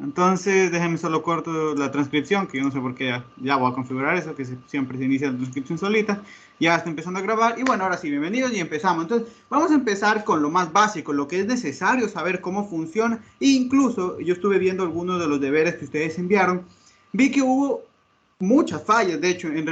Entonces, déjenme solo corto la transcripción, que yo no sé por qué ya voy a configurar eso, que siempre se inicia la transcripción solita. Ya está empezando a grabar. Y bueno, ahora sí, bienvenidos y empezamos. Entonces, vamos a empezar con lo más básico, lo que es necesario saber cómo funciona. E incluso, yo estuve viendo algunos de los deberes que ustedes enviaron. Vi que hubo muchas fallas, de hecho, en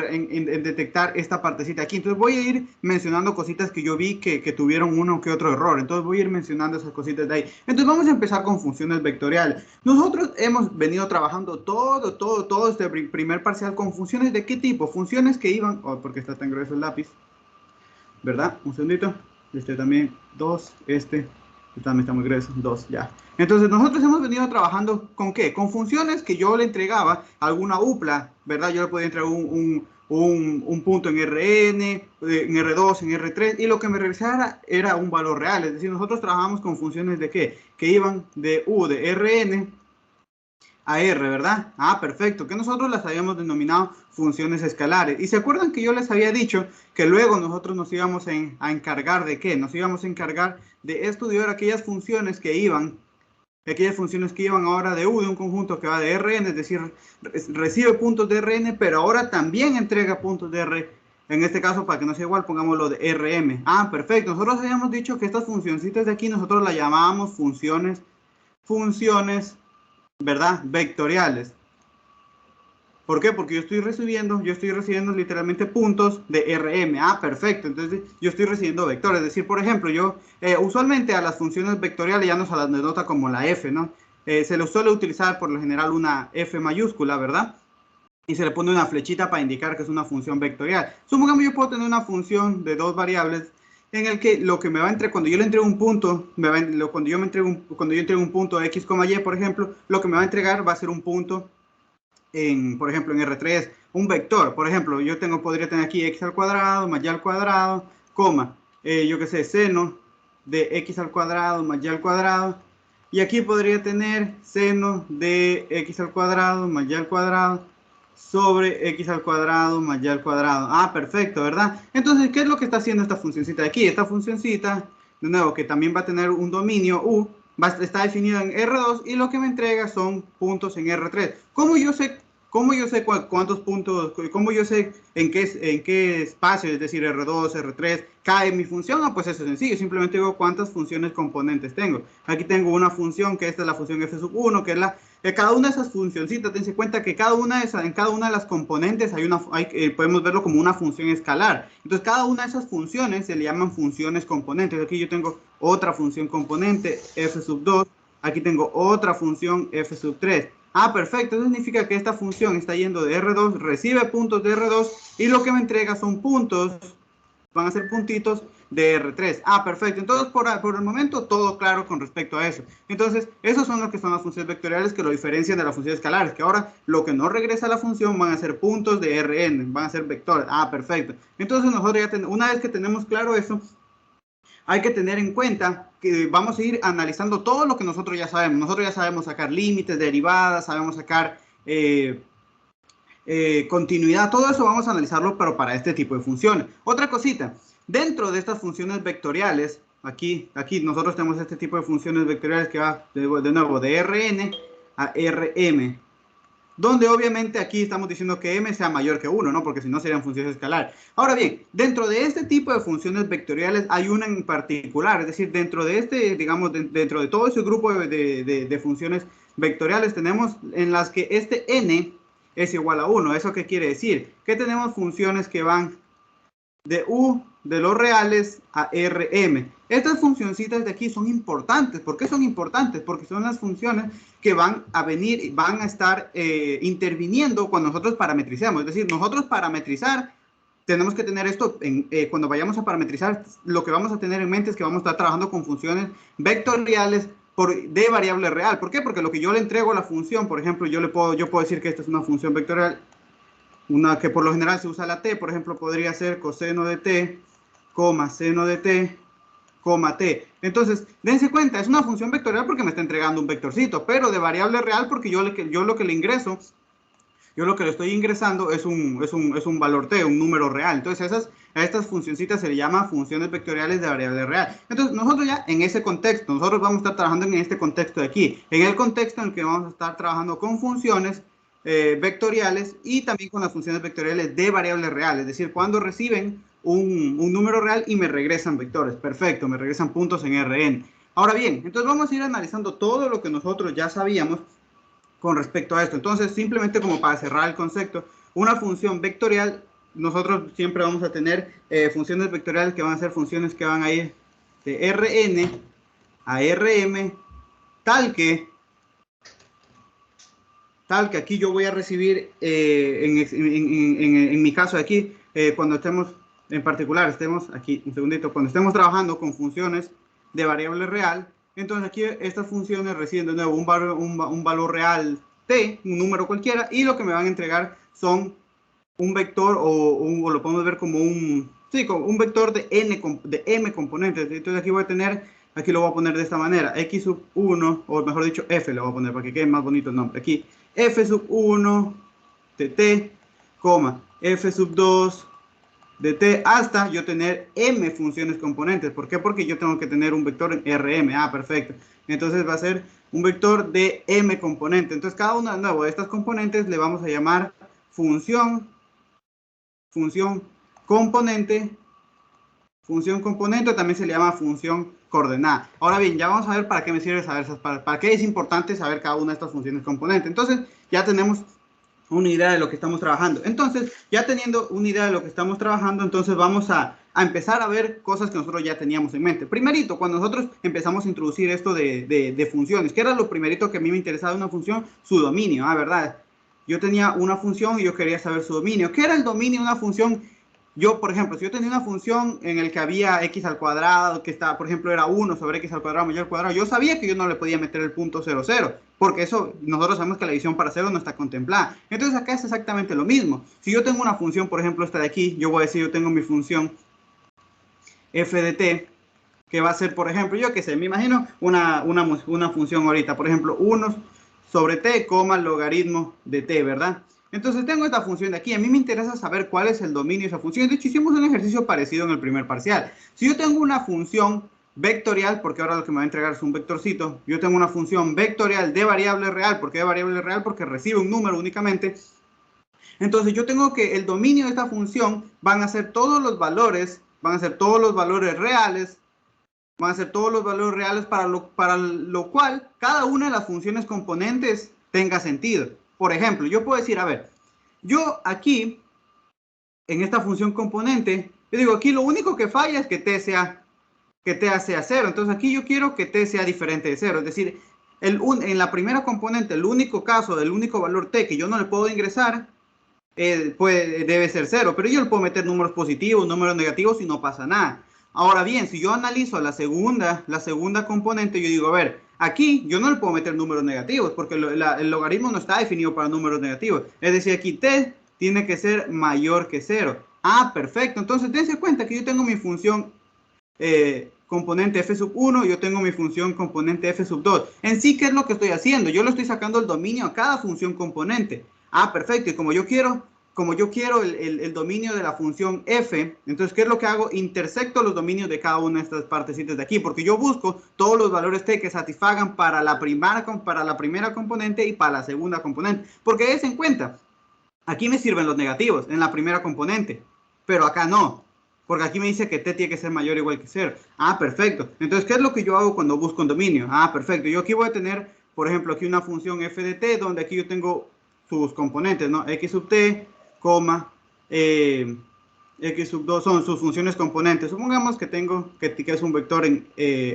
detectar esta partecita aquí. Entonces voy a ir mencionando cositas que yo vi que tuvieron uno que otro error. Entonces voy a ir mencionando esas cositas de ahí. Entonces vamos a empezar con funciones vectoriales. Nosotros hemos venido trabajando todo este primer parcial con funciones de qué tipo. Funciones que iban, oh, porque está tan grueso el lápiz, ¿verdad? Un segundito. Este también, dos, este también está muy grueso, dos, ya. Entonces nosotros hemos venido trabajando ¿con qué? Con funciones que yo le entregaba a alguna UPLA, ¿verdad? Yo le podía entregar un punto en Rn, en R2, en R3, y lo que me regresara era un valor real. Es decir, nosotros trabajamos con funciones de qué? Que iban de U de Rn a R, ¿verdad? Ah, perfecto, que nosotros las habíamos denominado funciones escalares. Y se acuerdan que yo les había dicho que luego nosotros nos íbamos a encargar de qué? Nos íbamos a encargar de estudiar aquellas funciones que iban ahora de U de un conjunto que va de Rn, es decir, recibe puntos de Rn, pero ahora también entrega puntos de R. En este caso, para que no sea igual, pongámoslo de Rm. Ah, perfecto. Nosotros habíamos dicho que estas funcioncitas de aquí nosotros las llamábamos funciones, ¿verdad? Vectoriales. ¿Por qué? Porque yo estoy recibiendo literalmente puntos de Rm. Ah, perfecto. Entonces yo estoy recibiendo vectores. Es decir, por ejemplo, yo usualmente a las funciones vectoriales ya no se las denota como la f, ¿no? Se le suele utilizar por lo general una f mayúscula, ¿verdad? Y se le pone una flechita para indicar que es una función vectorial. Supongamos yo puedo tener una función de dos variables en el que lo que me va a entregar, cuando yo le entrego un punto, cuando yo entrego un punto x, y, por ejemplo, lo que me va a entregar va a ser un punto por ejemplo, en R3, un vector. Por ejemplo, podría tener aquí x al cuadrado más y al cuadrado, coma, yo qué sé, seno de x al cuadrado más y al cuadrado. Y aquí podría tener seno de x al cuadrado más y al cuadrado sobre x al cuadrado más y al cuadrado. Ah, perfecto, ¿verdad? Entonces, ¿qué es lo que está haciendo esta funcioncita de aquí? Esta funcioncita, de nuevo, que también va a tener un dominio U, está definida en R2 y lo que me entrega son puntos en R3. ¿Cómo yo sé cuántos puntos, cómo yo sé en qué espacio, es decir, R2, R3, cae mi función? Ah, pues eso es sencillo, simplemente digo cuántas funciones componentes tengo. Aquí tengo una función que esta es la función f1, que es cada una de esas funcioncitas, tense cuenta que en cada una de las componentes podemos verlo como una función escalar. Entonces, cada una de esas funciones se le llaman funciones componentes. Aquí yo tengo otra función componente, f2, aquí tengo otra función f3. Ah, perfecto, eso significa que esta función está yendo de R2, recibe puntos de R2 y lo que me entrega son puntos, van a ser puntitos de R3. Ah, perfecto. Entonces, por el momento, todo claro con respecto a eso. Entonces, esos son lo que son las funciones vectoriales que lo diferencian de las funciones escalares, que ahora lo que no regresa a la función van a ser puntos de Rn, van a ser vectores. Ah, perfecto. Entonces, nosotros una vez que tenemos claro eso, hay que tener en cuenta que vamos a ir analizando todo lo que nosotros ya sabemos. Nosotros ya sabemos sacar límites, derivadas, sabemos sacar continuidad, todo eso vamos a analizarlo, pero para este tipo de funciones. Otra cosita, dentro de estas funciones vectoriales, aquí nosotros tenemos este tipo de funciones vectoriales que va de nuevo de Rn a Rm, donde obviamente aquí estamos diciendo que m sea mayor que 1, ¿no? Porque si no serían funciones escalares. Ahora bien, dentro de este tipo de funciones vectoriales hay una en particular, es decir, dentro de digamos, dentro de todo ese grupo de funciones vectoriales tenemos en las que este n es igual a 1. ¿Eso qué quiere decir? Que tenemos funciones que van de U de los reales a Rm. Estas funcioncitas de aquí son importantes. ¿Por qué son importantes? Porque son las funciones que van a venir y van a estar interviniendo cuando nosotros parametricemos. Es decir, nosotros parametrizar, tenemos que tener esto, cuando vayamos a parametrizar, lo que vamos a tener en mente es que vamos a estar trabajando con funciones vectoriales de variable real. ¿Por qué? Porque lo que yo le entrego a la función, por ejemplo, yo puedo decir que esta es una función vectorial, una que por lo general se usa la t, por ejemplo, podría ser coseno de t, seno de t, t. Entonces, dense cuenta, es una función vectorial porque me está entregando un vectorcito, pero de variable real porque yo lo que le ingreso Yo lo que le estoy ingresando es un valor t, un número real. Entonces a estas funcioncitas se le llama funciones vectoriales de variable real. Entonces nosotros ya en ese contexto, nosotros vamos a estar trabajando en este contexto de aquí, en el contexto en el que vamos a estar trabajando con funciones vectoriales y también con las funciones vectoriales de variable real, es decir, cuando reciben un número real y me regresan vectores. Perfecto, me regresan puntos en Rn. Ahora bien, entonces vamos a ir analizando todo lo que nosotros ya sabíamos con respecto a esto. Entonces, simplemente como para cerrar el concepto, una función vectorial, nosotros siempre vamos a tener funciones vectoriales que van a ser funciones que van a ir de Rn a Rm, tal que aquí yo voy a recibir, en mi caso de aquí, cuando estemos, en particular, estemos aquí, un segundito, cuando estemos trabajando con funciones de variable real, entonces aquí estas funciones reciben de nuevo un valor real t, un número cualquiera, y lo que me van a entregar son un vector o lo podemos ver como como un vector de m componentes. Entonces aquí voy a tener, aquí lo voy a poner de esta manera, x sub 1, o mejor dicho f le voy a poner para que quede más bonito el nombre. Aquí f sub 1 de t, f sub 2 de t hasta yo tener m funciones componentes. ¿Por qué? Porque yo tengo que tener un vector en Rm. Ah, perfecto. Entonces va a ser un vector de m componentes. Entonces cada una de nuevo de estas componentes le vamos a llamar función componente. Función componente también se le llama función coordenada. Ahora bien, ya vamos a ver para qué me sirve saber esas, para qué es importante saber cada una de estas funciones componentes. Entonces ya tenemos una idea de lo que estamos trabajando. Entonces, ya teniendo una idea de lo que estamos trabajando, entonces vamos a empezar a ver cosas que nosotros ya teníamos en mente. Primerito, cuando nosotros empezamos a introducir esto de funciones, ¿qué era lo primerito que a mí me interesaba de una función? Su dominio, ¿verdad? Yo tenía una función y yo quería saber su dominio. ¿Qué era el dominio de una función? Yo, por ejemplo, si yo tenía una función en el que había x al cuadrado, que estaba, por ejemplo, era 1 sobre x al cuadrado mayor al cuadrado, yo sabía que yo no le podía meter el punto 0, 0, porque eso, nosotros sabemos que la división para 0 no está contemplada. Entonces acá es exactamente lo mismo. Si yo tengo una función, por ejemplo, esta de aquí, yo voy a decir, yo tengo mi función f de t, que va a ser, por ejemplo, yo que sé, me imagino una función ahorita, por ejemplo, 1 sobre t, logaritmo de t, ¿verdad? Entonces tengo esta función de aquí. A mí me interesa saber cuál es el dominio de esa función. De hecho, hicimos un ejercicio parecido en el primer parcial. Si yo tengo una función vectorial, porque ahora lo que me va a entregar es un vectorcito, yo tengo una función vectorial de variable real. ¿Por qué de variable real? Porque recibe un número únicamente. Entonces yo tengo que el dominio de esta función van a ser todos los valores, reales, van a ser todos los valores reales para lo cual cada una de las funciones componentes tenga sentido. Por ejemplo, yo puedo decir, a ver, yo aquí, en esta función componente, yo digo, aquí lo único que falla es que t sea 0. Entonces aquí yo quiero que t sea diferente de 0. Es decir, en la primera componente, el único caso del único valor t que yo no le puedo ingresar, debe ser 0. Pero yo le puedo meter números positivos, números negativos y no pasa nada. Ahora bien, si yo analizo la segunda componente, yo digo, a ver, aquí yo no le puedo meter números negativos porque el logaritmo no está definido para números negativos. Es decir, aquí t tiene que ser mayor que 0. Ah, perfecto. Entonces, dense cuenta que yo tengo mi función componente f sub 1, yo tengo mi función componente f sub 2. En sí, ¿qué es lo que estoy haciendo? Yo le estoy sacando el dominio a cada función componente. Ah, perfecto. Y como yo quiero el dominio de la función f, entonces, ¿qué es lo que hago? Intersecto los dominios de cada una de estas partecitas de aquí, porque yo busco todos los valores t que satisfagan para la primera componente y para la segunda componente. Porque des en cuenta, aquí me sirven los negativos en la primera componente, pero acá no. Porque aquí me dice que t tiene que ser mayor o igual que 0. Ah, perfecto. Entonces, ¿qué es lo que yo hago cuando busco un dominio? Ah, perfecto. Yo aquí voy a tener, por ejemplo, aquí una función f de t, donde aquí yo tengo sus componentes, ¿no? X sub t, x sub 2 son sus funciones componentes. Supongamos que tengo, que es un vector en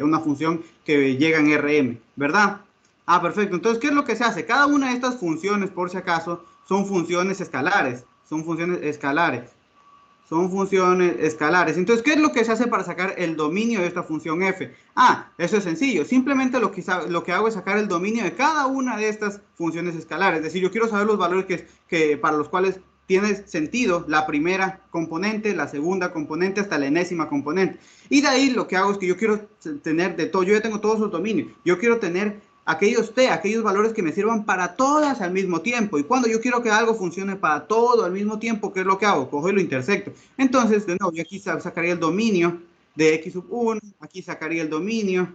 una función que llega en Rm, ¿verdad? Ah, perfecto. Entonces, ¿qué es lo que se hace? Cada una de estas funciones, por si acaso, son funciones escalares. Entonces, ¿qué es lo que se hace para sacar el dominio de esta función f? Ah, eso es sencillo. Simplemente lo que hago es sacar el dominio de cada una de estas funciones escalares. Es decir, yo quiero saber los valores para los cuales tiene sentido la primera componente, la segunda componente, hasta la enésima componente. Y de ahí lo que hago es que yo quiero tener de todo. Yo ya tengo todos esos dominios. Yo quiero tener aquellos t, aquellos valores que me sirvan para todas al mismo tiempo. Y cuando yo quiero que algo funcione para todo al mismo tiempo, ¿qué es lo que hago? Cojo y lo intersecto. Entonces, de nuevo, yo aquí sacaría el dominio de x sub 1, aquí sacaría el dominio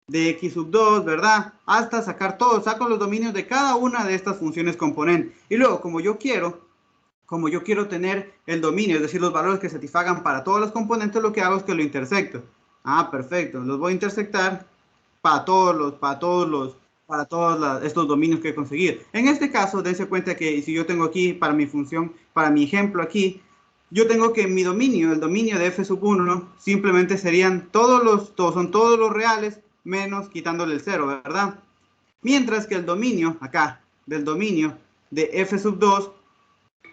de x sub 2, ¿verdad? Hasta sacar todo, saco los dominios de cada una de estas funciones componentes. Y luego, como yo quiero tener el dominio, es decir, los valores que satisfagan para todos los componentes, lo que hago es que lo intersecto. Ah, perfecto, los voy a intersectar para todos estos dominios que he conseguido. En este caso, dense cuenta que si yo tengo aquí para mi función, para mi ejemplo aquí, yo tengo que mi dominio, el dominio de f sub 1, simplemente serían son todos los reales menos quitándole el 0, ¿verdad? Mientras que el dominio, acá, del dominio de f sub 2,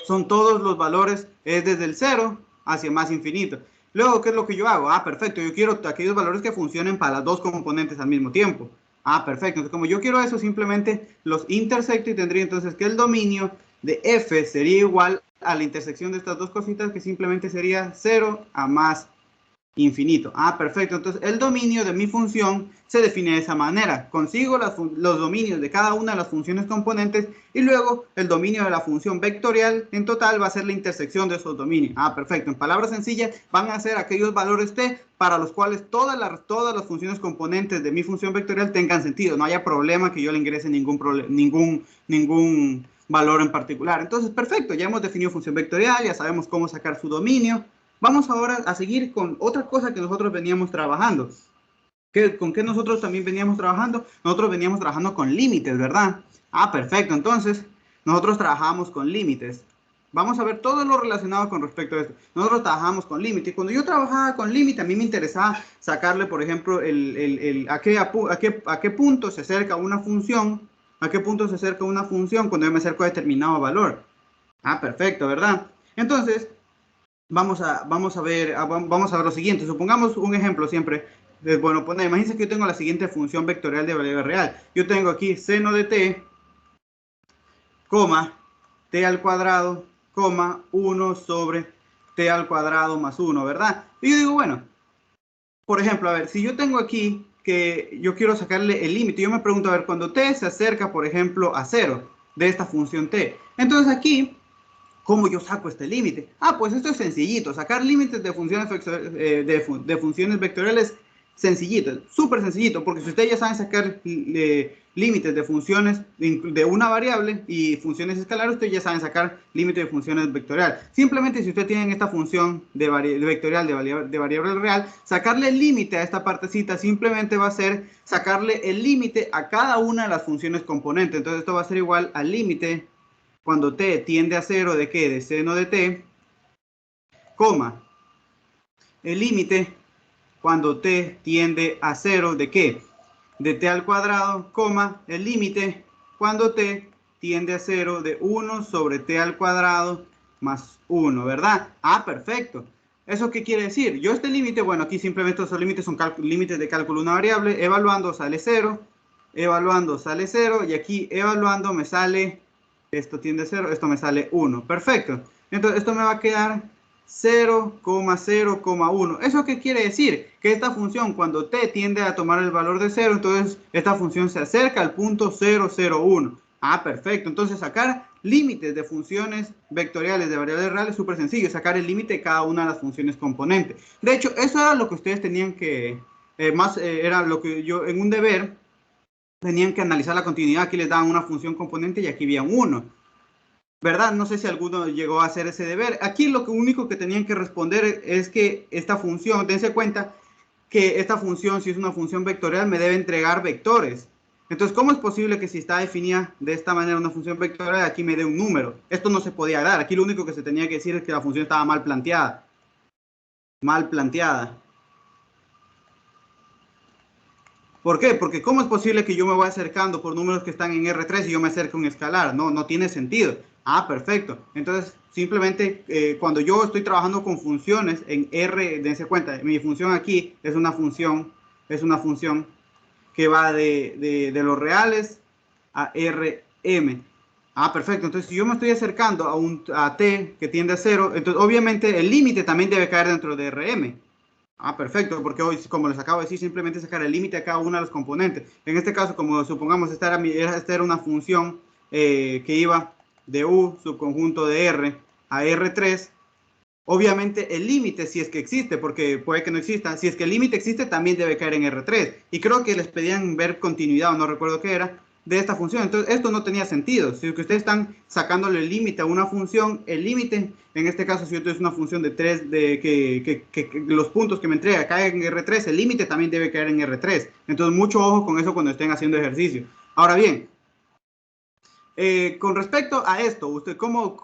son todos los valores, es desde el 0 hacia más infinito. Luego, ¿qué es lo que yo hago? Ah, perfecto, yo quiero aquellos valores que funcionen para las dos componentes al mismo tiempo. Ah, perfecto, entonces como yo quiero eso, simplemente los intersecto y tendría entonces que el dominio de f sería igual a la intersección de estas dos cositas, que simplemente sería 0 a más infinito. Ah, perfecto. Entonces, el dominio de mi función se define de esa manera. Consigo los dominios de cada una de las funciones componentes y luego el dominio de la función vectorial en total va a ser la intersección de esos dominios. Ah, perfecto. En palabras sencillas, van a ser aquellos valores t para los cuales todas las funciones componentes de mi función vectorial tengan sentido. No haya problema que yo le ingrese ningún valor en particular. Entonces, perfecto. Ya hemos definido función vectorial, ya sabemos cómo sacar su dominio. Vamos ahora a seguir con otra cosa que nosotros veníamos trabajando. ¿Con qué nosotros también veníamos trabajando? Nosotros veníamos trabajando con límites, ¿verdad? Ah, perfecto. Entonces, nosotros trabajamos con límites. Vamos a ver todo lo relacionado con respecto a esto. Nosotros trabajamos con límite. Y cuando yo trabajaba con límite, a mí me interesaba sacarle, por ejemplo, a qué punto se acerca una función. A qué punto se acerca una función cuando yo me acerco a determinado valor. Ah, perfecto, ¿verdad? Entonces, vamos a ver lo siguiente. Supongamos un ejemplo siempre. Bueno, imagínense que yo tengo la siguiente función vectorial de variable real. Yo tengo aquí seno de t, coma, t al cuadrado, coma, 1 sobre t al cuadrado más 1, ¿verdad? Y yo digo, bueno, por ejemplo, a ver, si yo tengo aquí que yo quiero sacarle el límite, yo me pregunto, a ver, cuando t se acerca, por ejemplo, a 0 de esta función t. Entonces aquí, ¿cómo yo saco este límite? Ah, pues esto es sencillito. Sacar límites de funciones vectoriales, sencillito, súper sencillito, porque si ustedes ya saben sacar límites de funciones de una variable y funciones escalares, ustedes ya saben sacar límites de funciones vectoriales. Simplemente si ustedes tienen esta función vectorial de variable real, sacarle el límite a esta partecita simplemente va a ser sacarle el límite a cada una de las funciones componentes. Entonces esto va a ser igual al límite cuando t tiende a 0 de qué, de seno de t, coma, el límite cuando t tiende a 0 de qué, de t al cuadrado, coma, el límite cuando t tiende a 0 de 1 sobre t al cuadrado más 1, ¿verdad? Ah, perfecto. ¿Eso qué quiere decir? Yo este límite, bueno, aquí simplemente estos límites son límites de cálculo de una variable, evaluando sale 0, evaluando sale 0, y aquí evaluando me sale, esto tiende a 0, esto me sale 1, perfecto. Entonces esto me va a quedar 0,0,1. ¿Eso qué quiere decir? Que esta función, cuando t tiende a tomar el valor de 0, entonces esta función se acerca al punto 0,01. Ah, perfecto. Entonces sacar límites de funciones vectoriales de variables reales es súper sencillo. Sacar el límite de cada una de las funciones componentes. De hecho, eso era lo que ustedes tenían que... era lo que yo en un deber tenían que analizar la continuidad. Aquí les daban una función componente y aquí había un 1. ¿Verdad? No sé si alguno llegó a hacer ese deber. Aquí lo único que tenían que responder es que esta función, dense cuenta que esta función, si es una función vectorial, me debe entregar vectores. Entonces, ¿cómo es posible que si está definida de esta manera una función vectorial, aquí me dé un número? Esto no se podía dar. Aquí lo único que se tenía que decir es que la función estaba mal planteada. Mal planteada. ¿Por qué? Porque ¿cómo es posible que yo me vaya acercando por números que están en R3 y yo me acerque a un escalar? No, no tiene sentido. Ah, perfecto. Entonces, simplemente cuando yo estoy trabajando con funciones en R, dense cuenta, mi función aquí es una función que va de los reales a Rm. Ah, perfecto. Entonces, si yo me estoy acercando a t que tiende a 0, entonces obviamente el límite también debe caer dentro de Rm. Ah, perfecto, porque hoy, como les acabo de decir, simplemente sacar el límite a cada uno de los componentes. En este caso, como supongamos, esta era una función que iba de U, subconjunto de R, a R3. Obviamente el límite, si es que existe, porque puede que no exista, si es que el límite existe, también debe caer en R3. Y creo que les pedían ver continuidad, o no recuerdo qué era, de esta función. Entonces, esto no tenía sentido. Si ustedes están sacándole el límite a una función, el límite, en este caso, si yo tengo una función de 3, que los puntos que me entrega caen en R3, el límite también debe caer en R3. Entonces, mucho ojo con eso cuando estén haciendo ejercicio. Ahora bien, con respecto a esto, ¿usted cómo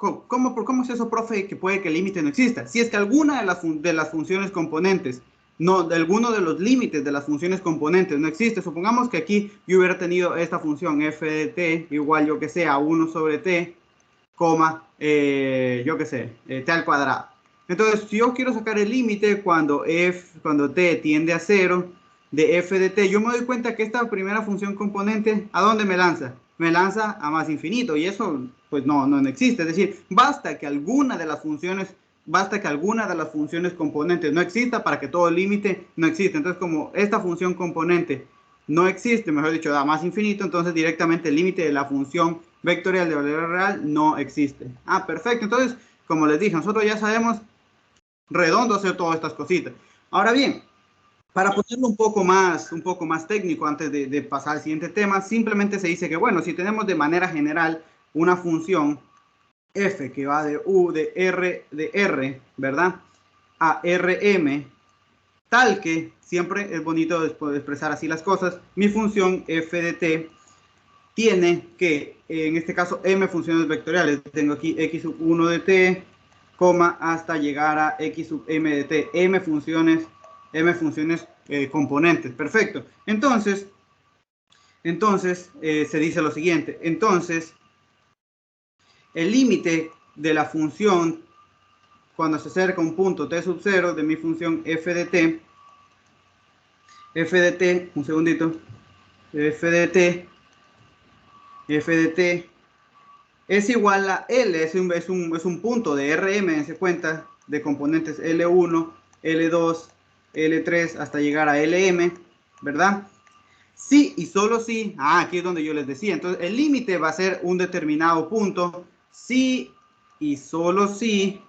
es eso, profe, que puede que el límite no exista? Si es que alguna de las funciones componentes, no, de alguno de los límites de las funciones componentes no existe, supongamos que aquí yo hubiera tenido esta función f de t igual, yo que sé, a 1 sobre t, coma, yo que sé, t al cuadrado. Entonces, si yo quiero sacar el límite cuando t tiende a 0 de f de t, yo me doy cuenta que esta primera función componente, ¿a dónde me lanza? Me lanza a más infinito, y eso pues no existe. Es decir, basta que alguna de las funciones componentes no exista para que todo el límite no exista. Entonces, como esta función componente no existe, mejor dicho, da más infinito, entonces directamente el límite de la función vectorial de valor real no existe. Ah, perfecto. Entonces, como les dije, nosotros ya sabemos redondo hacer todas estas cositas. Ahora bien, para ponerlo un poco más técnico antes de pasar al siguiente tema, simplemente se dice que, bueno, si tenemos de manera general una función f que va de R, ¿verdad? A Rm, tal que siempre es bonito expresar así las cosas, mi función f de t tiene que, en este caso, m funciones vectoriales. Tengo aquí x sub 1 de t, coma, hasta llegar a x sub m de t, m funciones componentes. Perfecto. Entonces se dice lo siguiente. Entonces, el límite de la función cuando se acerca a un punto t sub 0 de mi función f de t, un segundito, f de t es igual a L, es un punto de Rm, se cuenta, de componentes L1, L2, L3 hasta llegar a Lm, ¿verdad? Sí y solo si, aquí es donde yo les decía, entonces el límite va a ser un determinado punto, sí y solo si,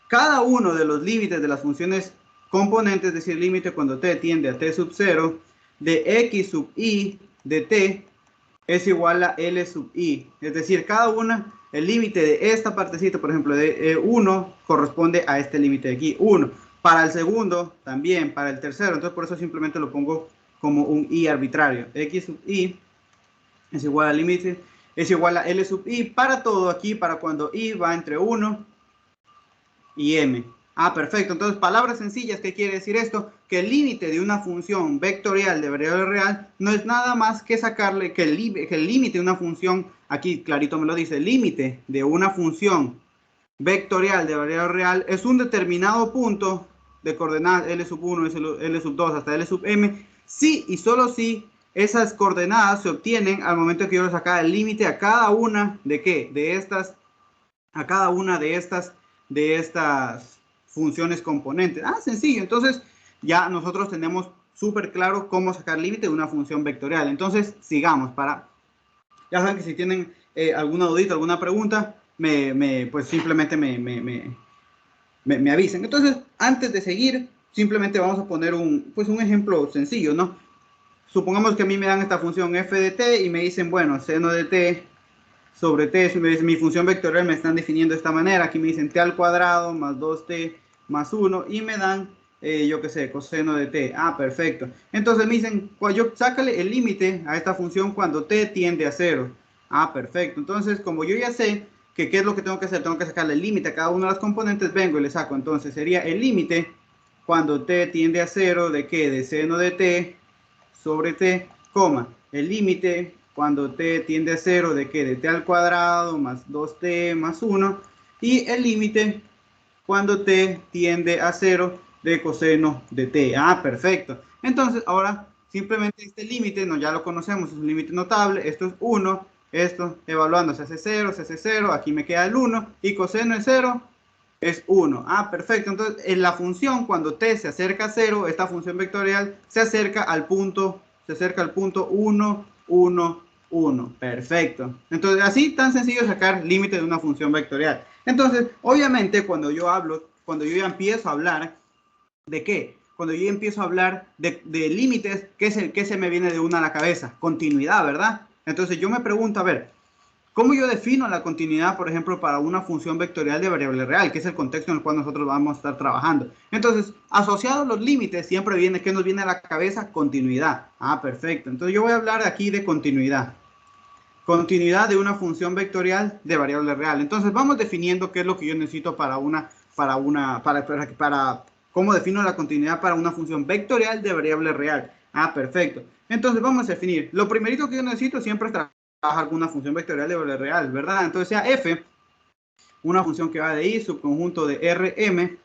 cada uno de los límites de las funciones componentes, es decir, límite cuando t tiende a t sub 0, de x sub i de t, es igual a L sub I. Es decir, cada una, el límite de esta partecita, por ejemplo, de 1, corresponde a este límite de aquí, 1. Para el segundo, también, para el tercero. Entonces, por eso simplemente lo pongo como un I arbitrario. X sub I es igual al límite, es igual a L sub I para todo aquí, para cuando I va entre 1 y m. Ah, perfecto. Entonces, palabras sencillas, ¿qué quiere decir esto? Que el límite de una función vectorial de variable real no es nada más que sacarle que el límite de una función, aquí clarito me lo dice, el límite de una función vectorial de variable real es un determinado punto de coordenadas L sub 1, L sub 2 hasta L sub m, si y solo si esas coordenadas se obtienen al momento que yo le sacar el límite a cada una de ¿qué? A cada una de estas funciones componentes. Ah, sencillo. Entonces, ya nosotros tenemos súper claro cómo sacar límite de una función vectorial. Entonces, sigamos ya saben que si tienen alguna dudita, alguna pregunta, pues simplemente me avisen. Entonces, antes de seguir, simplemente vamos a poner un ejemplo sencillo, ¿no? Supongamos que a mí me dan esta función f de t y me dicen, bueno, seno de t sobre t, si me dicen, mi función vectorial me están definiendo de esta manera, aquí me dicen t al cuadrado más 2t más 1 y me dan, yo qué sé, coseno de t. Ah, perfecto. Entonces me dicen, sácale el límite a esta función cuando t tiende a 0. Ah, perfecto. Entonces, como yo ya sé que qué es lo que tengo que hacer, tengo que sacarle el límite a cada una de las componentes, vengo y le saco. Entonces sería el límite cuando t tiende a 0 de qué, de seno de t sobre t, coma, el límite cuando t tiende a 0 de que de t al cuadrado más 2t más 1 y el límite cuando t tiende a 0 de coseno de t. Ah, perfecto. Entonces ahora simplemente este límite no, ya lo conocemos, es un límite notable, esto es 1, esto evaluando se hace 0, aquí me queda el 1 y coseno es 0, es 1. Ah, perfecto. Entonces, en la función, cuando t se acerca a 0, esta función vectorial se acerca al punto 1, 1, 1. Perfecto. Entonces, así tan sencillo sacar límite de una función vectorial. Entonces, obviamente, cuando yo ya empiezo a hablar, ¿de qué? Cuando yo empiezo a hablar de límites, ¿qué se me viene de una a la cabeza? Continuidad, ¿verdad? Entonces, yo me pregunto, a ver, ¿cómo yo defino la continuidad, por ejemplo, para una función vectorial de variable real, que es el contexto en el cual nosotros vamos a estar trabajando? Entonces, asociado a los límites, siempre viene, ¿qué nos viene a la cabeza? Continuidad. Ah, perfecto. Entonces, yo voy a hablar aquí de continuidad. Continuidad de una función vectorial de variable real. Entonces, vamos definiendo qué es lo que yo necesito para cómo defino la continuidad para una función vectorial de variable real. Ah, perfecto. Entonces, vamos a definir. Lo primerito que yo necesito siempre es trabajar con una función vectorial de variable real, ¿verdad? Entonces, sea f, una función que va de i, subconjunto de rm,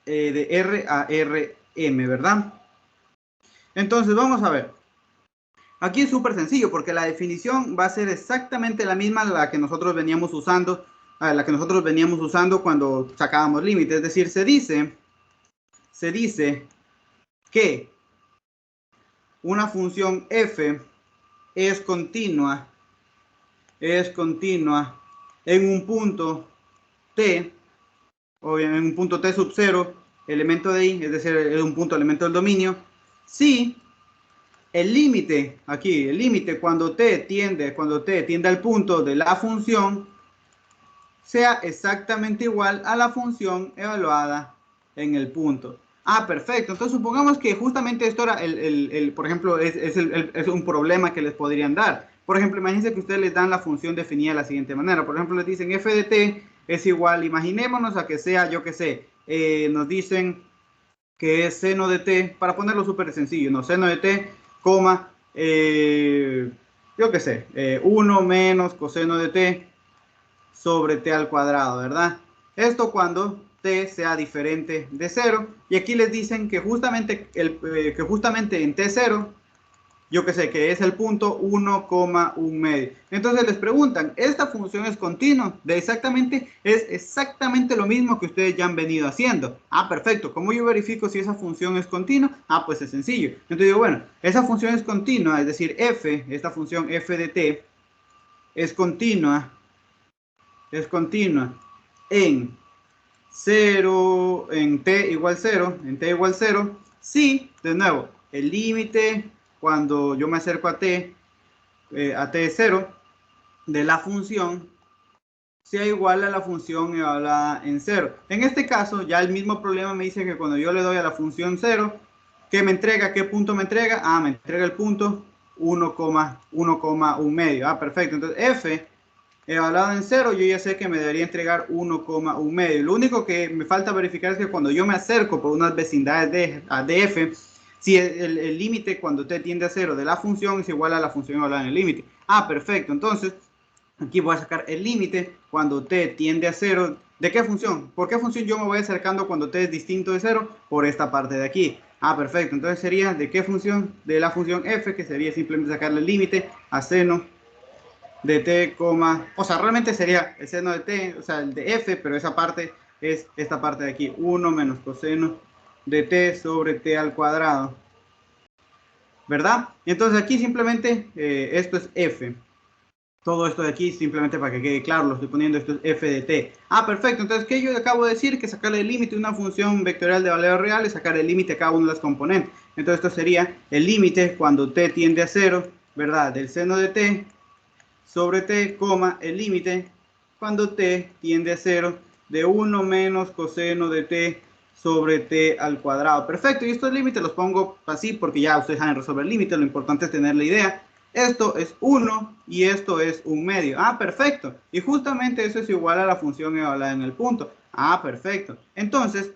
de r a rm, ¿verdad? Entonces, vamos a ver. Aquí es súper sencillo porque la definición va a ser exactamente la misma a la que nosotros veníamos usando, cuando sacábamos límites. Es decir, se dice que una función f es continua en un punto t, o en un punto t sub 0, elemento de i, es decir, en un punto elemento del dominio, si el límite, aquí, el límite cuando t tiende al punto de la función, sea exactamente igual a la función evaluada en el punto. Ah, perfecto. Entonces supongamos que justamente esto era por ejemplo, es un problema que les podrían dar. Por ejemplo, imagínense que ustedes les dan la función definida de la siguiente manera. Por ejemplo, les dicen f de t es igual, imaginémonos a que sea, yo que sé, nos dicen que es seno de t, para ponerlo súper sencillo, ¿no? Seno de t, coma, yo que sé, 1 menos coseno de t sobre t al cuadrado, ¿verdad? Esto cuando t sea diferente de 0. Y aquí les dicen que justamente, que justamente en t0, yo que sé, que es el punto 1,1 medio. Entonces les preguntan, ¿esta función es continua? Es exactamente lo mismo que ustedes ya han venido haciendo. Ah, perfecto. ¿Cómo yo verifico si esa función es continua? Ah, pues es sencillo. Entonces digo, bueno, esa función es continua, es decir, esta función f de t, es continua en 0, en t igual 0, si, de nuevo, el límite cuando yo me acerco a t 0 de la función sea igual a la función evaluada en 0. En este caso, ya el mismo problema me dice que cuando yo le doy a la función 0, ¿qué me entrega? ¿Qué punto me entrega? Ah, me entrega el punto 1,1 medio. Ah, perfecto. Entonces, f evaluado en 0, yo ya sé que me debería entregar 1,1 medio. Lo único que me falta verificar es que cuando yo me acerco por unas vecindades de f, si el límite cuando t tiende a 0 de la función es igual a la función evaluada en el límite. Ah, perfecto. Entonces, aquí voy a sacar el límite cuando t tiende a 0. ¿De qué función? ¿Por qué función yo me voy acercando cuando t es distinto de 0? Por esta parte de aquí. Ah, perfecto. Entonces sería, ¿de qué función? De la función f, que sería simplemente sacarle el límite a seno de t, o sea, realmente sería el seno de t, o sea, el de f, pero esa parte es esta parte de aquí, 1 menos coseno de t sobre t al cuadrado, ¿verdad? Y entonces aquí simplemente esto es f. Todo esto de aquí, simplemente para que quede claro, lo estoy poniendo, esto es f de t. Ah, perfecto. Entonces, ¿qué yo acabo de decir? Que sacarle el límite de una función vectorial de valores reales, sacar el límite a cada una de las componentes. Entonces, esto sería el límite cuando t tiende a 0, ¿verdad? Del seno de t sobre t, el límite cuando t tiende a 0 de 1 menos coseno de t sobre t al cuadrado. Perfecto, y estos límites los pongo así porque ya ustedes saben resolver límites, lo importante es tener la idea. Esto es 1 y esto es 1 medio. Ah, perfecto. Y justamente eso es igual a la función evaluada en el punto. Ah, perfecto. Entonces,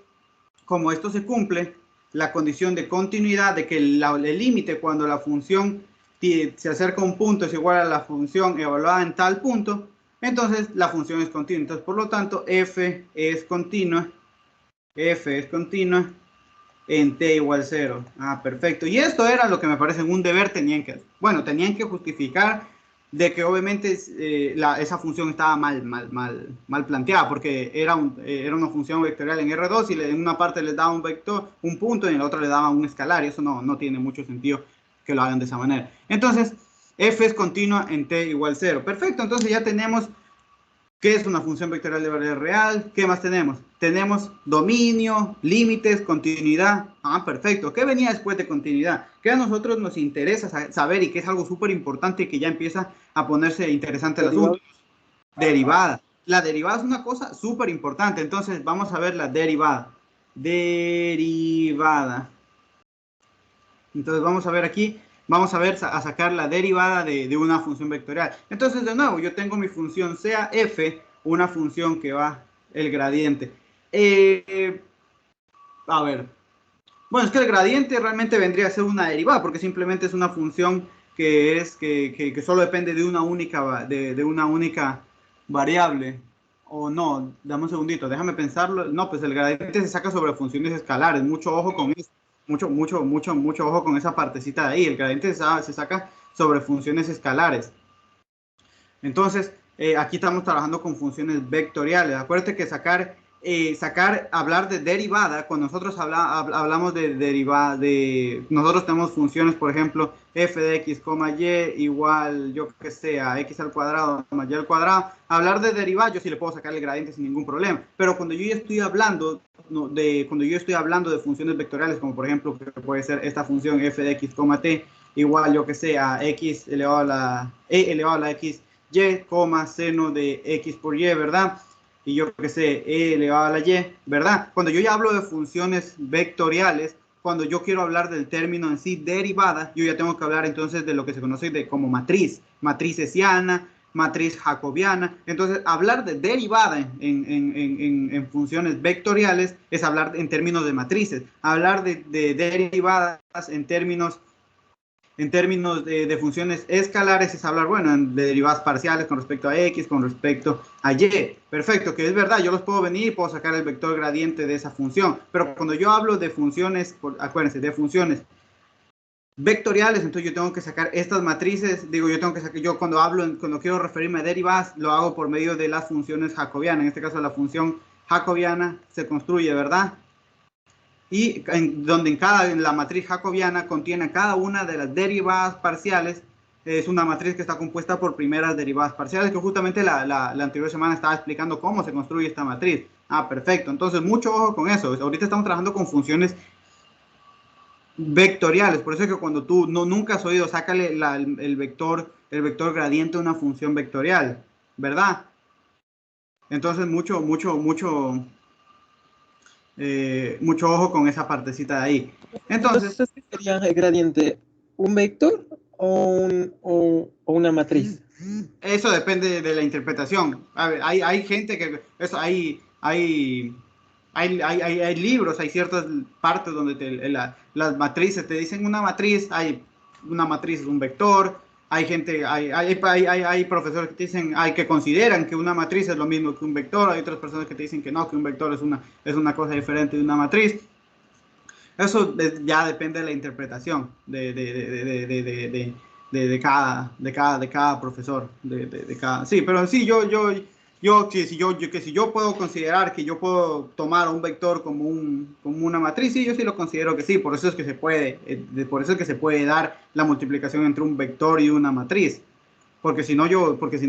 como esto se cumple, la condición de continuidad de que el límite cuando la función se acerca a un punto es igual a la función evaluada en tal punto, entonces la función es continua. Entonces, por lo tanto, f es continua en t igual 0. Ah, perfecto. Y esto era lo que me parece un deber tenían que justificar de que obviamente esa función estaba mal planteada, porque era una función vectorial en R2 y en una parte les daba un vector, un punto, y en la otra le daban un escalar, y eso no tiene mucho sentido que lo hagan de esa manera. Entonces, f es continua en t igual 0. Perfecto, entonces ya tenemos qué es una función vectorial de variable real. ¿Qué más tenemos? Tenemos dominio, límites, continuidad. Ah, perfecto. ¿Qué venía después de continuidad? ¿Qué a nosotros nos interesa saber y que es algo súper importante y que ya empieza a ponerse interesante el asunto? Derivada. La derivada es una cosa súper importante. Entonces vamos a ver la derivada. Derivada. Entonces vamos a ver aquí, vamos a ver a sacar la derivada de una función vectorial. Entonces de nuevo, yo tengo mi función sea f, una función que va el gradiente. A ver, bueno, es que el gradiente realmente vendría a ser una derivada, porque simplemente es una función que solo depende de una única variable. O no, dame un segundito, déjame pensarlo. No, pues el gradiente se saca sobre funciones escalares. Mucho ojo con eso. Mucho ojo con esa partecita de ahí. El gradiente se saca sobre funciones escalares. Entonces, aquí estamos trabajando con funciones vectoriales. Acuérdate que hablar de derivada, cuando nosotros hablamos de derivada, nosotros tenemos funciones, por ejemplo, f de x, y igual, yo que sé, a x al cuadrado más y al cuadrado. Hablar de derivada, yo sí le puedo sacar el gradiente sin ningún problema. Pero cuando yo ya estoy hablando de funciones vectoriales, como por ejemplo, que puede ser esta función f de x, t, igual, yo que sé, a x elevado a la x, y, seno de x por y, ¿verdad? Y yo que sé, e elevado a la y, ¿verdad? Cuando yo ya hablo de funciones vectoriales, cuando yo quiero hablar del término en sí, derivada, yo ya tengo que hablar entonces de lo que se conoce como matriz hessiana, matriz jacobiana. Entonces, hablar de derivada en funciones vectoriales es hablar en términos de matrices. Hablar de derivadas en términos de funciones escalares es hablar, bueno, de derivadas parciales con respecto a x, con respecto a y. Perfecto, que es verdad, yo los puedo venir y puedo sacar el vector gradiente de esa función, pero cuando yo hablo de funciones, acuérdense, de funciones vectoriales, entonces yo tengo que sacar estas matrices, yo cuando quiero referirme a derivadas, lo hago por medio de las funciones jacobianas. En este caso la función jacobiana se construye, ¿verdad? Y donde en la matriz jacobiana contiene cada una de las derivadas parciales. Es una matriz que está compuesta por primeras derivadas parciales, que justamente la anterior semana estaba explicando cómo se construye esta matriz. Ah, perfecto. Entonces, mucho ojo con eso. Ahorita estamos trabajando con funciones vectoriales. Por eso es que cuando tú nunca has oído, sácale el vector gradiente a una función vectorial, ¿verdad? Entonces, mucho ojo con esa partecita de ahí. Entonces, ¿qué sería el gradiente? ¿Un vector o una matriz? Eso depende de la interpretación. A ver, hay gente que hay libros, hay ciertas partes donde las matrices te dicen una matriz es un vector. Hay profesores que te dicen, que consideran que una matriz es lo mismo que un vector. Hay otras personas que te dicen que no, que un vector es una cosa diferente de una matriz. Eso ya depende de la interpretación de cada profesor. Sí, pero sí, si yo puedo considerar que yo puedo tomar un vector como una matriz, sí, yo sí lo considero que sí. Por eso es que se puede dar la multiplicación entre un vector y una matriz. Porque si no,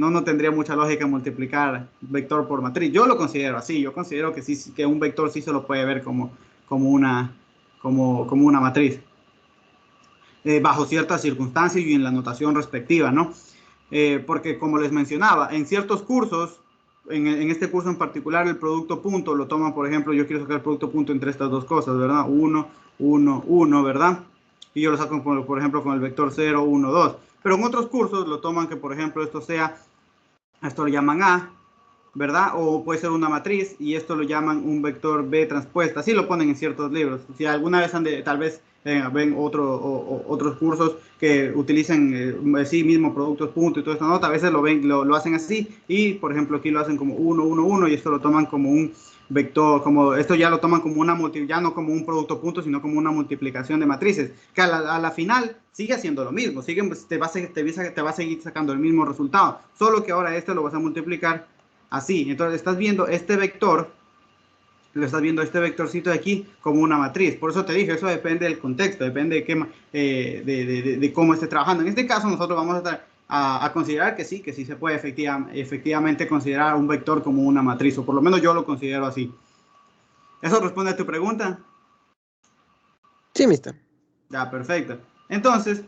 no tendría mucha lógica multiplicar vector por matriz. Yo lo considero así. Yo considero que sí, que un vector sí se lo puede ver como una matriz, bajo ciertas circunstancias y en la notación respectiva, ¿no? Porque como les mencionaba, en ciertos cursos, en este curso en particular, el producto punto lo toman, por ejemplo, yo quiero sacar el producto punto entre estas dos cosas, ¿verdad? 1, 1, 1, ¿verdad? Y yo lo saco, por ejemplo, con el vector 0, 1, 2. Pero en otros cursos lo toman que, por ejemplo, esto lo llaman A, ¿verdad? O puede ser una matriz y esto lo llaman un vector B transpuesta. Así lo ponen en ciertos libros. Si alguna vez tal vez ven otros cursos que utilizan sí mismo productos punto y todo esto, ¿no? A veces lo hacen así y, por ejemplo, aquí lo hacen como 1, 1, 1 y esto lo toman como un vector, como esto ya lo toman como una ya no como un producto punto, sino como una multiplicación de matrices, que a la final sigue haciendo lo mismo, te va a seguir sacando el mismo resultado, solo que ahora este lo vas a multiplicar así. Entonces estás viendo este vector, lo estás viendo este vectorcito de aquí como una matriz. Por eso te dije, eso depende del contexto, depende de, qué, de cómo esté trabajando. En este caso nosotros vamos a considerar que sí se puede efectivamente considerar un vector como una matriz, o por lo menos yo lo considero así. ¿Eso responde a tu pregunta? Sí, mister. Ya, perfecto. Entonces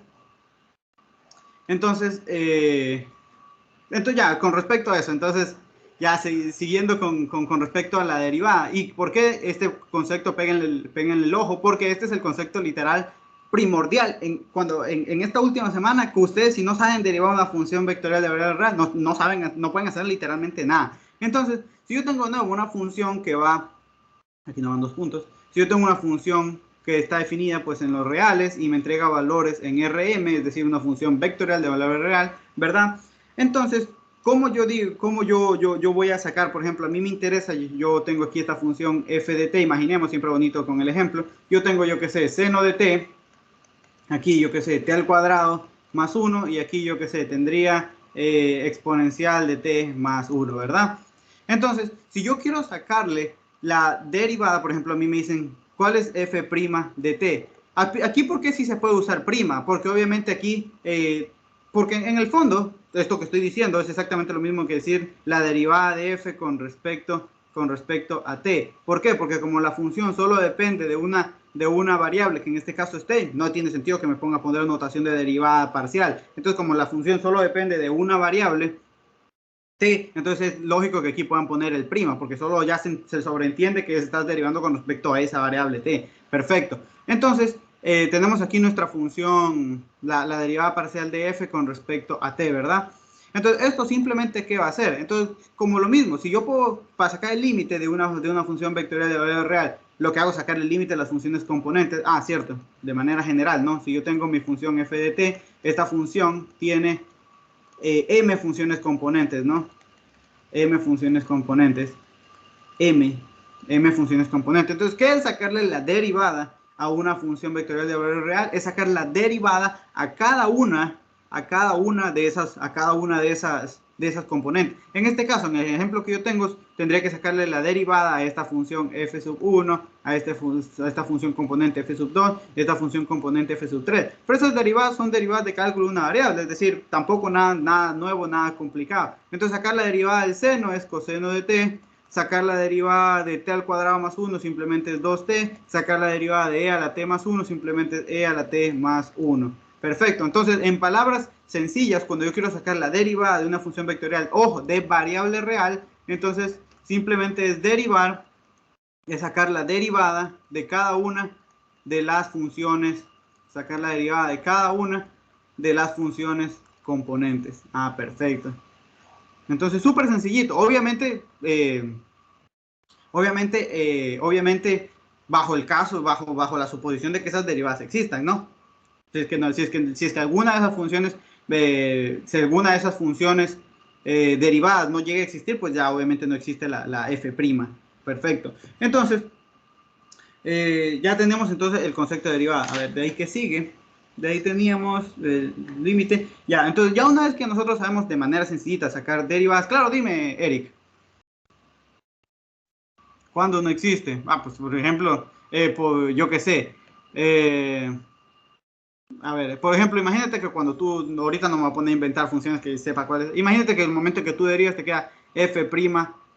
ya, con respecto a eso, entonces, ya siguiendo con respecto a la derivada. ¿Y por qué este concepto pega en el ojo? Porque este es el concepto literal primordial. En esta última semana, que ustedes si no saben derivar una función vectorial de variable real, no pueden hacer literalmente nada. Entonces, si yo tengo de nuevo una función que va, aquí no van 2 puntos, si yo tengo una función que está definida pues en los reales y me entrega valores en Rm, es decir, una función vectorial de valor real, ¿verdad? Entonces, ¿cómo yo voy a sacar, por ejemplo, a mí me interesa, yo tengo aquí esta función f de t, imaginemos, siempre bonito con el ejemplo, yo tengo, yo que sé, seno de t, aquí yo que sé, t al cuadrado más 1, y aquí yo que sé, tendría exponencial de t más 1, ¿verdad? Entonces, si yo quiero sacarle la derivada, por ejemplo, a mí me dicen, ¿cuál es f' de t? Aquí, ¿por qué sí se puede usar prima? Porque obviamente aquí, porque en el fondo, esto que estoy diciendo es exactamente lo mismo que decir la derivada de f con respecto a t. ¿Por qué? Porque como la función solo depende de una variable, que en este caso es t, no tiene sentido que me ponga a poner notación de derivada parcial. Entonces, como la función solo depende de una variable, t, entonces es lógico que aquí puedan poner el prima, porque solo ya se sobreentiende que se está derivando con respecto a esa variable t. Perfecto. Entonces, tenemos aquí nuestra función, la derivada parcial de f con respecto a t, ¿verdad? Entonces, esto simplemente, ¿qué va a hacer? Entonces, como lo mismo, si yo puedo, para sacar el límite de una función vectorial de valor real, lo que hago es sacar el límite de las funciones componentes. Ah, cierto, de manera general, ¿no? Si yo tengo mi función f de t, esta función tiene m funciones componentes, ¿no? M funciones componentes. M funciones componentes. Entonces, ¿qué es sacarle la derivada a una función vectorial de valor real? Es sacar la derivada a cada una de esas componentes. En este caso, en el ejemplo que yo tengo, tendría que sacarle la derivada a esta función f sub 1, a esta función componente f sub 2, esta función componente f sub 3. Pero esas derivadas son derivadas de cálculo de una variable, es decir, tampoco nada nuevo, nada complicado. Entonces, sacar la derivada del seno es coseno de t. Sacar la derivada de t al cuadrado más 1 simplemente es 2t. Sacar la derivada de e a la t más 1 simplemente es e a la t más 1. Perfecto. Entonces, en palabras sencillas, cuando yo quiero sacar la derivada de una función vectorial, ojo, de variable real, entonces simplemente es derivar, es sacar la derivada de cada una de las funciones, sacar la derivada de cada una de las funciones componentes. Ah, perfecto. Entonces, súper sencillito. Obviamente, bajo el caso, bajo la suposición de que esas derivadas existan, ¿no? Si es que alguna de esas funciones, derivadas no llega a existir, pues ya obviamente no existe la f'. Perfecto. Entonces, ya tenemos entonces el concepto de derivada. A ver, de ahí que sigue. De ahí teníamos el límite. Ya, entonces ya una vez que nosotros sabemos de manera sencillita sacar derivadas, claro, dime, Eric. ¿Cuándo no existe? Ah, pues por ejemplo, yo qué sé. A ver, por ejemplo, imagínate que cuando tú, ahorita no me voy a poner a inventar funciones que sepa cuáles. Imagínate que el momento que tú derivas te queda f'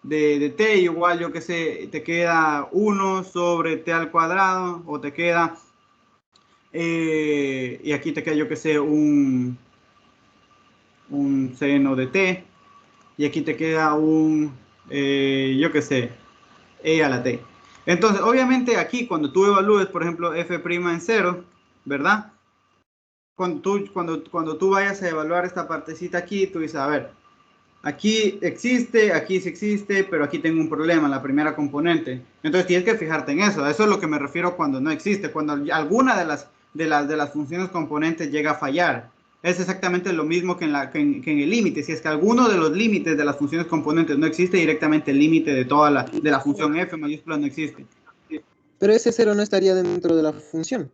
de t igual, yo qué sé, te queda 1 sobre t al cuadrado, o te queda, y aquí te queda, yo qué sé, un seno de t, y aquí te queda yo qué sé, e a la t. Entonces, obviamente aquí cuando tú evalúes, por ejemplo, f' en 0, ¿verdad? Cuando tú vayas a evaluar esta partecita aquí, tú dices, a ver, aquí sí existe, pero aquí tengo un problema, la primera componente. Entonces tienes que fijarte en eso. Eso es lo que me refiero cuando no existe, cuando alguna de las funciones componentes llega a fallar. es exactamente lo mismo que en el límite. Si es que alguno de los límites de las funciones componentes no existe, directamente el límite de la función f mayúscula no existe. Pero ese cero no estaría dentro de la función.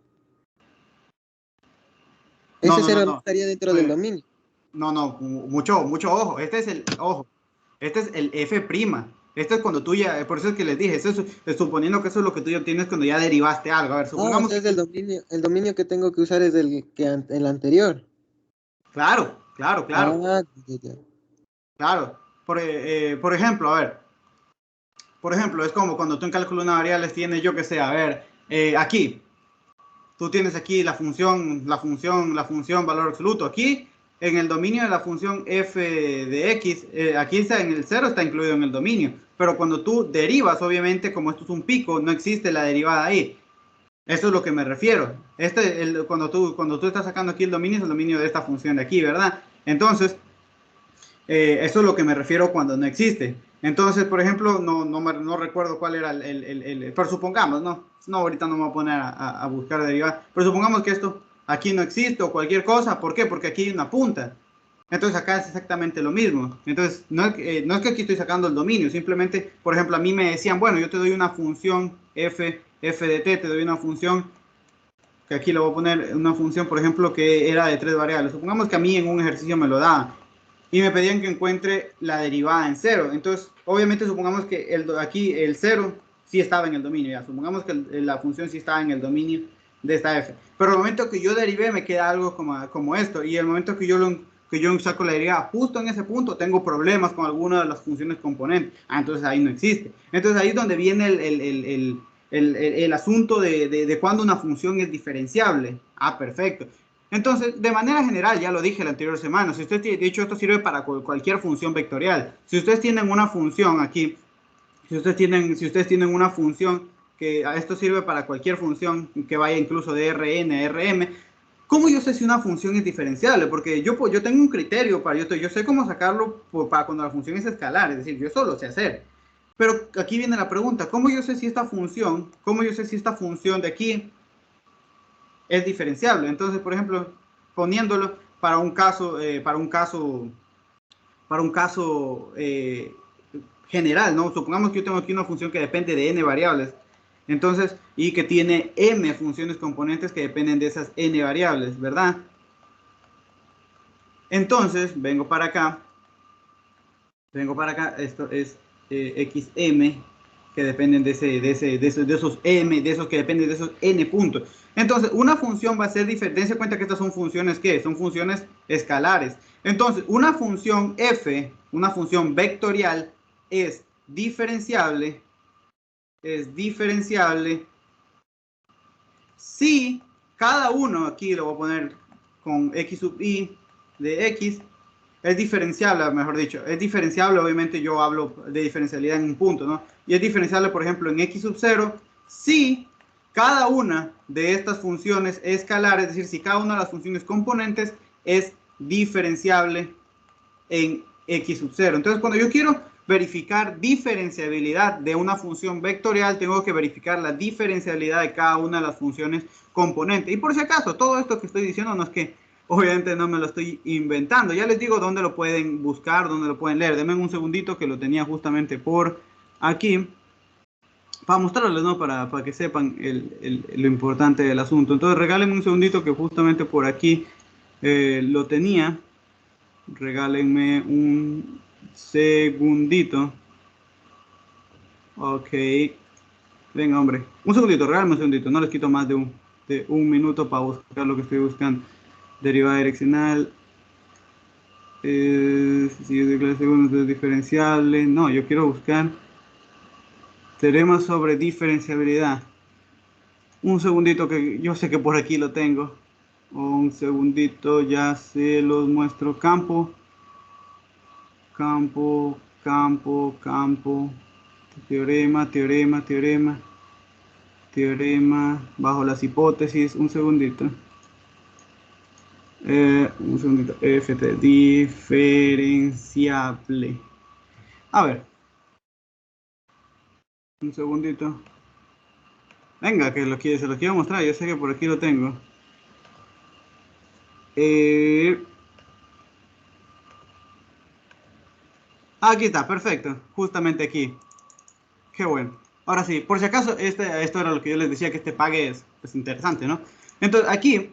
No, Ese no, no, cero no no. estaría dentro del Pues, dominio. no, no, mucho ojo. Ojo, este es el f'. Este es cuando tú ya, por eso es que les dije, suponiendo que eso es lo que tú ya tienes cuando ya derivaste algo. A ver, Ah, supongamos que entonces el dominio que tengo que usar es el anterior. claro, claro, claro, Ah, ya, ya. claro. Por ejemplo, a ver, por ejemplo, es como cuando tú en cálculo de variables tienes, yo que sé, a ver, aquí, tú tienes aquí la función valor absoluto. Aquí, en el dominio de la función f de x, aquí está en el cero, está incluido en el dominio. Pero cuando tú derivas, obviamente, como esto es un pico, no existe la derivada ahí. Eso es lo que me refiero. Cuando tú estás sacando aquí el dominio, es el dominio de esta función de aquí, ¿verdad? Entonces, eso es lo que me refiero cuando no existe. Entonces, por ejemplo, no recuerdo cuál era pero supongamos, no, ahorita no me voy a poner a buscar derivadas, pero supongamos que esto aquí no existe o cualquier cosa. ¿Por qué? Porque aquí hay una punta. Entonces acá es exactamente lo mismo. Entonces, no es que aquí estoy sacando el dominio, simplemente, por ejemplo, a mí me decían, bueno, yo te doy una función f de t, te doy una función que aquí le voy a poner una función, por ejemplo, que era de 3 variables. Supongamos que a mí en un ejercicio me lo daban y me pedían que encuentre la derivada en cero. Entonces, obviamente, supongamos que aquí el cero sí estaba en el dominio. Ya, supongamos que la función sí estaba en el dominio de esta f. Pero el momento que yo derivé me queda algo como esto. Y el momento que yo saco la derivada justo en ese punto, tengo problemas con alguna de las funciones componentes. Entonces ahí no existe. Entonces ahí es donde viene el asunto de cuándo una función es diferenciable. Perfecto. Entonces, de manera general, ya lo dije la anterior semana, si usted tiene, de hecho esto sirve para cualquier función vectorial. Si ustedes tienen una función aquí, si ustedes tienen una función que esto sirve para cualquier función que vaya incluso de Rn a Rm, ¿cómo yo sé si una función es diferenciable? Porque yo tengo un criterio yo sé cómo sacarlo para cuando la función es escalar, es decir, yo eso lo sé hacer. Pero aquí viene la pregunta, cómo yo sé si esta función de aquí es diferenciable? Entonces, por ejemplo, poniéndolo para un caso general, ¿no? Supongamos que yo tengo aquí una función que depende de n variables, entonces, y que tiene m funciones componentes que dependen de esas n variables, ¿verdad? Entonces, vengo para acá, esto es xm, que dependen de esos m, de esos que dependen de esos n puntos. Entonces, una función va a ser diferente. Dense cuenta que estas son funciones, ¿qué? Son funciones escalares. Entonces, una función f, una función vectorial, es diferenciable, si cada uno, aquí lo voy a poner con x sub i de x, es diferenciable, mejor dicho, es diferenciable, obviamente yo hablo de diferencialidad en un punto, ¿no? Y es diferenciable, por ejemplo, en x sub 0, si cada una de estas funciones escalares, es decir, si cada una de las funciones componentes es diferenciable en x sub 0. Entonces, cuando yo quiero verificar diferenciabilidad de una función vectorial, tengo que verificar la diferenciabilidad de cada una de las funciones componentes. Y por si acaso, todo esto que estoy diciendo no es que obviamente no me lo estoy inventando. Ya les digo dónde lo pueden buscar, dónde lo pueden leer. Denme un segundito que lo tenía justamente por aquí para mostrarles, ¿no? Para que sepan lo importante del asunto. Entonces, regálenme un segundito que justamente por aquí lo tenía. Regálenme un segundito. Ok. Venga, hombre. Un segundito, regálenme un segundito. No les quito más de un minuto para buscar lo que estoy buscando. Derivada direccional. Si yo de clase 1 es diferenciable. No, yo quiero buscar teorema sobre diferenciabilidad. Un segundito que yo sé que por aquí lo tengo. Un segundito, ya se los muestro. Campo. Teorema bajo las hipótesis. Un segundito. FT, diferenciable. A ver, un segundito. Venga, se lo quiero mostrar. Yo sé que por aquí lo tengo. Eh, Aquí está, perfecto. Justamente aquí. Qué bueno. Ahora sí, por si acaso, esto era lo que yo les decía, que este pague es interesante, ¿no? Entonces, aquí,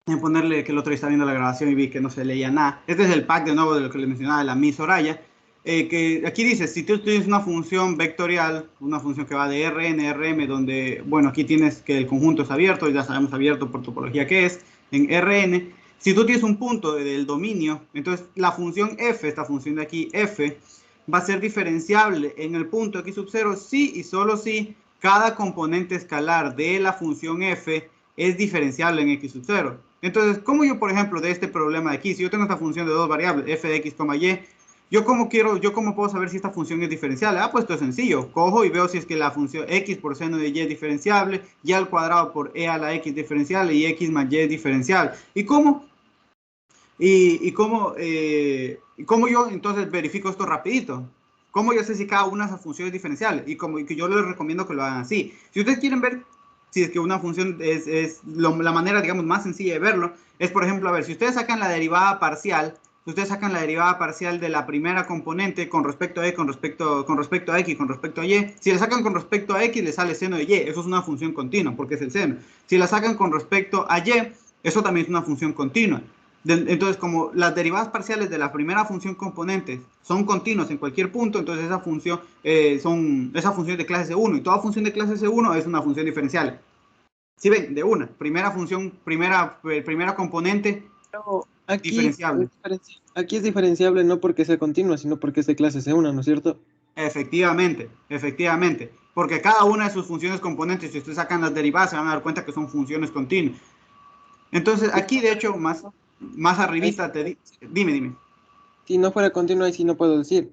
en ponerle que el otro día estaba viendo la grabación y vi que no se leía nada. Este es el pack de nuevo de lo que les mencionaba de la Miss Soraya. Que aquí dice, si tú tienes una función vectorial, una función que va de Rn a Rm, donde, bueno, aquí tienes que el conjunto es abierto, ya sabemos abierto por topología que es, en Rn. Si tú tienes un punto del dominio, entonces la función f, esta función de aquí, f, va a ser diferenciable en el punto x sub 0 si y solo si cada componente escalar de la función f es diferenciable en x sub 0. Entonces, como yo, por ejemplo, de este problema de aquí, si yo tengo esta función de dos variables, f de x, y, yo cómo puedo saber si esta función es diferenciable. Ah, pues esto es sencillo. Cojo y veo si es que la función x por seno de y es diferenciable, y al cuadrado por e a la x diferenciable y x más y es diferenciable. ¿Y cómo? ¿Y cómo yo entonces verifico esto rapidito? ¿Cómo yo sé si cada una de esas funciones diferenciales? Y como que yo les recomiendo que lo hagan así. Si ustedes quieren ver si es que una función la manera, digamos, más sencilla de verlo, es, por ejemplo, a ver, si ustedes sacan la derivada parcial, de la primera componente con respecto a y, con respecto a x, con respecto a y, si la sacan con respecto a x, le sale seno de y, eso es una función continua, porque es el seno. Si la sacan con respecto a y, eso también es una función continua. Entonces, como las derivadas parciales de la primera función componente son continuas en cualquier punto, entonces esa función es de clase C1, y toda función de clase C1 es una función diferencial. ¿Sí ven? De una. Primera función, primera componente, Pero diferenciable. aquí es diferenciable no porque sea continua, sino porque es de clase C1, ¿no es cierto? Efectivamente, efectivamente. Porque cada una de sus funciones componentes, si ustedes sacan las derivadas, se van a dar cuenta que son funciones continuas. Entonces, Y si aquí, no de fuera hecho, continua, más ahí sí arribita puedo decir. dime. Si no fuera continua, ahí sí no puedo decir.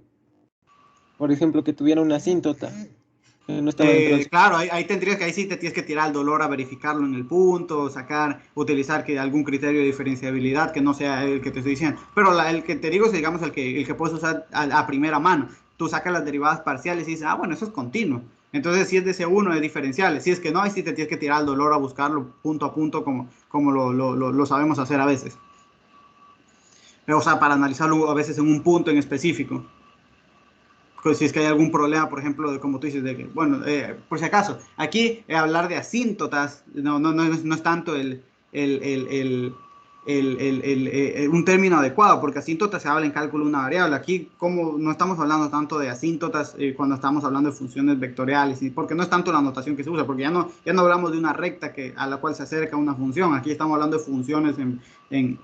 Por ejemplo, que tuviera una asíntota, que no estaba dentro de su... Claro, ahí tendrías que, ahí sí te tienes que tirar el dolor a verificarlo en el punto, utilizar algún criterio de diferenciabilidad que no sea el que te estoy diciendo. Pero el que te digo es, digamos, el que puedes usar a primera mano. Tú sacas las derivadas parciales y dices, ah, bueno, eso es continuo. Entonces, si es de C1, es diferencial. Si es que no, ahí sí te tienes que tirar el dolor a buscarlo punto a punto, como lo sabemos hacer a veces. O sea, para analizarlo a veces en un punto en específico. Pues si es que hay algún problema, por ejemplo, de como tú dices, de que, bueno, por si acaso, aquí hablar de asíntotas no es tanto un término adecuado, porque asíntota se habla en cálculo de una variable. Aquí, como no estamos hablando tanto de asíntotas cuando estamos hablando de funciones vectoriales, porque no es tanto la notación que se usa, porque ya no hablamos de una recta a la cual se acerca una función. Aquí estamos hablando de funciones en, en,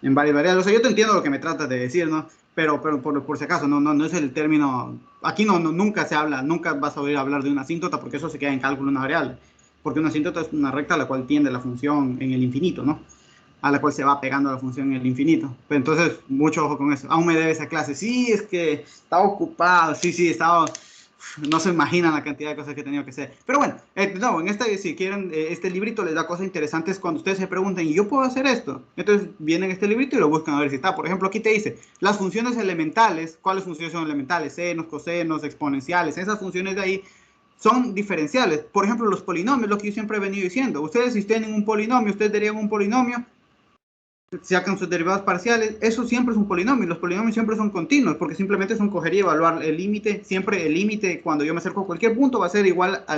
en varias variables. O sea, yo te entiendo lo que me tratas de decir, ¿no? Pero por si acaso, no es el término, aquí nunca se habla, nunca vas a oír hablar de una asíntota, porque eso se queda en cálculo de una variable, porque una asíntota es una recta a la cual tiende la función en el infinito, ¿no? A la cual se va pegando la función en el infinito. Pero entonces, mucho ojo con eso. Aún me debe esa clase. Sí, es que estaba ocupado, sí, estaba, no se imaginan la cantidad de cosas que he tenido que hacer. Pero bueno, no, si quieren, este librito les da cosas interesantes cuando ustedes se pregunten, ¿y yo puedo hacer esto? Entonces vienen este librito y lo buscan a ver si está. Por ejemplo, aquí te dice, las funciones elementales, ¿cuáles funciones son elementales? Senos, cosenos, exponenciales, esas funciones de ahí son diferenciales. Por ejemplo, los polinomios, lo que yo siempre he venido diciendo. Ustedes, si tienen un polinomio, ustedes darían un polinomio, sacan sus derivados parciales, eso siempre es un polinomio. Los polinomios siempre son continuos, porque simplemente son coger y evaluar el límite. Siempre el límite, cuando yo me acerco a cualquier punto, va a ser igual a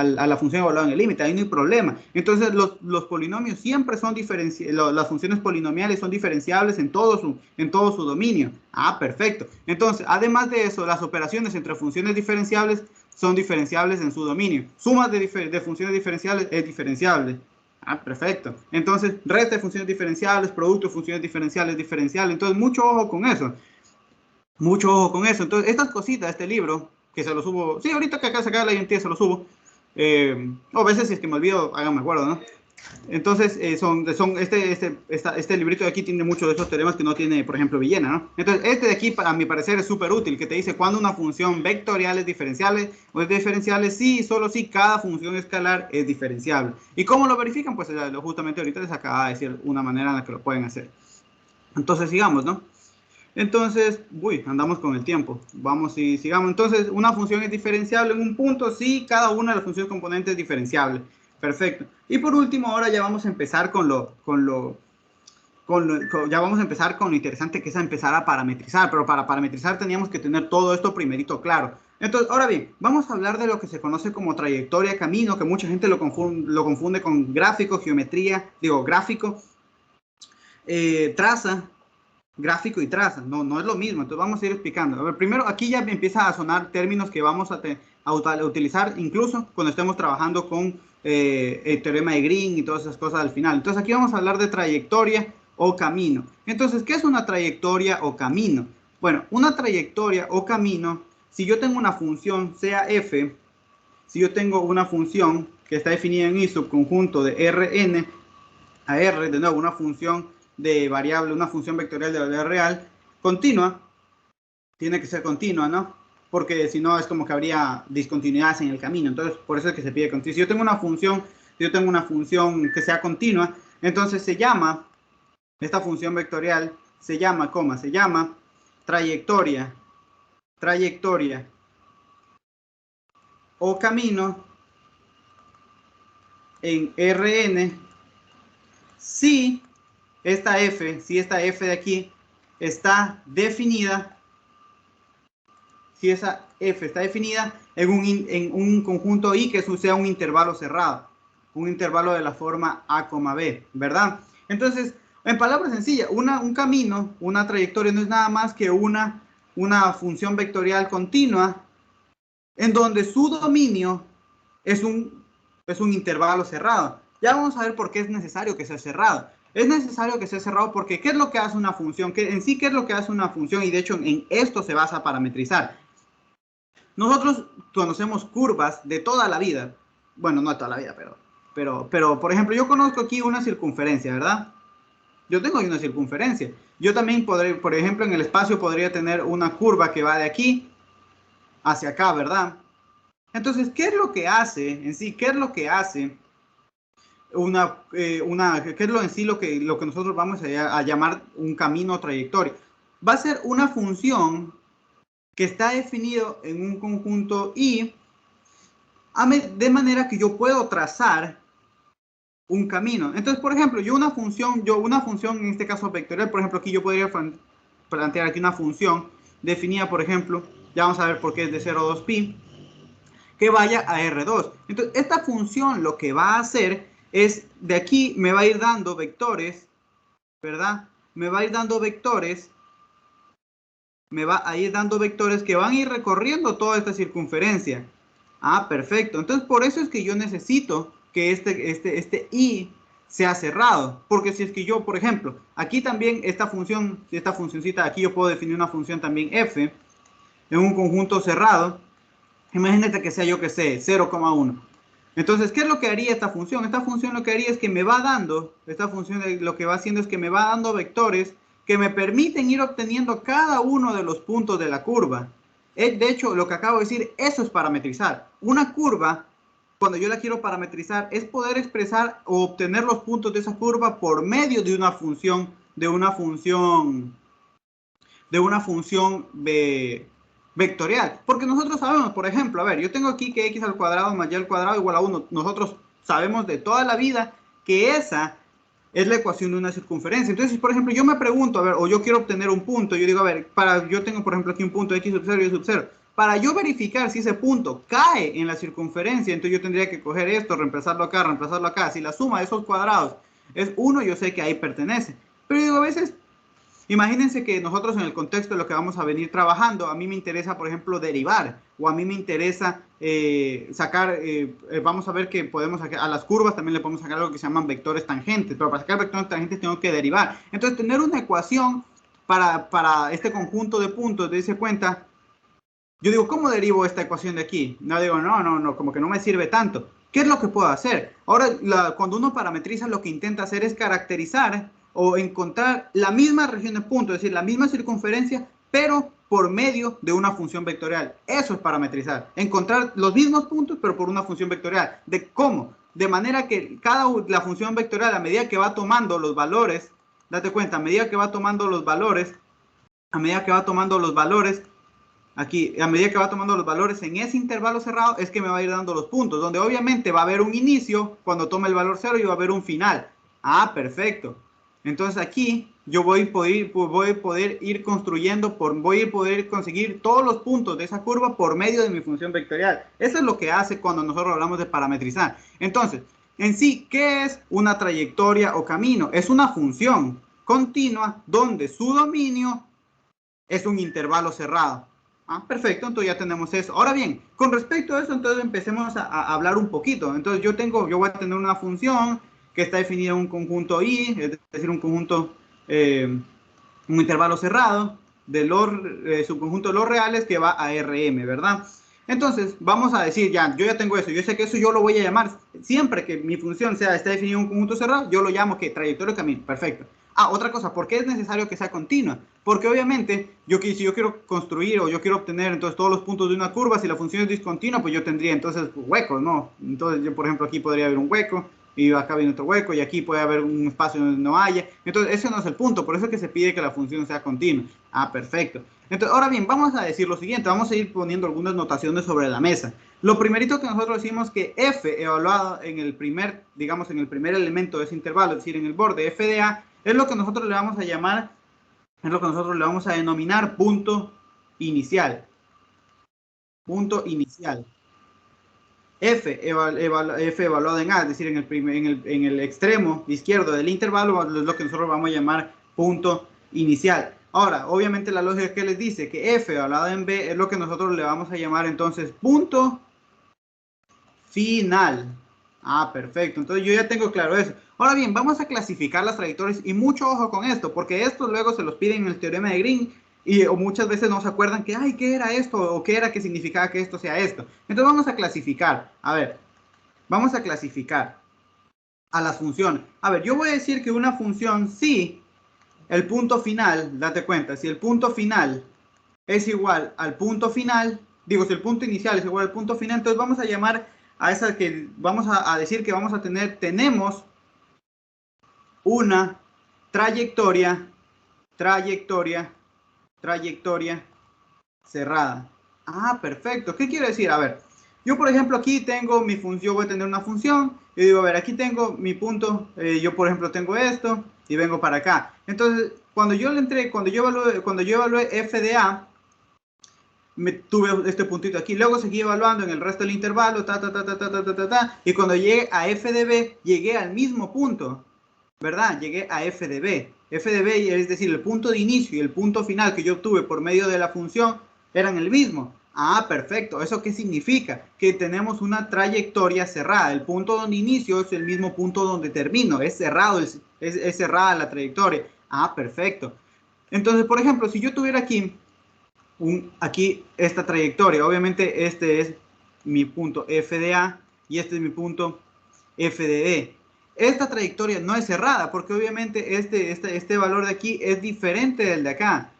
la función evaluada en el límite. Ahí no hay problema. Entonces, los polinomios siempre son diferenciables. Las funciones polinomiales son diferenciables en todo su dominio. Ah, perfecto. Entonces, además de eso, las operaciones entre funciones diferenciables son diferenciables en su dominio. Sumas de funciones diferenciales es diferenciable. Ah, perfecto. Entonces, resta de funciones diferenciales, producto de funciones diferenciales, diferencial. Entonces, mucho ojo con eso. Mucho ojo con eso. Entonces, estas cositas, este libro, que se lo subo. Sí, ahorita que acá se acaba la identidad, se lo subo. O a veces, si es que me olvido, háganme acuerdo, ¿no? Entonces, este librito de aquí tiene muchos de esos teoremas que no tiene, por ejemplo, Villena, ¿no? Entonces, este de aquí, a mi parecer, es súper útil, que te dice cuándo una función vectorial es diferenciable o es diferenciable, sí, solo si cada función escalar es diferenciable. ¿Y cómo lo verifican? Pues justamente ahorita les acaba de decir una manera en la que lo pueden hacer. Entonces, sigamos, ¿no? Entonces, andamos con el tiempo. Vamos y sigamos. Entonces, una función es diferenciable en un punto si cada una de las funciones componentes es diferenciable. Perfecto. Y por último, ahora ya vamos a empezar con lo ya vamos a empezar con lo interesante que es empezar a parametrizar, pero para parametrizar teníamos que tener todo esto primerito claro. Entonces, ahora bien, vamos a hablar de lo que se conoce como trayectoria, camino, que mucha gente lo confunde con gráfico, geometría, gráfico, traza, gráfico y traza, no es lo mismo, entonces vamos a ir explicando. A ver, primero, aquí ya me empieza a sonar términos que vamos a utilizar incluso cuando estemos trabajando con el teorema de Green y todas esas cosas al final. Entonces aquí vamos a hablar de trayectoria o camino. Entonces, ¿qué es una trayectoria o camino? Bueno, una trayectoria o camino, si yo tengo una función, sea f, si yo tengo una función que está definida en mi subconjunto de Rn a R, de nuevo, una función de variable, una función vectorial de variable real, continua, tiene que ser continua, ¿no? Porque si no es como que habría discontinuidades en el camino, entonces por eso es que se pide continuidad. Si yo tengo una función que sea continua, entonces se llama, esta función vectorial se llama trayectoria o camino en Rn si esta f de aquí está definida, si esa f está definida en un conjunto I que sea un intervalo cerrado, un intervalo de la forma A, B, ¿verdad? Entonces, en palabras sencillas, un camino, una trayectoria no es nada más que una función vectorial continua en donde su dominio es un intervalo cerrado. Ya vamos a ver por qué es necesario que sea cerrado. Es necesario que sea cerrado porque ¿qué es lo que hace una función? ¿Qué es lo que hace una función? Y de hecho en esto se basa parametrizar. Nosotros conocemos curvas de toda la vida. Bueno, no de toda la vida, pero por ejemplo, yo conozco aquí una circunferencia, ¿verdad? Yo tengo aquí una circunferencia. Yo también podré, por ejemplo, en el espacio podría tener una curva que va de aquí hacia acá, ¿verdad? Entonces, ¿qué es lo que hace en sí? ¿Qué es lo que hace qué es lo en sí lo que nosotros vamos a llamar un camino o trayectoria? Va a ser una función que está definido en un conjunto I de manera que yo puedo trazar un camino. Entonces, por ejemplo, una función en este caso vectorial, por ejemplo, aquí yo podría plantear aquí una función definida, por ejemplo, ya vamos a ver por qué es de 0 a 2pi, que vaya a R2. Entonces, esta función lo que va a hacer es, de aquí me va a ir dando vectores, ¿verdad? Me va a ir dando vectores que van a ir recorriendo toda esta circunferencia. Ah, perfecto. Entonces, por eso es que yo necesito que este I sea cerrado. Porque si es que yo, por ejemplo, aquí también esta funcioncita, aquí yo puedo definir una función también f en un conjunto cerrado. Imagínate que sea, yo que sé, 0,1. Entonces, ¿qué es lo que haría esta función? Esta función lo que haría es que me va dando, esta función lo que va haciendo es que me va dando vectores que me permiten ir obteniendo cada uno de los puntos de la curva. De hecho, lo que acabo de decir, eso es parametrizar. Una curva, cuando yo la quiero parametrizar, es poder expresar o obtener los puntos de esa curva por medio de una función, vectorial. Porque nosotros sabemos, por ejemplo, a ver, yo tengo aquí que x al cuadrado más y al cuadrado igual a 1. Nosotros sabemos de toda la vida que esa es la ecuación de una circunferencia. Entonces, por ejemplo, yo me pregunto, a ver, o yo quiero obtener un punto, yo digo, a ver, yo tengo, por ejemplo, aquí un punto x sub 0 y y sub 0. Para yo verificar si ese punto cae en la circunferencia, entonces yo tendría que coger esto, reemplazarlo acá. Si la suma de esos cuadrados es 1, yo sé que ahí pertenece. Pero digo, a veces imagínense que nosotros en el contexto de lo que vamos a venir trabajando, a mí me interesa, por ejemplo, derivar, o a mí me interesa sacar, vamos a ver que podemos sacar, a las curvas también le podemos sacar algo que se llaman vectores tangentes, pero para sacar vectores tangentes tengo que derivar. Entonces, tener una ecuación para este conjunto de puntos, de ese cuenta, yo digo, ¿cómo derivo esta ecuación de aquí? No digo, no, como que no me sirve tanto. ¿Qué es lo que puedo hacer? Ahora, cuando uno parametriza, lo que intenta hacer es caracterizar o encontrar la misma región de puntos, es decir, la misma circunferencia, pero por medio de una función vectorial. Eso es parametrizar. Encontrar los mismos puntos, pero por una función vectorial. ¿De cómo? De manera que la función vectorial, a medida que va tomando los valores, date cuenta, a medida que va tomando los valores, aquí, a medida que va tomando los valores en ese intervalo cerrado, es que me va a ir dando los puntos, donde obviamente va a haber un inicio cuando tome el valor 0 y va a haber un final. Ah, perfecto. Entonces aquí yo voy a poder ir construyendo, voy a poder conseguir todos los puntos de esa curva por medio de mi función vectorial. Eso es lo que hace cuando nosotros hablamos de parametrizar. Entonces, en sí, ¿qué es una trayectoria o camino? Es una función continua donde su dominio es un intervalo cerrado. Perfecto, entonces ya tenemos eso. Ahora bien, con respecto a eso, entonces empecemos a hablar un poquito. Entonces yo voy a tener una función que está definida en un conjunto I, es decir, un conjunto, un intervalo cerrado de subconjunto de los reales que va a Rm, ¿verdad? Entonces, vamos a decir, yo ya tengo eso, yo sé que eso yo lo voy a llamar, siempre que mi función está definida en un conjunto cerrado, yo lo llamo que trayectoria de camino, perfecto. Otra cosa, ¿por qué es necesario que sea continua? Porque obviamente, si yo quiero construir o yo quiero obtener entonces todos los puntos de una curva, si la función es discontinua, pues yo tendría entonces huecos, ¿no? Entonces yo, por ejemplo, aquí podría haber un hueco, y acá viene otro hueco, y aquí puede haber un espacio donde no haya. Entonces, ese no es el punto, por eso es que se pide que la función sea continua. Perfecto. Entonces, ahora bien, vamos a decir lo siguiente, vamos a ir poniendo algunas notaciones sobre la mesa. Lo primerito que nosotros decimos que f evaluado en el primer, digamos, en el primer elemento de ese intervalo, es decir, en el borde f de a, es lo que nosotros le vamos a llamar, es lo que nosotros le vamos a denominar punto inicial. Punto inicial. F evaluado en A, es decir, en el extremo izquierdo del intervalo, es lo que nosotros vamos a llamar punto inicial. Ahora, obviamente la lógica que les dice que F evaluado en B es lo que nosotros le vamos a llamar entonces punto final. Perfecto. Entonces yo ya tengo claro eso. Ahora bien, vamos a clasificar las trayectorias y mucho ojo con esto, porque esto luego se los piden en el teorema de Green o muchas veces no se acuerdan que, ¿qué era esto? O ¿qué era que significaba que esto sea esto? Entonces vamos a clasificar. Vamos a clasificar a las funciones. Yo voy a decir que una función, si el punto final, date cuenta, si el punto final es igual al punto final, si el punto inicial es igual al punto final, entonces vamos a llamar a esa que vamos a decir que vamos a tenemos una trayectoria cerrada. Perfecto. ¿Qué quiere decir? Yo por ejemplo aquí tengo mi función, voy a tener una función, y digo, aquí tengo mi punto, yo por ejemplo tengo esto, y vengo para acá. Entonces, cuando yo evalué f de a, tuve este puntito aquí, luego seguí evaluando en el resto del intervalo, y cuando llegué a f de b, llegué al mismo punto, ¿verdad? Llegué a f de b. F de b, es decir, el punto de inicio y el punto final que yo obtuve por medio de la función eran el mismo. Perfecto. ¿Eso qué significa? Que tenemos una trayectoria cerrada. El punto donde inicio es el mismo punto donde termino. Es cerrado, es cerrada la trayectoria. Perfecto. Entonces, por ejemplo, si yo tuviera aquí esta trayectoria, obviamente este es mi punto f de a y este es mi punto f de b. Esta trayectoria no es cerrada porque obviamente este valor de aquí es diferente del de acá.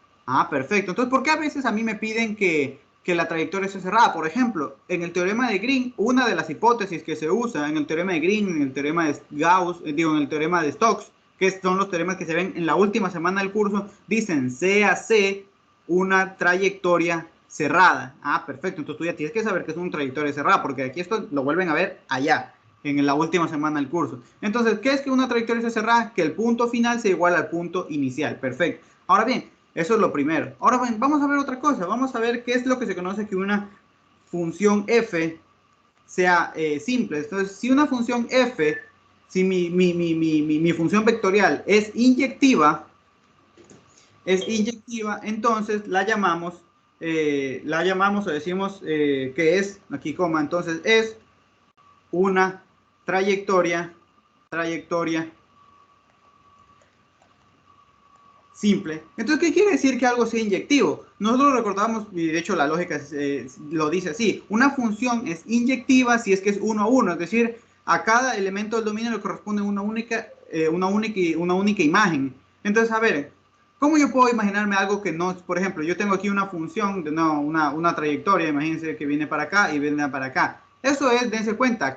Perfecto. Entonces, ¿por qué a veces a mí me piden que la trayectoria sea cerrada? Por ejemplo, en el teorema de Green, una de las hipótesis que se usa en el teorema de Green, en el teorema de Gauss, en el teorema de Stokes, que son los teoremas que se ven en la última semana del curso, dicen CAC una trayectoria cerrada. Perfecto. Entonces tú ya tienes que saber que es una trayectoria cerrada, porque aquí esto lo vuelven a ver allá, en la última semana del curso. Entonces, ¿qué es que una trayectoria sea cerrada? Que el punto final sea igual al punto inicial. Perfecto. Ahora bien, eso es lo primero. Ahora bien, vamos a ver otra cosa. Vamos a ver qué es lo que se conoce que una función f sea simple. Entonces, si una función f, si mi función vectorial es inyectiva, entonces la llamamos o decimos que es, aquí coma, entonces es una trayectoria simple. Entonces, ¿qué quiere decir que algo sea inyectivo? Nosotros recordamos, y de hecho la lógica lo dice así, una función es inyectiva si es que es 1 a 1, es decir, a cada elemento del dominio le corresponde una única imagen. Entonces, a ver, ¿cómo yo puedo imaginarme algo que no, por ejemplo, yo tengo aquí una función, una trayectoria, imagínense que viene para acá y viene para acá. Eso es, dense cuenta, a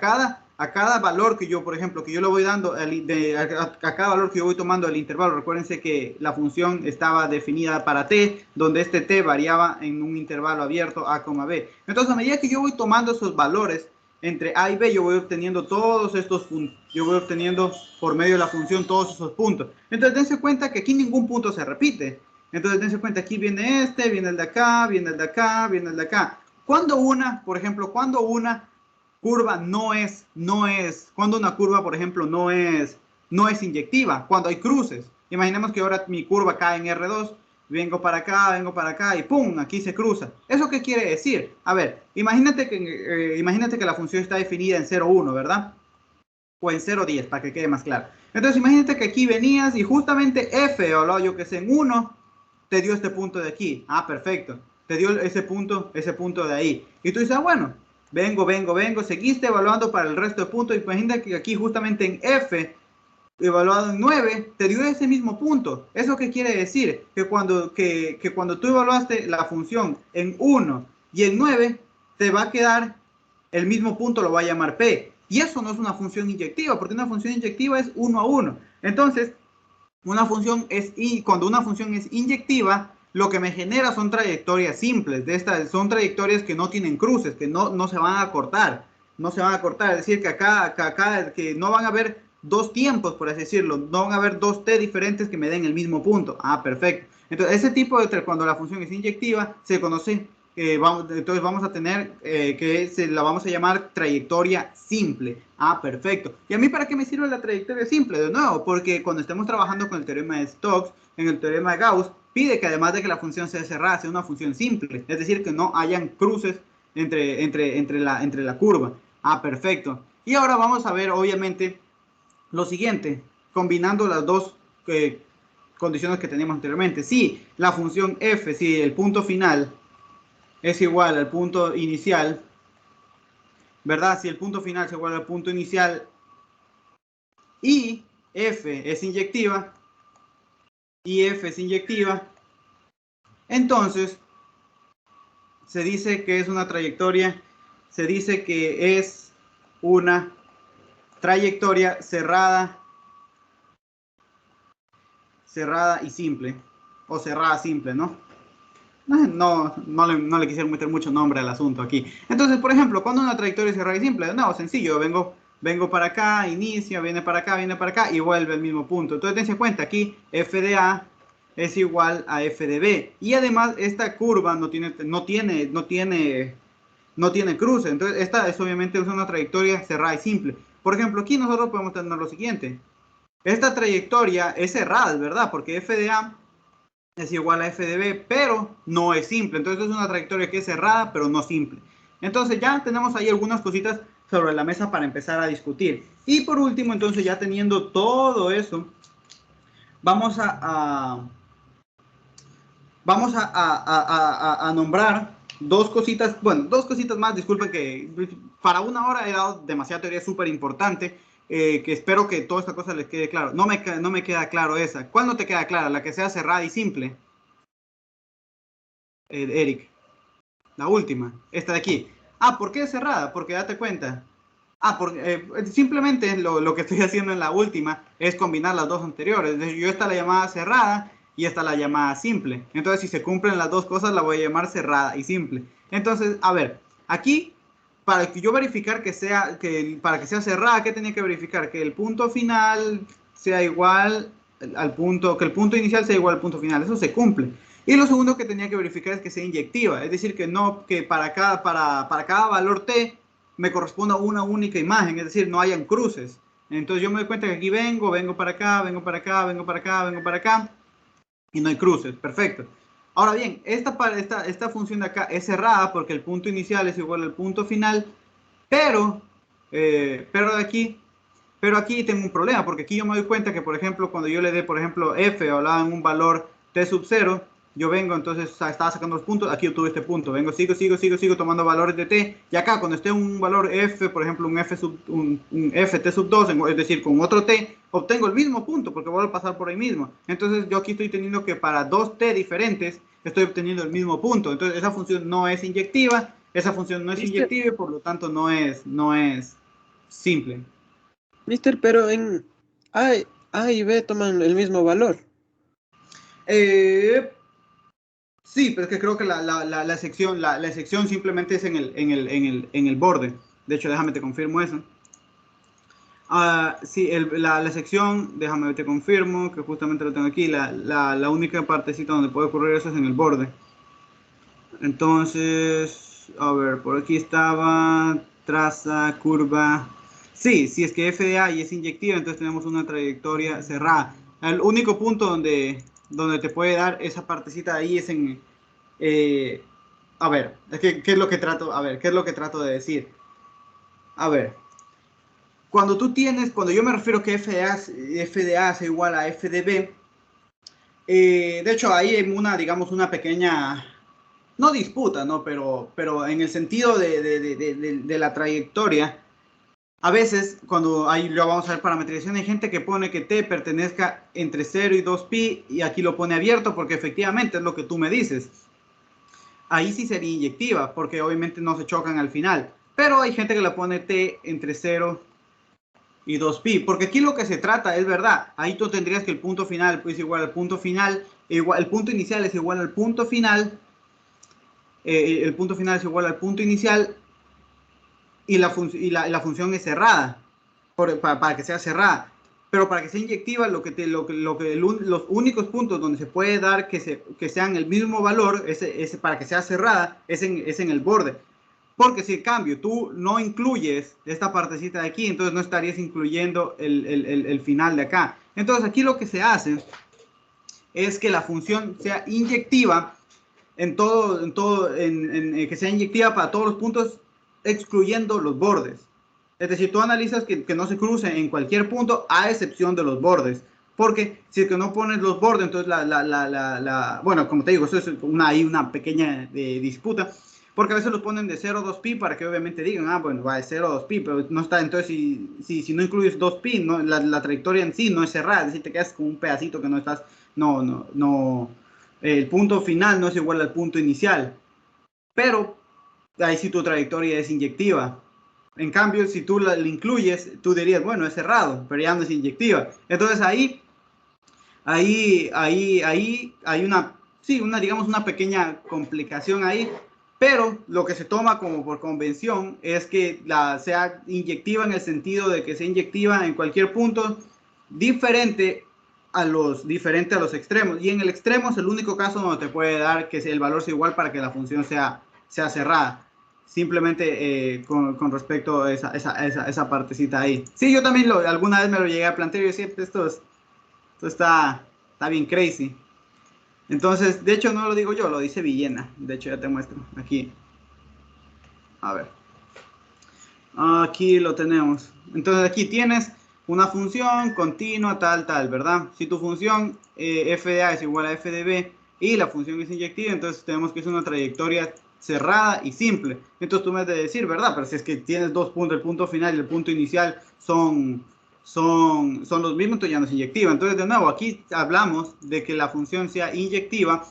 cada valor que yo, por ejemplo, que yo le voy dando, a cada valor que yo voy tomando del intervalo, recuérdense que la función estaba definida para t, donde t variaba en un intervalo abierto a, b. Entonces, a medida que yo voy tomando esos valores, entre A y B yo voy obteniendo todos estos puntos. Yo voy obteniendo por medio de la función todos esos puntos. Entonces dense cuenta que aquí ningún punto se repite. Entonces dense cuenta, aquí viene este, viene el de acá, viene el de acá, viene el de acá. Cuando una, por ejemplo, cuando una curva cuando una curva, por ejemplo, no es inyectiva, cuando hay cruces. Imaginemos que ahora mi curva cae en R2, vengo para acá y ¡pum! Aquí se cruza. ¿Eso qué quiere decir? A ver, imagínate que la función está definida en 0,1, ¿verdad? O en 0,10, para que quede más claro. Entonces, imagínate que aquí venías y justamente F, o yo que sé, en 1, te dio este punto de aquí. Ah, perfecto. Te dio ese punto de ahí. Y tú dices, ah, bueno, vengo, seguiste evaluando para el resto de puntos. Imagínate que aquí justamente en F, evaluado en 9, te dio ese mismo punto. ¿Eso qué quiere decir? Que cuando tú evaluaste la función en 1 y en 9, te va a quedar el mismo punto, lo va a llamar P. Y eso no es una función inyectiva, porque una función inyectiva es 1 a 1. Entonces, cuando una función es inyectiva, lo que me genera son trayectorias simples. Son trayectorias que no tienen cruces, que no se van a cortar. No se van a cortar. Es decir, que no van a haber dos tiempos, por así decirlo. No van a haber dos t diferentes que me den el mismo punto. Ah, perfecto. Entonces, ese tipo de cuando la función es inyectiva, se conoce. Entonces vamos a tener la vamos a llamar trayectoria simple. Ah, perfecto. ¿Y a mí para qué me sirve la trayectoria simple? De nuevo, porque cuando estemos trabajando con el teorema de Stokes, en el teorema de Gauss, pide que además de que la función sea cerrada, sea una función simple. Es decir, que no hayan cruces entre la curva. Ah, perfecto. Y ahora vamos a ver, obviamente, lo siguiente, combinando las dos condiciones que teníamos anteriormente. Si la función f, si el punto final es igual al punto inicial, ¿verdad? Si el punto final es igual al punto inicial y f es inyectiva, entonces se dice que es una trayectoria cerrada y simple, o cerrada simple, ¿no? No le quisiera meter mucho nombre al asunto aquí. Entonces, por ejemplo, cuando una trayectoria es cerrada y simple, no, sencillo, vengo para acá, inicia, viene para acá y vuelve al mismo punto. Entonces, dense cuenta, aquí f de A es igual a f de B. Y además, esta curva no tiene cruce. Entonces, esta es obviamente una trayectoria cerrada y simple. Por ejemplo, aquí nosotros podemos tener lo siguiente. Esta trayectoria es cerrada, ¿verdad? Porque f de A es igual a f de b, pero no es simple. Entonces es una trayectoria que es cerrada, pero no simple. Entonces ya tenemos ahí algunas cositas sobre la mesa para empezar a discutir. Y por último, entonces ya teniendo todo eso, vamos a nombrar dos cositas más. Disculpen que para una hora he dado demasiada teoría súper importante. Que espero que toda esta cosa les quede claro. No me queda claro esa. ¿Cuál no te queda clara? La que sea cerrada y simple. Eric, la última, esta de aquí. Ah, ¿por qué es cerrada? Porque date cuenta. Simplemente lo que estoy haciendo en la última es combinar las dos anteriores. Yo esta la llamada cerrada y esta la llamada simple. Entonces, si se cumplen las dos cosas, la voy a llamar cerrada y simple. Entonces, a ver, aquí, para que yo verificar para que sea cerrada, ¿qué tenía que verificar? Que el punto final sea igual al punto, que el punto inicial sea igual al punto final. Eso se cumple. Y lo segundo que tenía que verificar es que sea inyectiva. Es decir, que para cada valor t me corresponda una única imagen, es decir, no hayan cruces. Entonces yo me doy cuenta que aquí vengo para acá, y no hay cruces, perfecto. Ahora bien, esta función de acá es cerrada porque el punto inicial es igual al punto final, pero aquí tengo un problema, porque aquí yo me doy cuenta que, por ejemplo, cuando yo le dé, por ejemplo, f, hablaba en un valor t sub 0, yo vengo, entonces estaba sacando los puntos, aquí obtuve este punto, vengo, sigo tomando valores de t, y acá cuando esté un valor f, por ejemplo, un f t sub 2, es decir, con otro t, obtengo el mismo punto, porque vuelvo a pasar por ahí mismo. Entonces yo aquí estoy teniendo que para dos t diferentes, estoy obteniendo el mismo punto. Entonces esa función no es inyectiva, y por lo tanto no es simple. Mister, pero en A y B toman el mismo valor. Sí, pero es que creo que la sección simplemente es en el borde. De hecho, déjame te confirmo eso. Sí, la sección, déjame te confirmo, que justamente lo tengo aquí, la única partecita donde puede ocurrir eso es en el borde. Entonces, a ver, por aquí estaba, traza, curva. Sí, si es que FDA y es inyectiva, entonces tenemos una trayectoria cerrada. El único punto donde te puede dar esa partecita de ahí es en... eh, a ver, ¿qué es lo que trato? A ver, ¿qué es lo que trato de decir? A ver, cuando yo me refiero que FDA es igual a FDB, de hecho ahí hay una, digamos, una pequeña, no disputa, ¿no? Pero en el sentido de la trayectoria, a veces cuando ahí lo vamos a ver parametrización, hay gente que pone que T pertenezca entre 0 y 2pi y aquí lo pone abierto porque efectivamente es lo que tú me dices. Ahí sí sería inyectiva porque obviamente no se chocan al final. Pero hay gente que le pone T entre 0 y 2pi, porque aquí lo que se trata es verdad, ahí tú tendrías que el punto final pues igual al punto final, igual, el punto inicial es igual al punto final, el punto final es igual al punto inicial y la función es cerrada, para que sea cerrada. Pero para que sea inyectiva, los únicos puntos donde se puede dar que sean el mismo valor, para que sea cerrada, es en el borde. Porque si en cambio tú no incluyes esta partecita de aquí, entonces no estarías incluyendo el final de acá. Entonces aquí lo que se hace es que la función sea inyectiva que sea inyectiva para todos los puntos, excluyendo los bordes. Es decir, tú analizas que no se cruce en cualquier punto, a excepción de los bordes. Porque si es que no pones los bordes, entonces bueno, como te digo, eso es hay una pequeña disputa. Porque a veces los ponen de 0 a 2pi para que obviamente digan, bueno, va de 0 a 2pi, pero no está, entonces si no incluyes 2pi, no, la trayectoria en sí no es cerrada, es decir, te quedas con un pedacito que no estás, no, el punto final no es igual al punto inicial, pero ahí sí tu trayectoria es inyectiva. En cambio, si tú la incluyes, tú dirías, bueno, es cerrado, pero ya no es inyectiva. Entonces ahí hay digamos, una pequeña complicación ahí, pero lo que se toma como por convención es que sea inyectiva en el sentido de que sea inyectiva en cualquier punto diferente diferente a los extremos. Y en el extremo es el único caso donde te puede dar que el valor sea igual para que la función sea cerrada. Simplemente con respecto a esa partecita ahí. Sí, yo también alguna vez me lo llegué a plantear y yo decía, esto está bien crazy. Entonces, de hecho, no lo digo yo, lo dice Villena. De hecho, ya te muestro aquí. A ver. Aquí lo tenemos. Entonces, aquí tienes una función continua, tal, ¿verdad? Si tu función FDA es igual a FDB y la función es inyectiva, entonces tenemos que es una trayectoria cerrada y simple. Entonces tú me has de decir, ¿verdad? Pero si es que tienes dos puntos, el punto final y el punto inicial son los mismos, entonces ya no es inyectiva. Entonces, de nuevo, aquí hablamos de que la función sea inyectiva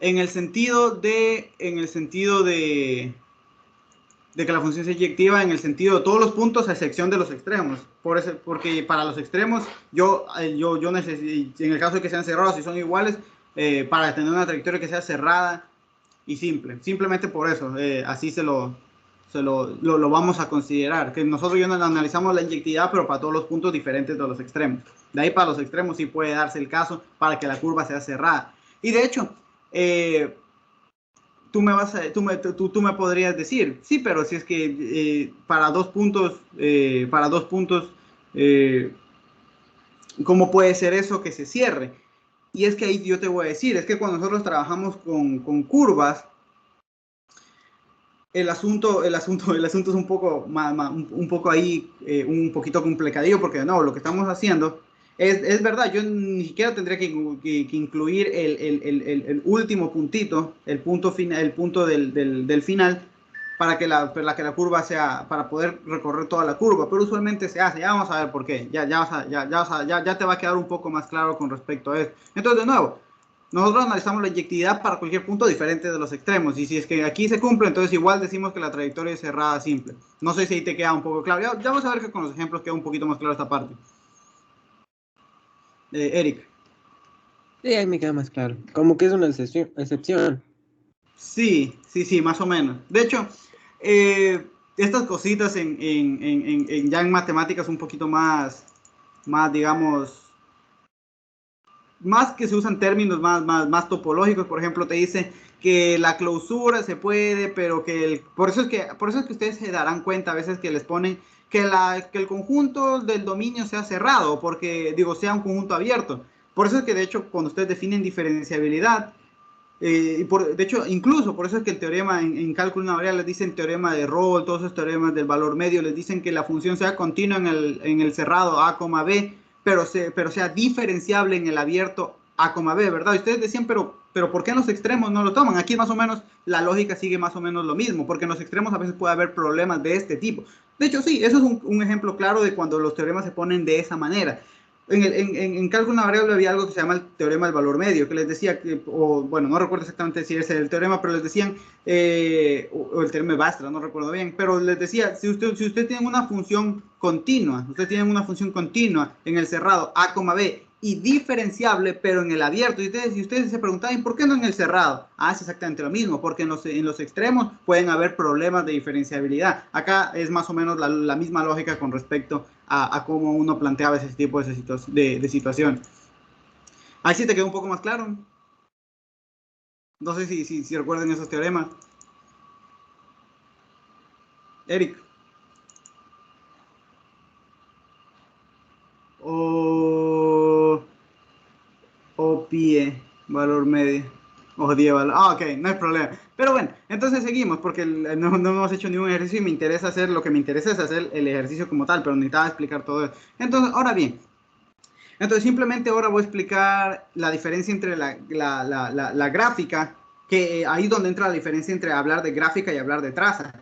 en el sentido de que la función sea inyectiva en el sentido de todos los puntos a excepción de los extremos. Porque para los extremos, yo necesito, en el caso de que sean cerrados, si son iguales, para tener una trayectoria que sea cerrada y simple. Simplemente por eso, así lo vamos a considerar. Que nosotros ya no analizamos la inyectividad, pero para todos los puntos diferentes de los extremos. De ahí para los extremos sí puede darse el caso para que la curva sea cerrada. Y de hecho, tú me podrías decir, sí, pero si es que para dos puntos, eh, ¿cómo puede ser eso que se cierre? Y es que ahí yo te voy a decir, es que cuando nosotros trabajamos con curvas, el asunto es un poco, un poco ahí, un poquito complicadillo, porque no, lo que estamos haciendo es verdad, yo ni siquiera tendría que incluir el último puntito, el punto final, el punto del final, para que la curva sea, para poder recorrer toda la curva, pero usualmente se hace, ya vamos a ver por qué, ya te va a quedar un poco más claro con respecto a eso. Entonces, de nuevo, nosotros analizamos la inyectividad para cualquier punto diferente de los extremos. Y si es que aquí se cumple, entonces igual decimos que la trayectoria es cerrada simple. No sé si ahí te queda un poco claro. Ya vamos a ver que con los ejemplos queda un poquito más claro esta parte. Eric. Sí, ahí me queda más claro. Como que es una excepción. Sí, más o menos. De hecho, estas cositas ya en matemáticas un poquito más digamos, más que se usan términos más topológicos. Por ejemplo, te dice que la clausura se puede, pero que por eso es que ustedes se darán cuenta a veces que les ponen que el conjunto del dominio sea cerrado, porque digo, sea un conjunto abierto. Por eso es que de hecho cuando ustedes definen diferenciabilidad, de hecho, incluso por eso es que el teorema en cálculo de una variable les dicen teorema de Rolle, todos esos teoremas del valor medio les dicen que la función sea continua en el cerrado a, b, pero sea diferenciable en el abierto a, b, ¿verdad? Y ustedes decían, pero ¿por qué en los extremos no lo toman? Aquí más o menos la lógica sigue más o menos lo mismo, porque en los extremos a veces puede haber problemas de este tipo. De hecho, sí, eso es un ejemplo claro de cuando los teoremas se ponen de esa manera. En cálculo de una variable había algo que se llama el teorema del valor medio, que les decía, bueno, no recuerdo exactamente si es el teorema, pero les decían, o el teorema de Bastra, no recuerdo bien, pero les decía, si usted tiene una función continua, en el cerrado a, b, y diferenciable, pero en el abierto, y ustedes se preguntaban, ¿por qué no en el cerrado? Es exactamente lo mismo, porque en los extremos pueden haber problemas de diferenciabilidad. Acá es más o menos la misma lógica con respecto a cómo uno planteaba ese tipo de situación. Ahí sí te quedó un poco más claro. No sé si recuerdan esos teoremas. Eric. O pie, valor medio. O 10 valor. Ok, no hay problema. Pero bueno, entonces seguimos porque no hemos hecho ningún ejercicio y me interesa hacer, lo que me interesa es hacer el ejercicio como tal, pero necesitaba explicar todo eso. Entonces, ahora bien. Entonces simplemente ahora voy a explicar la diferencia entre la gráfica, que ahí es donde entra la diferencia entre hablar de gráfica y hablar de traza.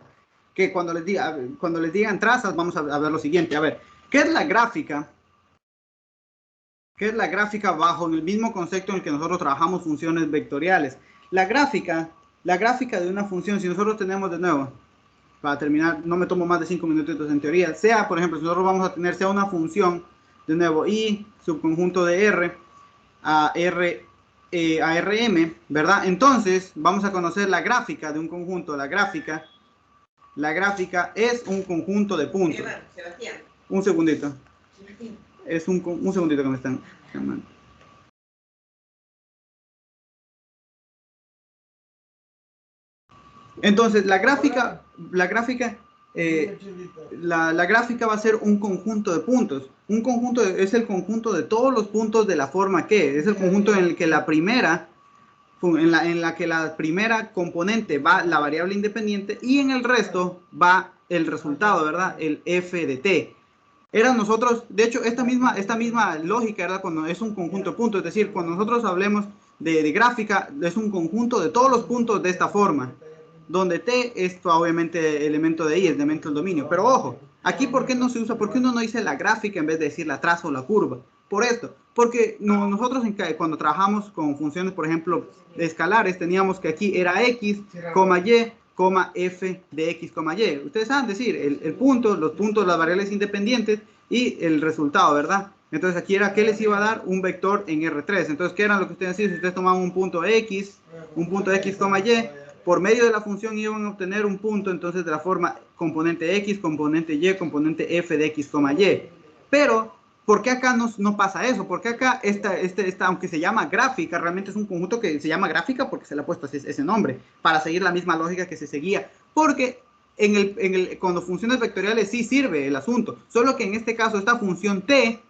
Que cuando les digan trazas, vamos a ver lo siguiente. A ver, ¿qué es la gráfica? ¿Qué es la gráfica bajo el mismo concepto en el que nosotros trabajamos funciones vectoriales? La gráfica de una función, si nosotros tenemos de nuevo, para terminar, no me tomo más de 5 minutitos en teoría, sea, por ejemplo, si nosotros vamos a tener, sea una función, de nuevo, y subconjunto de R a Rm, ¿verdad? Entonces, vamos a conocer la gráfica de un conjunto. La gráfica es un conjunto de puntos. Sebastián. Un segundito. Es un segundito que me están llamando. Entonces, la gráfica va a ser un conjunto de puntos. Es el conjunto de todos los puntos de la forma que. Es el conjunto en el que la primera componente va la variable independiente y en el resto va el resultado, ¿verdad? El f de t. De hecho, esta misma lógica, ¿verdad? Cuando es un conjunto de puntos, es decir, cuando nosotros hablemos de gráfica, es un conjunto de todos los puntos de esta forma, donde t es obviamente elemento de i, es elemento del dominio. Pero ojo, aquí ¿por qué no se usa? ¿Por qué uno no dice la gráfica en vez de decir la traza o la curva? Por esto, porque nosotros cuando trabajamos con funciones, por ejemplo, escalares, teníamos que aquí era x, y, f de x, y. Ustedes saben decir el punto, los puntos, las variables independientes y el resultado, ¿verdad? Entonces aquí era, ¿qué les iba a dar? Un vector en R3. Entonces, ¿qué era lo que ustedes hacían? Si ustedes tomaban un punto x, y, por medio de la función iban a obtener un punto, entonces de la forma componente x, componente y, componente f de x, y. Pero, ¿por qué acá no pasa eso? Porque acá aunque se llama gráfica, realmente es un conjunto que se llama gráfica porque se le ha puesto ese nombre, para seguir la misma lógica que se seguía. Porque cuando funciones vectoriales sí sirve el asunto, solo que en este caso esta función t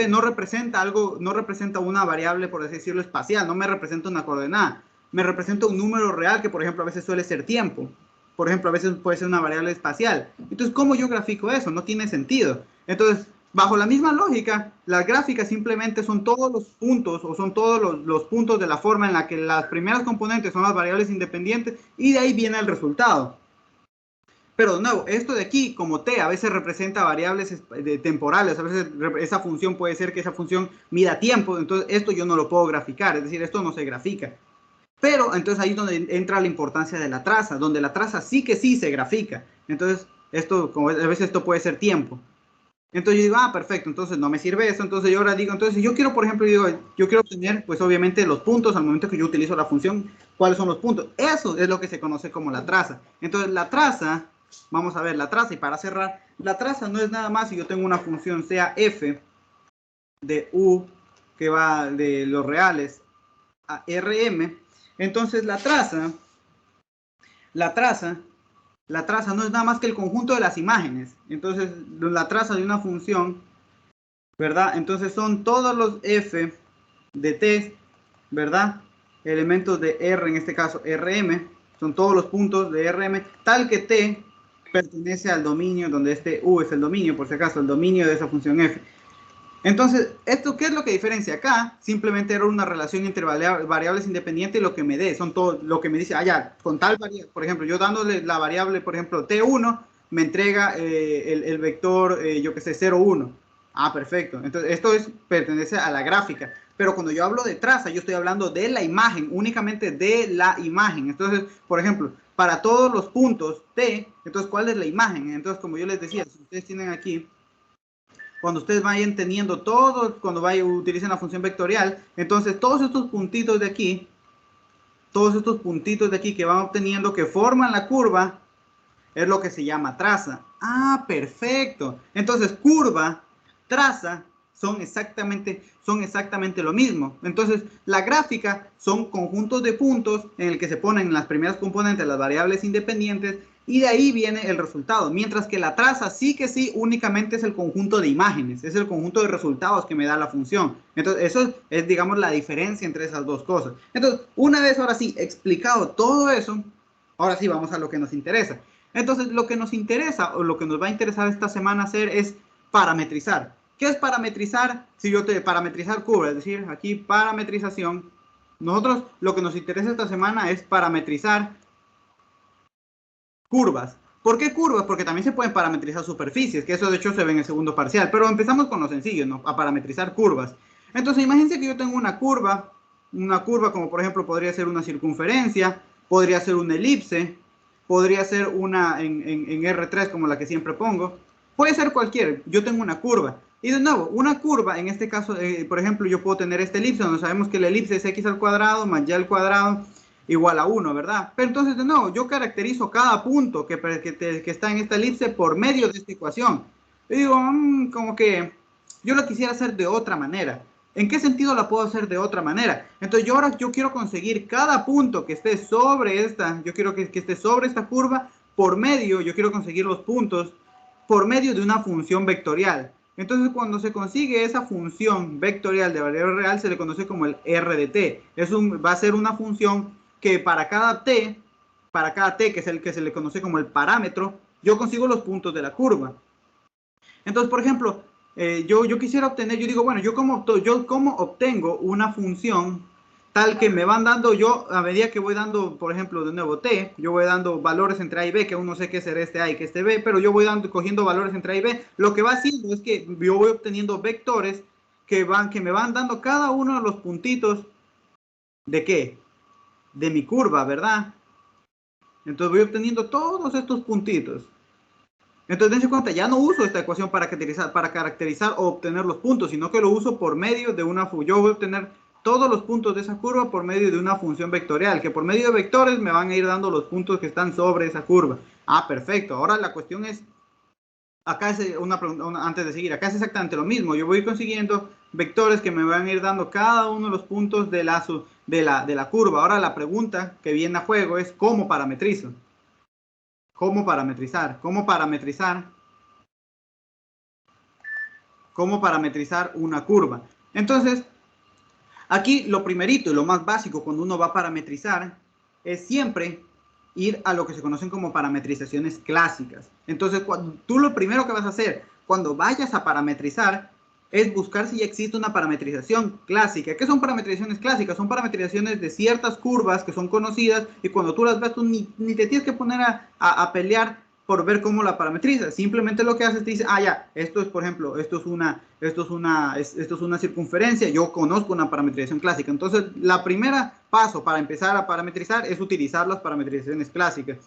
no representa una variable, por así decirlo, espacial, no me representa una coordenada, me representa un número real que, por ejemplo, a veces suele ser tiempo. Por ejemplo, a veces puede ser una variable espacial. Entonces, ¿cómo yo grafico eso? No tiene sentido. Entonces, bajo la misma lógica, las gráficas simplemente son todos los puntos o son todos los puntos de la forma en la que las primeras componentes son las variables independientes y de ahí viene el resultado. Pero de nuevo, esto de aquí, como t, a veces representa variables temporales, a veces esa función puede ser que esa función mida tiempo, entonces esto yo no lo puedo graficar, es decir, esto no se grafica. Pero entonces ahí es donde entra la importancia de la traza, donde la traza sí que sí se grafica. Entonces, como a veces esto puede ser tiempo. Entonces yo digo, perfecto, entonces no me sirve eso. Entonces yo ahora digo, entonces yo quiero, por ejemplo, yo quiero obtener, pues obviamente los puntos al momento que yo utilizo la función, ¿cuáles son los puntos? Eso es lo que se conoce como la traza. Entonces la traza vamos a ver la traza. Y para cerrar, la traza no es nada más si yo tengo una función, sea f de u, que va de los reales a rm. Entonces la traza no es nada más que el conjunto de las imágenes. Entonces la traza de una función, ¿verdad? Entonces son todos los f de t, ¿verdad? Elementos de R, en este caso Rm, son todos los puntos de Rm, tal que T pertenece al dominio, donde este U es el dominio, por si acaso, el dominio de esa función f. Entonces, ¿esto qué es lo que diferencia acá? Simplemente era una relación entre variables independientes y lo que me dé, son todo lo que me dice, ya, con tal variable, por ejemplo, yo dándole la variable, por ejemplo, T1, me entrega el vector, yo que sé, 0, 1. Perfecto. Entonces, esto pertenece a la gráfica. Pero cuando yo hablo de traza, yo estoy hablando de la imagen, únicamente de la imagen. Entonces, por ejemplo, para todos los puntos T, entonces, ¿cuál es la imagen? Entonces, como yo les decía, si ustedes tienen aquí, cuando ustedes vayan teniendo todo, cuando utilicen la función vectorial, entonces todos estos puntitos de aquí que van obteniendo, que forman la curva, es lo que se llama traza. Perfecto. Entonces, curva, traza, son exactamente lo mismo. Entonces, la gráfica son conjuntos de puntos en el que se ponen las primeras componentes, las variables independientes, y de ahí viene el resultado. Mientras que la traza sí, únicamente es el conjunto de imágenes, es el conjunto de resultados que me da la función. Entonces, eso es, digamos, la diferencia entre esas dos cosas. Entonces, una vez ahora sí explicado todo eso, ahora sí vamos a lo que nos interesa. Entonces, lo que nos interesa, o lo que nos va a interesar esta semana hacer, es parametrizar. ¿Qué es parametrizar? Parametrizar curva, es decir, aquí parametrización. Nosotros lo que nos interesa esta semana es parametrizar curvas. ¿Por qué curvas? Porque también se pueden parametrizar superficies, que eso de hecho se ve en el segundo parcial. Pero empezamos con lo sencillo, ¿no? A parametrizar curvas. Entonces, imagínense que yo tengo una curva como por ejemplo podría ser una circunferencia, podría ser una elipse, podría ser una en R3 como la que siempre pongo. Puede ser cualquier, yo tengo una curva. Y de nuevo, una curva, en este caso, por ejemplo, yo puedo tener esta elipse, donde sabemos que la elipse es x al cuadrado más y al cuadrado igual a 1, ¿verdad? Pero entonces, de nuevo, yo caracterizo cada punto que está en esta elipse por medio de esta ecuación. Y digo, como que yo lo quisiera hacer de otra manera. ¿En qué sentido la puedo hacer de otra manera? Entonces yo quiero conseguir cada punto que esté sobre esta, yo quiero que esté sobre esta curva por medio, yo quiero conseguir los puntos por medio de una función vectorial. Entonces cuando se consigue esa función vectorial de variable real se le conoce como el R de t. Va a ser una función que para cada t, que es el que se le conoce como el parámetro, yo consigo los puntos de la curva. Entonces, por ejemplo, yo quisiera obtener, yo digo, bueno, yo cómo obtengo una función tal que me van dando yo, a medida que voy dando, por ejemplo, de nuevo t, yo voy dando valores entre a y b, que aún no sé qué será este a y que este b, pero yo voy cogiendo valores entre a y b. Lo que va haciendo es que yo voy obteniendo vectores que me van dando cada uno de los puntitos de ¿qué? De mi curva, ¿verdad? Entonces voy obteniendo todos estos puntitos. Entonces dense cuenta, ya no uso esta ecuación para caracterizar o obtener los puntos, sino que lo uso por medio de una función. Yo voy a obtener todos los puntos de esa curva por medio de una función vectorial, que por medio de vectores me van a ir dando los puntos que están sobre esa curva. Perfecto. Ahora la cuestión es, acá es una pregunta, antes de seguir, acá es exactamente lo mismo. Yo voy consiguiendo vectores que me van a ir dando cada uno de los puntos de la curva. Ahora la pregunta que viene a juego es, ¿cómo parametrizo? ¿Cómo parametrizar? ¿Cómo parametrizar una curva? Entonces, aquí lo primerito y lo más básico cuando uno va a parametrizar es siempre ir a lo que se conocen como parametrizaciones clásicas. Entonces, tú lo primero que vas a hacer cuando vayas a parametrizar es buscar si ya existe una parametrización clásica. ¿Qué son parametrizaciones clásicas? Son parametrizaciones de ciertas curvas que son conocidas y cuando tú las ves, tú ni te tienes que poner a pelear por ver cómo la parametrizas. Simplemente lo que haces te dice, ya, esto es, por ejemplo, esto es una circunferencia, yo conozco una parametrización clásica. Entonces, la primera paso para empezar a parametrizar es utilizar las parametrizaciones clásicas.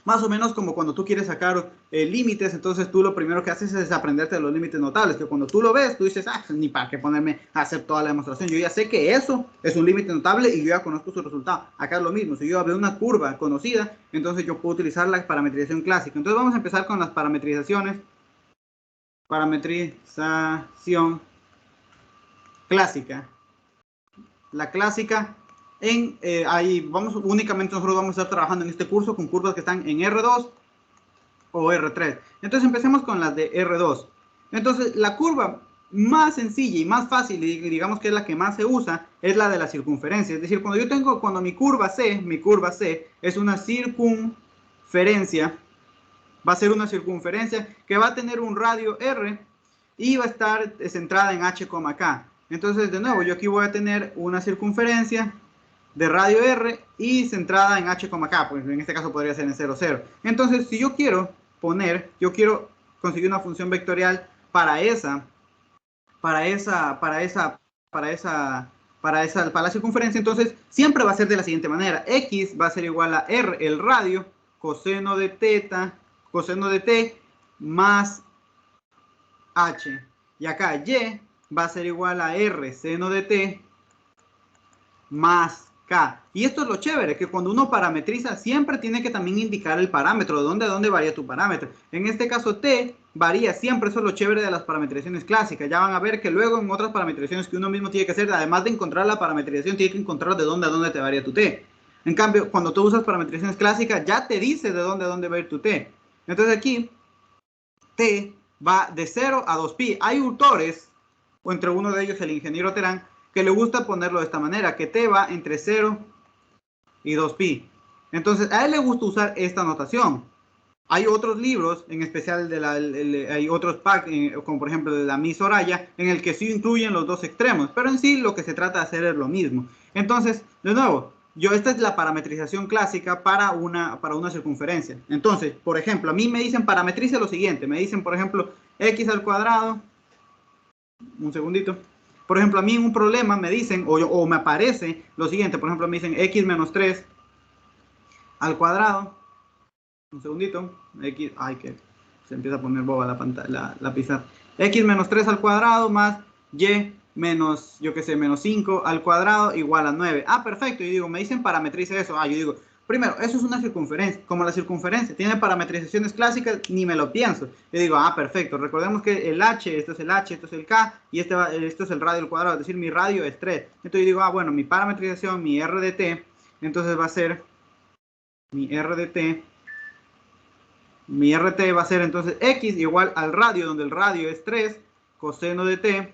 Más o menos como cuando tú quieres sacar límites, entonces tú lo primero que haces es aprenderte los límites notables, que cuando tú lo ves, tú dices, ah, ni para qué ponerme a hacer toda la demostración, yo ya sé que eso es un límite notable y yo ya conozco su resultado. Acá es lo mismo, si yo veo una curva conocida, entonces yo puedo utilizar la parametrización clásica. Entonces vamos a empezar con las parametrizaciones. Parametrización clásica. La clásica... ahí vamos, únicamente nosotros vamos a estar trabajando en este curso con curvas que están en R2 o R3. Entonces empecemos con las de R2. Entonces la curva más sencilla y más fácil, y digamos que es la que más se usa, es la de la circunferencia. Es decir, cuando mi curva C es una circunferencia, va a ser una circunferencia que va a tener un radio R y va a estar centrada en H, K. Entonces, de nuevo, yo aquí voy a tener una circunferencia de radio R y centrada en H, K, pues en este caso podría ser en 0, 0. Entonces, si yo quiero conseguir una función vectorial para la circunferencia, entonces siempre va a ser de la siguiente manera. X va a ser igual a R, el radio, coseno de t más H. Y acá Y va a ser igual a R, seno de t más K. Y esto es lo chévere, que cuando uno parametriza siempre tiene que también indicar el parámetro, de dónde varía tu parámetro. En este caso T varía siempre, eso es lo chévere de las parametrizaciones clásicas. Ya van a ver que luego en otras parametrizaciones que uno mismo tiene que hacer, además de encontrar la parametrización, tiene que encontrar de dónde a dónde te varía tu T. En cambio, cuando tú usas parametrizaciones clásicas, ya te dice de dónde a dónde va a ir tu T. Entonces aquí, T va de 0 a 2pi. Hay autores, o entre uno de ellos el ingeniero Terán, que le gusta ponerlo de esta manera, que T va entre 0 y 2pi. Entonces, a él le gusta usar esta notación. Hay otros libros, en especial hay otros packs, como por ejemplo de la Miss Soraya, en el que sí incluyen los dos extremos, pero en sí lo que se trata de hacer es lo mismo. Entonces, de nuevo, esta es la parametrización clásica para una circunferencia. Entonces, por ejemplo, a mí me dicen parametrice lo siguiente, me dicen, por ejemplo, x al cuadrado, un segundito. Por ejemplo, a mí en un problema me dicen, o me aparece lo siguiente, por ejemplo, me dicen x menos 3 al cuadrado, un segundito, x, ay, que se empieza a poner boba la pantalla, la pizarra, x menos 3 al cuadrado más y menos, yo qué sé, menos 5 al cuadrado igual a 9. Ah, perfecto, y digo, me dicen parametrice eso. Ah, yo digo, primero, eso es una circunferencia, como la circunferencia tiene parametrizaciones clásicas, ni me lo pienso. Yo digo, ah, perfecto, recordemos que el h, esto es el h, esto es el k, y esto es el radio al cuadrado, es decir, mi radio es 3. Entonces yo digo, ah, bueno, mi parametrización, mi r de t, entonces va a ser, mi r de t va a ser entonces x igual al radio, donde el radio es 3, coseno de t,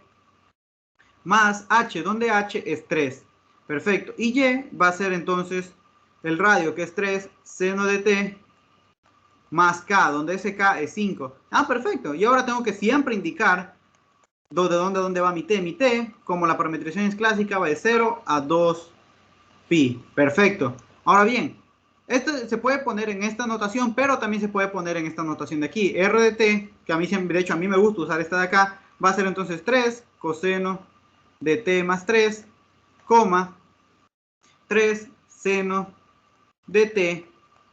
más h, donde h es 3. Perfecto. Y y va a ser entonces el radio, que es 3, seno de t, más k, donde ese k es 5. Ah, perfecto. Y ahora tengo que siempre indicar de dónde va mi t. Mi t, como la parametrización es clásica, va de 0 a 2pi. Perfecto. Ahora bien, esto se puede poner en esta notación, pero también se puede poner en esta notación de aquí. R de t, que a mí siempre, de hecho a mí me gusta usar esta de acá, va a ser entonces 3 coseno de t más 3, 3 seno de t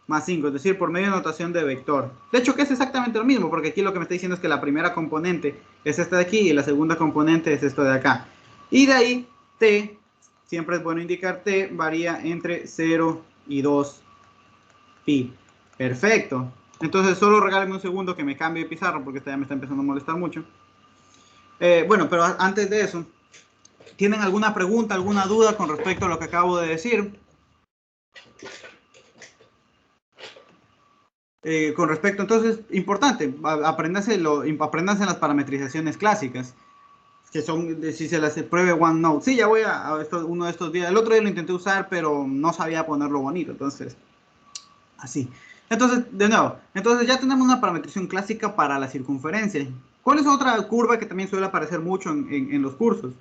más 5, es decir, por medio de notación de vector. De hecho, que es exactamente lo mismo, porque aquí lo que me está diciendo es que la primera componente es esta de aquí y la segunda componente es esto de acá. Y de ahí, t, siempre es bueno indicar t, varía entre 0 y 2pi. Perfecto. Entonces, solo regálame un segundo que me cambie de pizarra, porque esta ya me está empezando a molestar mucho. Bueno, pero antes de eso, ¿tienen alguna pregunta, alguna duda con respecto a lo que acabo de decir? Con respecto, entonces, importante, apréndanse las parametrizaciones clásicas, que son, si se las pruebe OneNote. Sí, ya voy a uno de estos días. El otro día lo intenté usar, pero no sabía ponerlo bonito, entonces, así. Entonces, de nuevo, entonces ya tenemos una parametrización clásica para la circunferencia. ¿Cuál es otra curva que también suele aparecer mucho en los cursos?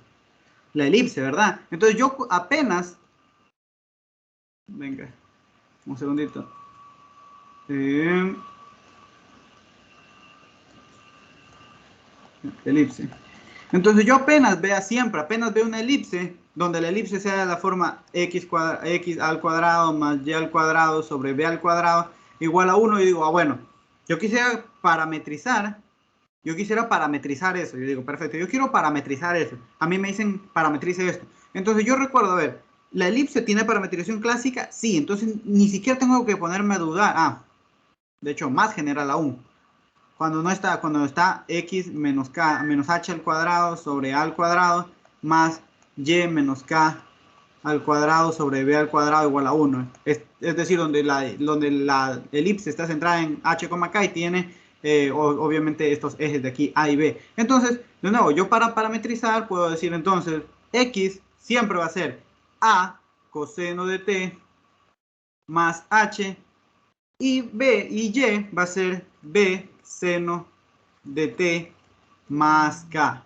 La elipse, ¿verdad? Entonces yo apenas... Venga, un segundito. Elipse. Entonces yo apenas veo una elipse, donde la elipse sea de la forma x al cuadrado más y al cuadrado sobre b al cuadrado. igual a 1, y digo, bueno, yo quisiera parametrizar eso. Yo digo, perfecto, yo quiero parametrizar eso. A mí me dicen parametrice esto. Entonces yo recuerdo, a ver, ¿la elipse tiene parametrización clásica? Sí, entonces ni siquiera tengo que ponerme a dudar. De hecho, más general aún. Cuando está x menos k menos h al cuadrado sobre a al cuadrado más y menos k al cuadrado sobre b al cuadrado igual a 1. Es decir, donde la elipse está centrada en h, k y tiene obviamente estos ejes de aquí a y b. Entonces, de nuevo, yo para parametrizar puedo decir entonces x siempre va a ser a coseno de t más h, y b y y va a ser b seno de t más k.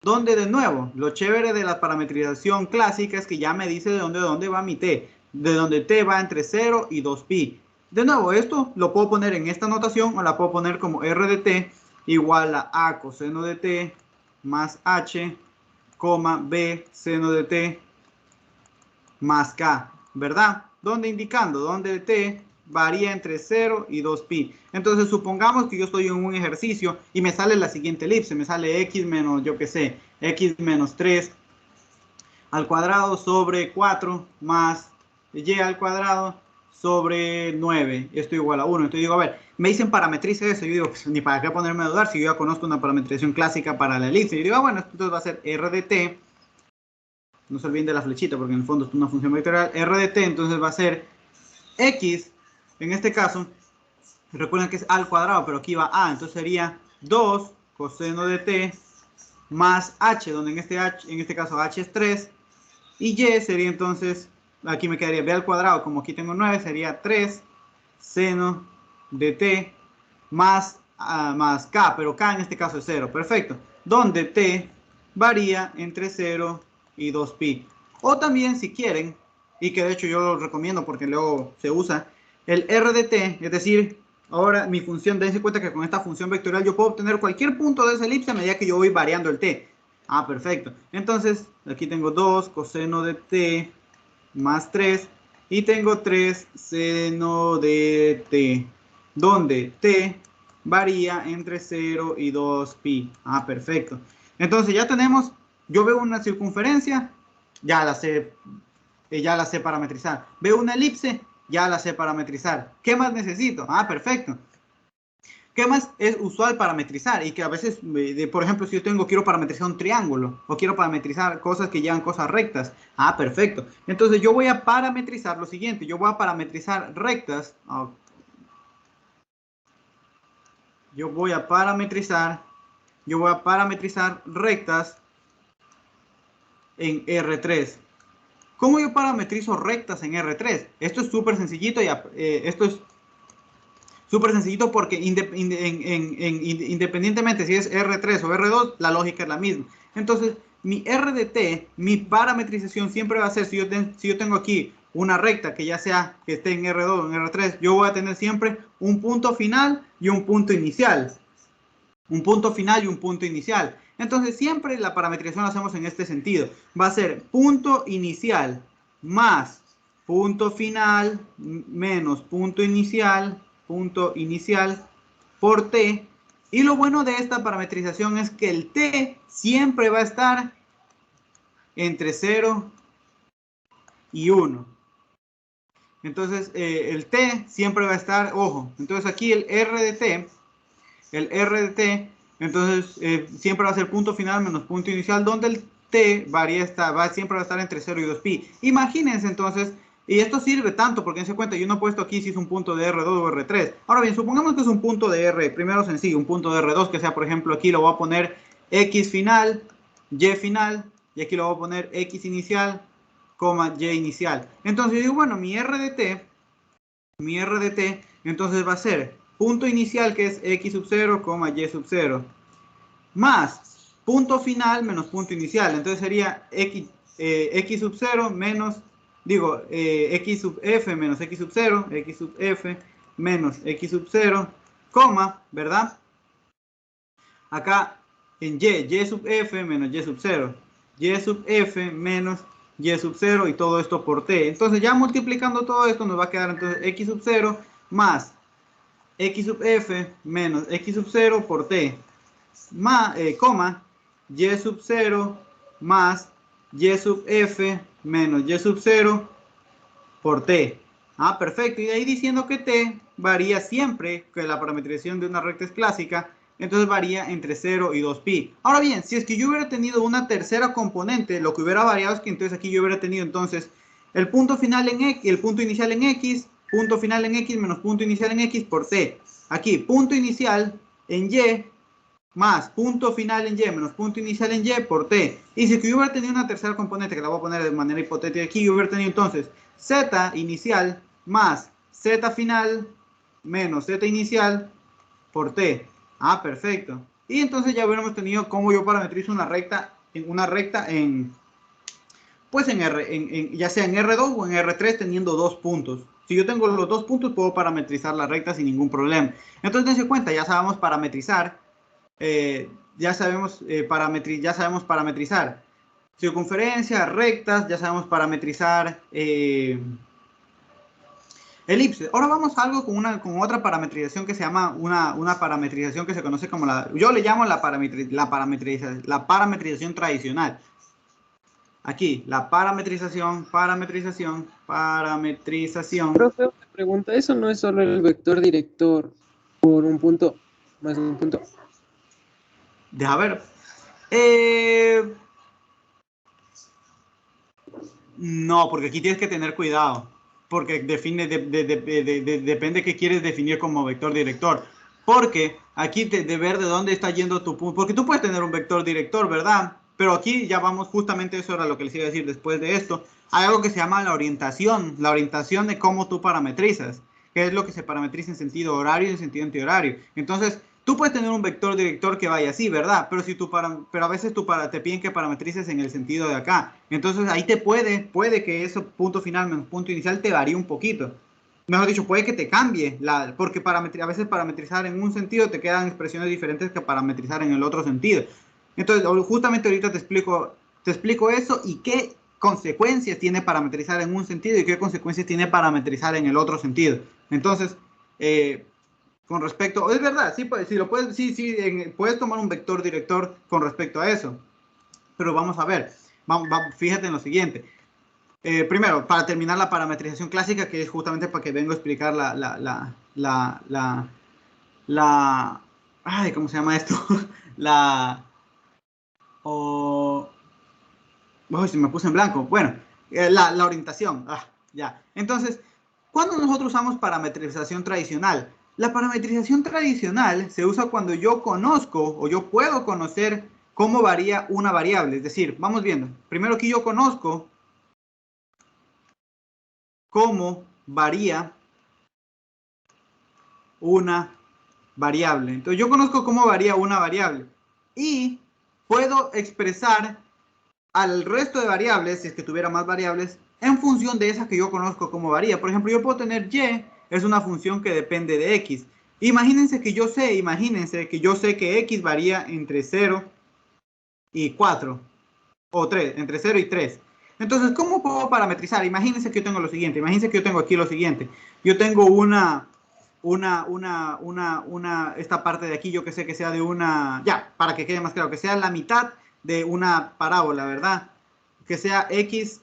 Donde de nuevo, lo chévere de la parametrización clásica es que ya me dice de dónde va mi t. De donde t va entre 0 y 2pi. De nuevo, esto lo puedo poner en esta notación o la puedo poner como r de t igual a coseno de t más h, b seno de t más k, ¿verdad? Donde indicando, donde t varía entre 0 y 2pi. Entonces supongamos que yo estoy en un ejercicio y me sale la siguiente elipse, me sale x menos, yo qué sé, x menos 3 al cuadrado sobre 4 más y al cuadrado sobre 9. Esto igual a 1. Entonces digo, a ver, me dicen parametrice eso. Yo digo, pues, ni para qué ponerme a dudar si yo ya conozco una parametrización clásica para la elipse. Y digo, bueno, entonces va a ser r de t. No se olviden de la flechita porque en el fondo es una función vectorial. R de t entonces va a ser x, en este caso, recuerden que es a al cuadrado, pero aquí va a, entonces sería 2 coseno de t más h, donde en este caso h es 3, y y sería entonces, aquí me quedaría b al cuadrado, como aquí tengo 9, sería 3 seno de t más k, pero k en este caso es 0, perfecto, donde t varía entre 0 y 2pi. O también si quieren, y que de hecho yo lo recomiendo porque luego se usa, el r de t, es decir, ahora mi función, dense cuenta que con esta función vectorial yo puedo obtener cualquier punto de esa elipse a medida que yo voy variando el t. Perfecto. Entonces, aquí tengo 2 coseno de t más 3 y tengo 3 seno de t, donde t varía entre 0 y 2pi. Perfecto. Entonces ya tenemos, yo veo una circunferencia, ya la sé parametrizar. Veo una elipse, ya la sé parametrizar. ¿Qué más necesito? Perfecto. ¿Qué más es usual parametrizar? Y que a veces, por ejemplo, si yo quiero parametrizar un triángulo o quiero parametrizar cosas que llevan cosas rectas. Perfecto. Entonces yo voy a parametrizar lo siguiente. Yo voy a parametrizar rectas. Yo voy a parametrizar rectas en R3. ¿Cómo yo parametrizo rectas en R3? Esto es súper sencillito y esto es súper sencillito porque independientemente si es R3 o R2, la lógica es la misma. Entonces, mi R de t, mi parametrización siempre va a ser, si yo tengo aquí una recta que ya sea que esté en R2 o en R3, yo voy a tener siempre un punto final y un punto inicial. Un punto final y un punto inicial. Entonces, siempre la parametrización la hacemos en este sentido. Va a ser punto inicial más punto final menos punto inicial por t. Y lo bueno de esta parametrización es que el t siempre va a estar entre 0 y 1. Entonces, el t siempre va a estar, ojo, entonces aquí el r de t, entonces siempre va a ser punto final menos punto inicial, donde el t siempre va a estar entre 0 y 2pi. Imagínense entonces, y esto sirve tanto porque dense cuenta, yo no he puesto aquí si es un punto de R2 o R3. Ahora bien, supongamos que es un punto de R, primero sencillo, un punto de R2, que sea, por ejemplo, aquí lo voy a poner X final, Y final, y aquí lo voy a poner X inicial, Y inicial. Entonces yo digo, bueno, mi R de t, entonces va a ser punto inicial que es X sub 0, Y sub 0, más punto final menos punto inicial. Entonces sería X sub 0 menos, X sub f menos X sub 0, X sub f menos X sub 0, ¿verdad? Acá en Y sub f menos Y sub 0, Y sub f menos Y sub 0 y todo esto por t. Entonces ya multiplicando todo esto nos va a quedar entonces X sub 0 más x sub f menos x sub 0 por t, más, coma, y sub 0 más y sub f menos y sub 0 por t. Ah, perfecto. Y de ahí diciendo que t varía siempre, que la parametrización de una recta es clásica, entonces varía entre 0 y 2pi. Ahora bien, si es que yo hubiera tenido una tercera componente, lo que hubiera variado es que entonces aquí yo hubiera tenido entonces el punto final en x, el punto inicial en x, punto final en x menos punto inicial en x por t. Aquí, punto inicial en y más punto final en y menos punto inicial en y por t. Y si yo hubiera tenido una tercera componente, que la voy a poner de manera hipotética aquí, yo hubiera tenido entonces z inicial más z final menos z inicial por t. Ah, perfecto. Y entonces ya hubiéramos tenido cómo yo parametrizo una recta en pues en ya sea en R2 o en R3 teniendo dos puntos. Si yo tengo los dos puntos, puedo parametrizar la recta sin ningún problema. Entonces, dense cuenta, ya sabemos parametrizar. Ya sabemos parametrizar circunferencias, rectas, ya sabemos parametrizar elipses. Ahora vamos a algo con otra parametrización que se llama una parametrización que se conoce como yo le llamo la parametrización tradicional. Aquí, la parametrización. Profe, una pregunta, ¿eso no es solo el vector director por un punto más un punto? Deja ver. No, porque aquí tienes que tener cuidado. Porque depende qué quieres definir como vector director. Porque aquí de ver de dónde está yendo tu punto. Porque tú puedes tener un vector director, ¿verdad? Pero aquí ya vamos, justamente eso era lo que les iba a decir después de esto. Hay algo que se llama la orientación de cómo tú parametrizas. Que es lo que se parametriza en sentido horario y en sentido antihorario. Entonces, tú puedes tener un vector director que vaya así, ¿verdad? Pero pero a veces te piden que parametrices en el sentido de acá. Entonces ahí puede que ese punto final menos punto inicial te varíe un poquito. Mejor dicho, puede que te cambie, porque a veces parametrizar en un sentido te quedan expresiones diferentes que parametrizar en el otro sentido. Entonces, justamente ahorita te explico eso y qué consecuencias tiene parametrizar en un sentido y qué consecuencias tiene parametrizar en el otro sentido. Entonces, con respecto, es verdad, sí, puedes tomar un vector director con respecto a eso, pero vamos a ver, fíjate en lo siguiente. Primero, para terminar la parametrización clásica, que es justamente para que vengo a explicar ay, ¿cómo se llama esto? Se me puso en blanco. Bueno, la orientación. Ya. Entonces, ¿cuándo nosotros usamos parametrización tradicional? La parametrización tradicional se usa cuando yo conozco o yo puedo conocer cómo varía una variable. Es decir, vamos viendo. Primero que yo conozco cómo varía una variable. Entonces, yo conozco cómo varía una variable y puedo expresar al resto de variables, si es que tuviera más variables, en función de esa que yo conozco cómo varía. Por ejemplo, yo puedo tener y, es una función que depende de x. Imagínense que yo sé que x varía entre 0 y 4, o 3, entre 0 y 3. Entonces, ¿cómo puedo parametrizar? Imagínense que yo tengo lo siguiente, imagínense que yo tengo aquí lo siguiente. Yo tengo esta parte de aquí, yo que sé que sea de ya, para que quede más claro, que sea la mitad de una parábola, ¿verdad? Que sea x,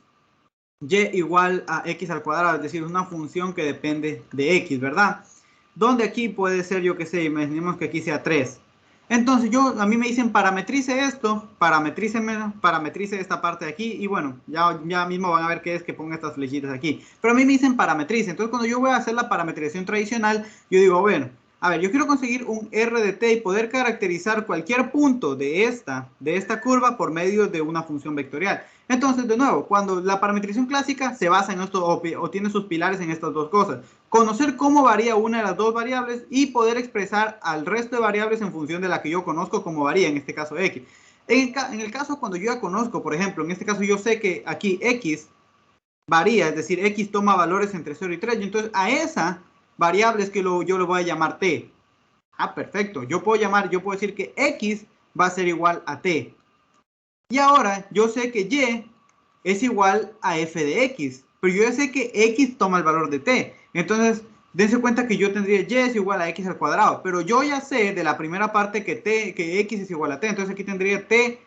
y igual a x al cuadrado, es decir, una función que depende de x, ¿verdad? Donde aquí puede ser, yo que sé, imaginemos que aquí sea 3. Entonces a mí me dicen parametrice esto, parametrice esta parte de aquí y bueno, ya mismo van a ver qué es que ponga estas flechitas aquí. Pero a mí me dicen parametrice, entonces cuando yo voy a hacer la parametrización tradicional, yo digo, bueno, a ver, yo quiero conseguir un R de t y poder caracterizar cualquier punto de esta curva por medio de una función vectorial. Entonces, de nuevo, cuando la parametrización clásica se basa en esto o tiene sus pilares en estas dos cosas. Conocer cómo varía una de las dos variables y poder expresar al resto de variables en función de la que yo conozco cómo varía, en este caso x. En el caso cuando yo ya conozco, por ejemplo, en este caso yo sé que aquí x varía, es decir, x toma valores entre 0 y 3, y entonces a esa variable es que yo le voy a llamar t. Ah, perfecto. Yo puedo decir que x va a ser igual a t. Y ahora yo sé que y es igual a f de x, pero yo ya sé que x toma el valor de t. Entonces, dense cuenta que yo tendría y es igual a x al cuadrado, pero yo ya sé de la primera parte que x es igual a t, entonces aquí tendría t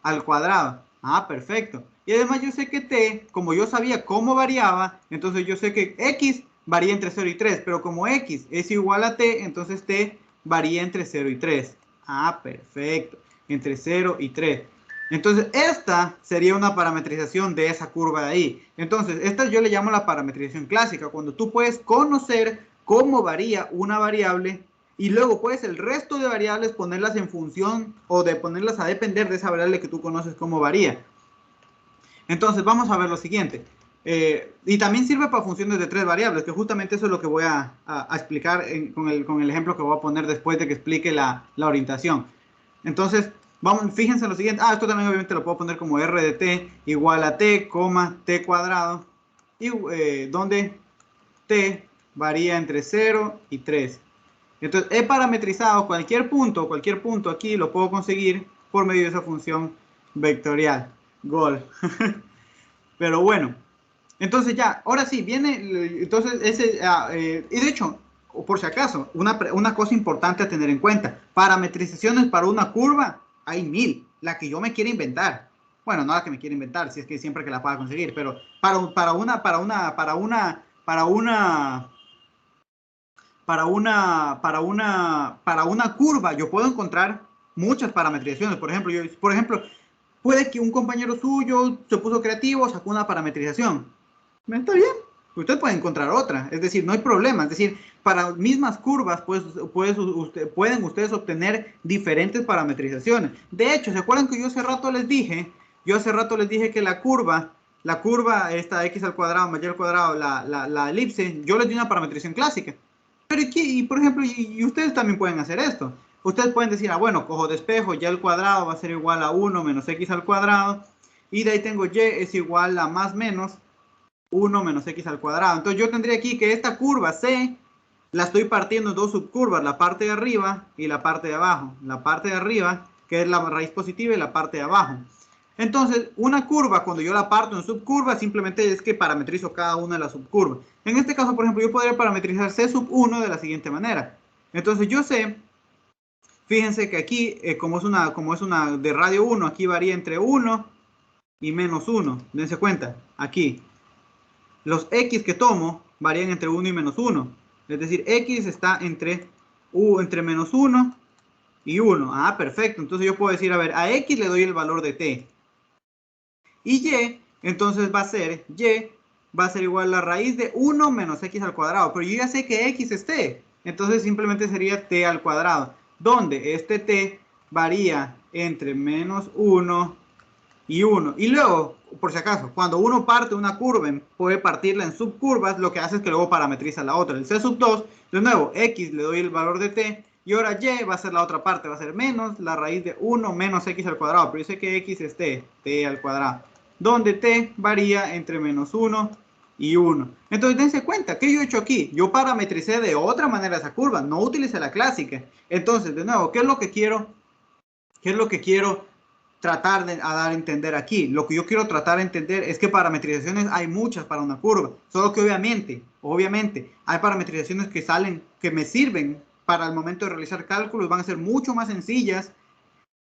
al cuadrado. Ah, perfecto. Y además yo sé que t, como yo sabía cómo variaba, entonces yo sé que x varía entre 0 y 3, pero como x es igual a t, entonces t varía entre 0 y 3. Ah, perfecto. Entre 0 y 3. Entonces, esta sería una parametrización de esa curva de ahí. Entonces, esta yo le llamo la parametrización clásica, cuando tú puedes conocer cómo varía una variable y luego puedes el resto de variables ponerlas en función o de ponerlas a depender de esa variable que tú conoces cómo varía. Entonces, vamos a ver lo siguiente. Y también sirve para funciones de 3 variables, que justamente eso es lo que voy a explicar con el ejemplo que voy a poner después de que explique la orientación. Entonces, fíjense en lo siguiente. Esto también obviamente lo puedo poner como r de t igual a t, t cuadrado, y donde t varía entre 0 y 3. Entonces, he parametrizado cualquier punto aquí lo puedo conseguir por medio de esa función vectorial. Gol. Pero bueno, entonces ya, ahora sí, viene, entonces y de hecho, por si acaso, una cosa importante a tener en cuenta, parametrizaciones para una curva, hay 1000, la que yo me quiero inventar. Bueno, no la que me quiero inventar, si es que siempre que la pueda conseguir, pero para una curva yo puedo encontrar muchas parametrizaciones. Por ejemplo, puede que un compañero suyo se puso creativo, sacó una parametrización. Está bien, usted puede encontrar otra, es decir, no hay problema, es decir, para mismas curvas pueden ustedes obtener diferentes parametrizaciones. De hecho, ¿se acuerdan que yo hace rato les dije? Yo hace rato les dije que la curva esta x al cuadrado más y al cuadrado, la elipse, yo les di una parametrización clásica. Pero por ejemplo, y ustedes también pueden hacer esto. Ustedes pueden decir, bueno, cojo de espejo, y al cuadrado va a ser igual a 1 menos x al cuadrado, y de ahí tengo y es igual a más menos 1 menos x al cuadrado. Entonces yo tendría aquí que esta curva C la estoy partiendo en dos subcurvas, la parte de arriba y la parte de abajo. La parte de arriba, que es la raíz positiva, y la parte de abajo. Entonces, una curva, cuando yo la parto en subcurvas, simplemente es que parametrizo cada una de las subcurvas. En este caso, por ejemplo, yo podría parametrizar C sub 1 de la siguiente manera. Entonces yo sé, fíjense que aquí, como es una de radio 1, aquí varía entre 1 y menos 1. Dense cuenta, aquí. Los x que tomo varían entre 1 y menos 1. Es decir, x está entre menos 1 y 1. Perfecto. Entonces yo puedo decir, a ver, a x le doy el valor de t. Y y, entonces va a ser igual a la raíz de 1 menos x al cuadrado. Pero yo ya sé que x es t. Entonces simplemente sería t al cuadrado. Donde este t varía entre menos 1 y 1. Y luego, por si acaso, cuando uno parte una curva, puede partirla en subcurvas, lo que hace es que luego parametriza la otra. El C sub 2, de nuevo, x le doy el valor de t, y ahora y va a ser la otra parte, va a ser menos la raíz de 1 menos x al cuadrado, pero yo sé que x es t al cuadrado, donde t varía entre menos 1 y 1. Entonces dense cuenta, ¿qué yo he hecho aquí? Yo parametricé de otra manera esa curva, no utilicé la clásica. Entonces, de nuevo, ¿qué es lo que quiero? ¿Qué es lo que quiero tratar de dar a entender aquí? Lo que yo quiero tratar de entender es que parametrizaciones hay muchas para una curva, solo que obviamente hay parametrizaciones que me sirven para el momento de realizar cálculos, van a ser mucho más sencillas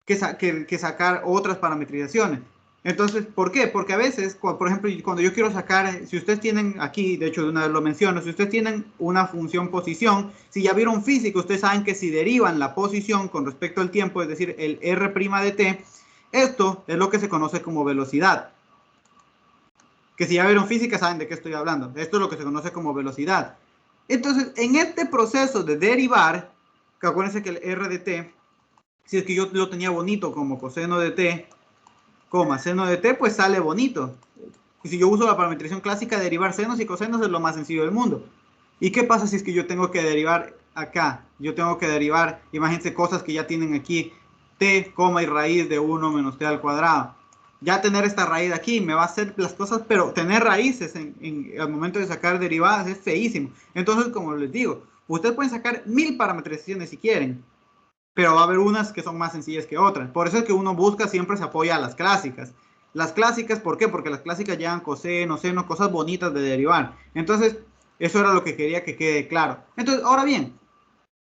que sacar otras parametrizaciones. Entonces, ¿por qué? Porque a veces, por ejemplo, cuando yo quiero sacar, si ustedes tienen aquí, de hecho de una vez lo menciono, si ustedes tienen una función posición, si ya vieron física, ustedes saben que si derivan la posición con respecto al tiempo, es decir, el r' de t, esto es lo que se conoce como velocidad. Que si ya vieron física saben de qué estoy hablando. Esto es lo que se conoce como velocidad. Entonces, en este proceso de derivar, que acuérdense que el r de t, si es que yo lo tenía bonito como coseno de t, seno de t, pues sale bonito. Y si yo uso la parametrización clásica, derivar senos y cosenos es lo más sencillo del mundo. ¿Y qué pasa si es que yo tengo que derivar acá? Yo tengo que derivar, imagínense cosas que ya tienen aquí, t, y raíz de 1 menos t al cuadrado. Ya tener esta raíz aquí me va a hacer las cosas, pero tener raíces al momento de sacar derivadas es feísimo. Entonces, como les digo, ustedes pueden sacar 1000 parametrizaciones si quieren, pero va a haber unas que son más sencillas que otras. Por eso es que uno busca, siempre se apoya a las clásicas. Las clásicas, ¿por qué? Porque las clásicas llevan coseno, seno, cosas bonitas de derivar. Entonces, Eso era lo que quería que quede claro. Entonces, ahora bien,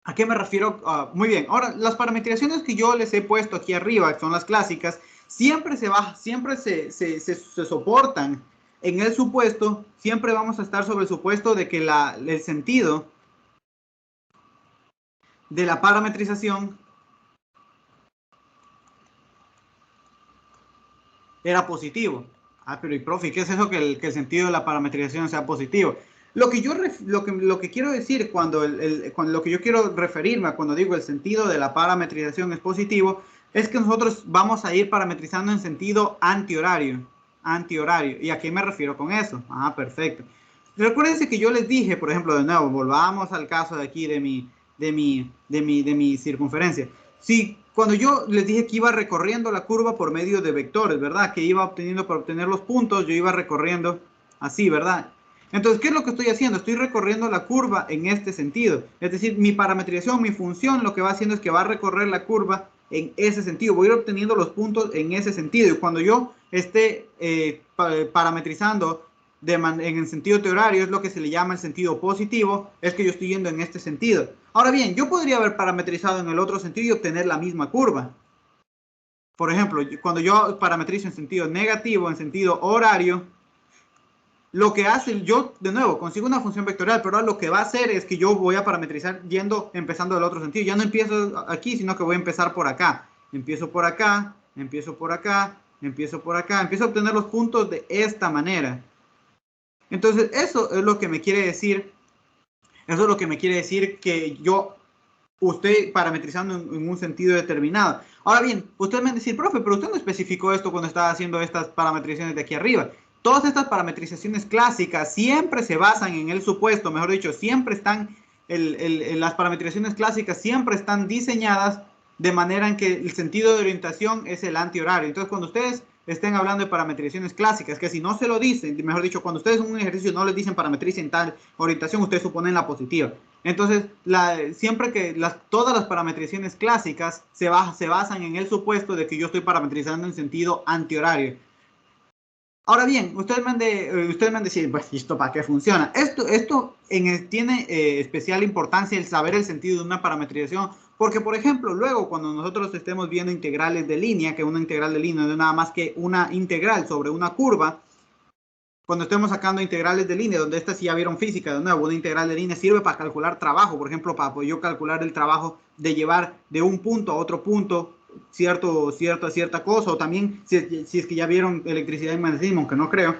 ¿a qué me refiero? Muy bien, ahora las parametrizaciones que yo les he puesto aquí arriba, que son las clásicas, siempre se soportan en el supuesto, siempre vamos a estar sobre el supuesto de que el sentido de la parametrización era positivo. Pero y profe, ¿qué es eso que el sentido de la parametrización sea positivo? Lo que quiero decir cuando lo que yo quiero referirme cuando digo el sentido de la parametrización es positivo, es que nosotros vamos a ir parametrizando en sentido antihorario. ¿Y a qué me refiero con eso? Perfecto. Recuérdense que yo les dije, por ejemplo, de nuevo, volvamos al caso de aquí de mi circunferencia. Si cuando yo les dije que iba recorriendo la curva por medio de vectores, ¿verdad? Que iba obteniendo para obtener los puntos, yo iba recorriendo así, ¿verdad? Entonces, ¿qué es lo que estoy haciendo? Estoy recorriendo la curva en este sentido. Es decir, mi parametrización, mi función, lo que va haciendo es que va a recorrer la curva en ese sentido. Voy a ir obteniendo los puntos en ese sentido. Y cuando yo esté parametrizando en el sentido teorario, es lo que se le llama el sentido positivo, es que yo estoy yendo en este sentido. Ahora bien, yo podría haber parametrizado en el otro sentido y obtener la misma curva. Por ejemplo, cuando yo parametrizo en sentido negativo, en sentido horario, lo que hace, yo de nuevo consigo una función vectorial, pero lo que va a hacer es que yo voy a parametrizar empezando del otro sentido. Ya no empiezo aquí, sino que voy a empezar por acá. Empiezo por acá, empiezo por acá, empiezo por acá, empiezo a obtener los puntos de esta manera. Entonces, eso es lo que me quiere decir. Eso es lo que me quiere decir que yo estoy parametrizando en un sentido determinado. Ahora bien, usted me va a decir, profe, pero usted no especificó esto cuando estaba haciendo estas parametrizaciones de aquí arriba. Todas estas parametrizaciones clásicas siempre se basan en el supuesto, mejor dicho, siempre están, las parametrizaciones clásicas siempre están diseñadas de manera en que el sentido de orientación es el antihorario. Entonces, cuando ustedes estén hablando de parametrizaciones clásicas, que si no se lo dicen, mejor dicho, cuando ustedes en un ejercicio no les dicen parametricen tal orientación, ustedes suponen la positiva. Entonces, siempre que todas las parametrizaciones clásicas se basan en el supuesto de que yo estoy parametrizando en sentido antihorario. Ahora bien, ustedes me han de decir, pues, ¿esto para qué funciona? Esto tiene especial importancia el saber el sentido de una parametrización, porque, por ejemplo, luego cuando nosotros estemos viendo integrales de línea, que una integral de línea no es nada más que una integral sobre una curva, cuando estemos sacando integrales de línea, donde estas sí ya vieron física, de nuevo, una integral de línea sirve para calcular trabajo, por ejemplo, para yo calcular el trabajo de llevar de un punto a otro punto cierta cosa, o también si es que ya vieron electricidad y magnetismo, aunque no creo,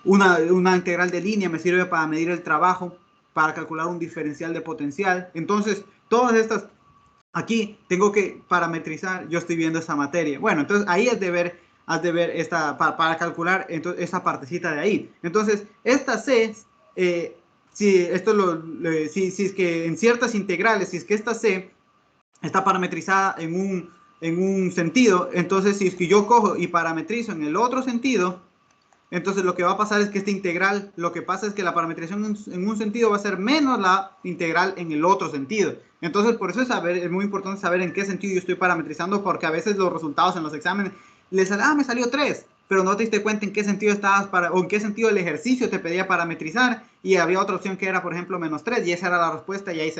una integral de línea me sirve para medir el trabajo, para calcular un diferencial de potencial. Entonces, todas estas, aquí tengo que parametrizar, yo estoy viendo esa materia. Bueno, entonces ahí has de ver esta, para calcular entonces, esa partecita de ahí. Entonces, esta C, si es que en ciertas integrales, si es que esta C está parametrizada en un sentido, entonces si es que yo cojo y parametrizo en el otro sentido, entonces lo que va a pasar es que esta integral, lo que pasa es que la parametrización en un sentido va a ser menos la integral en el otro sentido. Entonces por eso es muy importante saber en qué sentido yo estoy parametrizando, porque a veces los resultados en los exámenes les salen, me salió 3, pero no te diste cuenta en qué sentido estabas o en qué sentido el ejercicio te pedía parametrizar, y había otra opción que era, por ejemplo, -3, y esa era la respuesta, y ahí se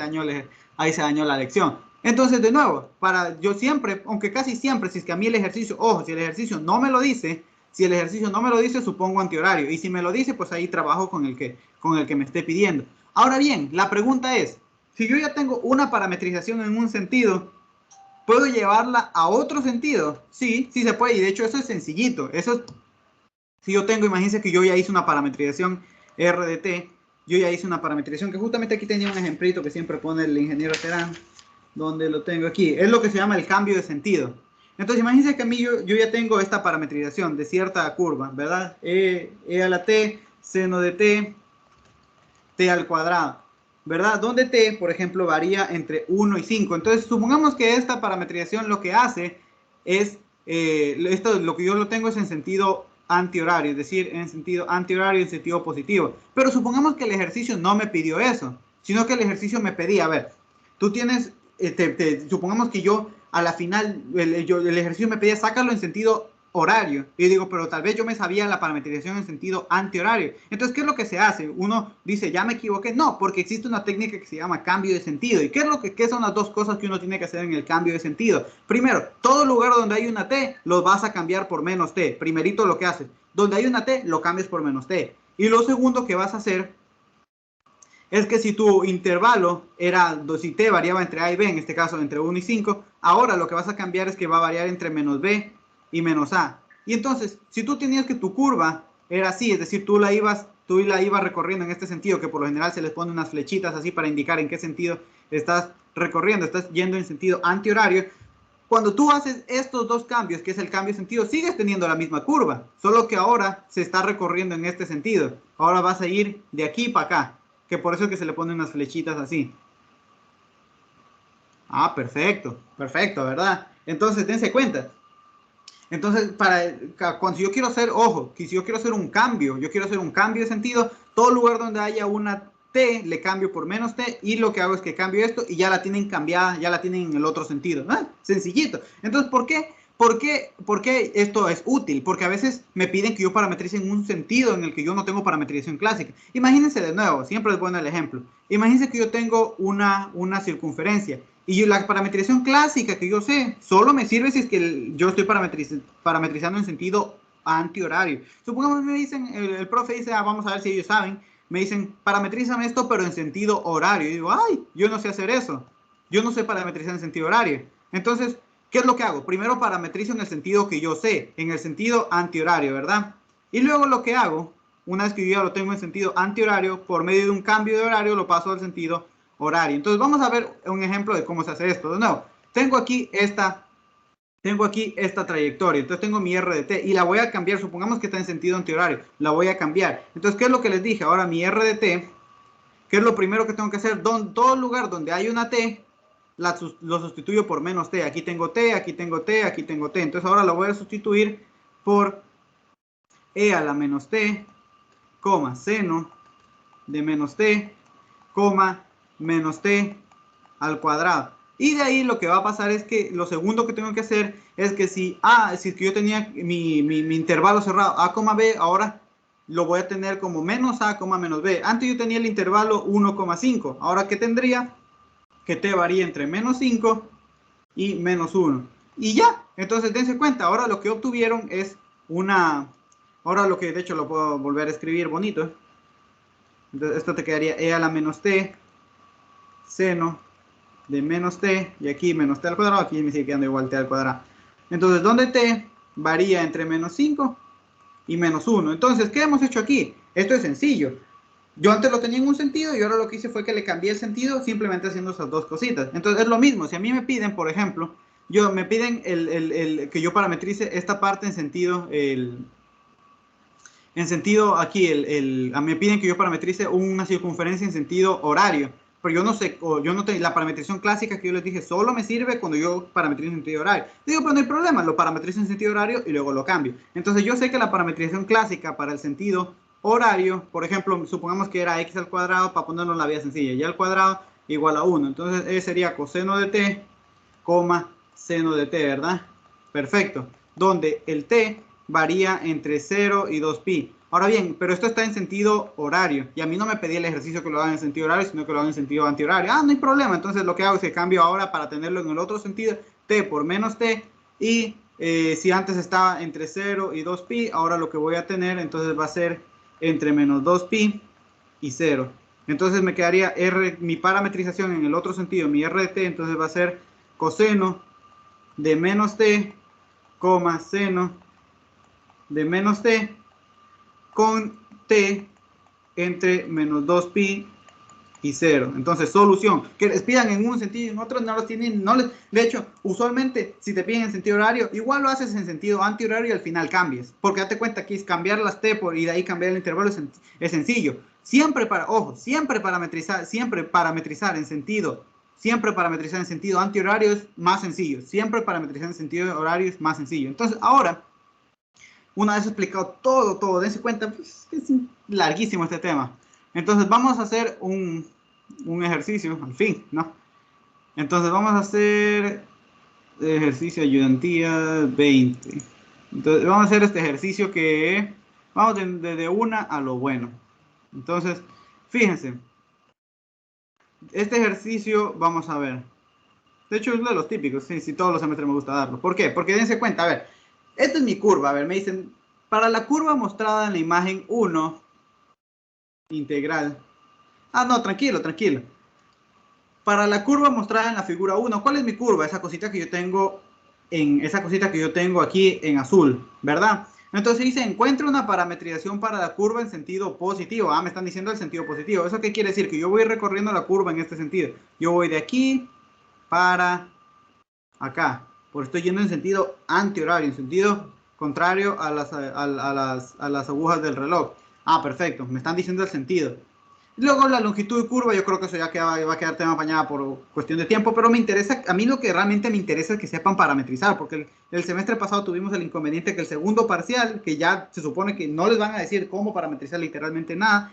dañó la lección. Entonces, de nuevo, yo siempre, aunque casi siempre, si es que a mí el ejercicio, ojo, si el ejercicio no me lo dice, supongo antihorario. Y si me lo dice, pues ahí trabajo con el que me esté pidiendo. Ahora bien, la pregunta es, si yo ya tengo una parametrización en un sentido, ¿puedo llevarla a otro sentido? Sí, sí se puede. Y de hecho eso es sencillito. Si yo tengo, imagínense que yo ya hice una parametrización RDT. Yo ya hice una parametrización que justamente aquí tenía un ejemplito que siempre pone el ingeniero Terán, donde lo tengo aquí. Es lo que se llama el cambio de sentido. Entonces, imagínense que a mí yo ya tengo esta parametrización de cierta curva, ¿verdad? E a la t, seno de t al cuadrado, ¿verdad? Donde t, por ejemplo, varía entre 1 y 5. Entonces, supongamos que esta parametrización lo que hace es, lo que yo lo tengo es en sentido antihorario, es decir, en sentido antihorario y en sentido positivo. Pero supongamos que el ejercicio no me pidió eso, sino que el ejercicio me pedía, a ver, tú tienes, supongamos que yo a la final, el ejercicio me pedía sácalo en sentido horario. Y digo, pero tal vez yo me sabía la parametrización en sentido antihorario. Entonces, ¿qué es lo que se hace? Uno dice, ya me equivoqué. No, porque existe una técnica que se llama cambio de sentido. ¿Y qué son las dos cosas que uno tiene que hacer en el cambio de sentido? Primero, todo lugar donde hay una T, lo vas a cambiar por menos T. Primerito lo que haces. Donde hay una T, lo cambias por menos T. Y lo segundo que vas a hacer es que si tu intervalo era, si t variaba entre a y b, en este caso entre 1 y 5, ahora lo que vas a cambiar es que va a variar entre menos b y menos a. Y entonces, si tú tenías que tu curva era así, es decir, tú la ibas recorriendo en este sentido, que por lo general se les pone unas flechitas así para indicar en qué sentido estás recorriendo, estás yendo en sentido antihorario. Cuando tú haces estos dos cambios, que es el cambio de sentido, sigues teniendo la misma curva, solo que ahora se está recorriendo en este sentido. Ahora vas a ir de aquí para acá, que por eso es que se le ponen unas flechitas así. Ah, perfecto, perfecto, ¿verdad? Entonces, dense cuenta. Entonces, cuando yo quiero hacer, ojo, que si yo quiero hacer un cambio, yo quiero hacer un cambio de sentido, todo lugar donde haya una T, le cambio por menos T, y lo que hago es que cambio esto y ya la tienen cambiada, ya la tienen en el otro sentido. ¿Ah? Sencillito. Entonces, ¿por qué esto es útil? Porque a veces me piden que yo parametrice en un sentido en el que yo no tengo parametrización clásica. Imagínense de nuevo, siempre es bueno el ejemplo. Imagínense que yo tengo una circunferencia y la parametrización clásica que yo sé solo me sirve si es que yo estoy parametrizando en sentido antihorario. Supongamos que me dicen, el profe dice, vamos a ver si ellos saben, me dicen, parametrízame esto pero en sentido horario. Y digo, ay, yo no sé hacer eso. Yo no sé parametrizar en sentido horario. Entonces, ¿qué es lo que hago? Primero parametrizo en el sentido que yo sé, en el sentido antihorario, ¿verdad? Y luego lo que hago, una vez que yo ya lo tengo en sentido antihorario, por medio de un cambio de horario lo paso al sentido horario. Entonces vamos a ver un ejemplo de cómo se hace esto. De nuevo, tengo aquí esta trayectoria, entonces tengo mi R de T y la voy a cambiar, supongamos que está en sentido antihorario, la voy a cambiar. Entonces, ¿qué es lo que les dije? Ahora mi R de T, ¿qué es lo primero que tengo que hacer? Todo lugar donde hay una T, lo sustituyo por menos T. Aquí tengo T, aquí tengo T, aquí tengo T. Entonces ahora lo voy a sustituir por E a la menos T, coma, seno de menos T, coma, menos T al cuadrado. Y de ahí lo que va a pasar es que lo segundo que tengo que hacer es que si yo tenía mi intervalo cerrado A, B, ahora lo voy a tener como menos A, menos B. Antes yo tenía el intervalo 1,5. Ahora, ¿qué tendría? Que T varía entre menos 5 y menos 1. Y ya, entonces dense cuenta, ahora lo que obtuvieron es ahora lo que de hecho lo puedo volver a escribir bonito. Entonces esto te quedaría E a la menos T, seno de menos T, y aquí menos T al cuadrado, aquí me sigue quedando igual T al cuadrado. Entonces, donde T varía entre menos 5 y menos 1. Entonces, ¿qué hemos hecho aquí? Esto es sencillo. Yo antes lo tenía en un sentido y ahora lo que hice fue que le cambié el sentido simplemente haciendo esas dos cositas. Entonces, es lo mismo. Si a mí me piden, por ejemplo, me piden que yo parametrice esta parte en sentido, aquí, me piden que yo parametrice una circunferencia en sentido horario, pero yo no sé, la parametrización clásica que yo les dije solo me sirve cuando yo parametrizo en sentido horario. Digo, pero no hay problema, lo parametrizo en sentido horario y luego lo cambio. Entonces yo sé que la parametrización clásica para el sentido horario, por ejemplo, supongamos que era x al cuadrado, para ponerlo en la vía sencilla, y al cuadrado igual a 1. Entonces sería coseno de t, coma, seno de t, ¿verdad? Perfecto. Donde el t varía entre 0 y 2pi. Ahora bien, pero esto está en sentido horario. Y a mí no me pedí el ejercicio que lo haga en sentido horario, sino que lo haga en sentido antihorario. No hay problema. Entonces lo que hago es que cambio ahora para tenerlo en el otro sentido. T por menos t. Y si antes estaba entre 0 y 2pi, ahora lo que voy a tener entonces va a ser entre menos 2pi y 0. Entonces me quedaría mi parametrización en el otro sentido, mi R de t, entonces va a ser coseno de menos t, coma, seno de menos t, con t entre menos 2pi y 0. Entonces, solución. Que les pidan en un sentido y en otro no los tienen. De hecho, usualmente, si te piden en sentido horario, igual lo haces en sentido antihorario y al final cambies. Porque date cuenta que es cambiar las t y de ahí cambiar el intervalo es sencillo. Siempre parametrizar en sentido. Siempre parametrizar en sentido antihorario es más sencillo. Siempre parametrizar en sentido horario es más sencillo. Entonces, ahora, una vez explicado todo, dense cuenta, pues, es larguísimo este tema. Entonces vamos a hacer un ejercicio, al fin, ¿no? Entonces vamos a hacer ejercicio ayudantía 20. Entonces, vamos a hacer este ejercicio que vamos de una a lo bueno. Entonces, fíjense. Este ejercicio, vamos a ver. De hecho, es uno de los típicos. Sí, todos los semestres me gusta darlo. ¿Por qué? Porque dense cuenta, a ver. Esta es mi curva. A ver, me dicen, para la curva mostrada en la imagen 1, integral. Ah, no, tranquilo, tranquilo. Para la curva mostrada en la figura 1, ¿cuál es mi curva? Esa cosita que yo tengo aquí en azul, ¿verdad? Entonces dice, encuentra una parametrización para la curva en sentido positivo. Ah, me están diciendo el sentido positivo. ¿Eso qué quiere decir? Que yo voy recorriendo la curva en este sentido. Yo voy de aquí para acá. Porque estoy yendo en sentido antihorario, en sentido contrario a las agujas del reloj. Ah, perfecto. Me están diciendo el sentido. Luego la longitud de curva, yo creo que eso ya va a quedar tema mañana por cuestión de tiempo, pero me interesa, a mí lo que realmente me interesa es que sepan parametrizar, porque el semestre pasado tuvimos el inconveniente que el segundo parcial, que ya se supone que no les van a decir cómo parametrizar literalmente nada,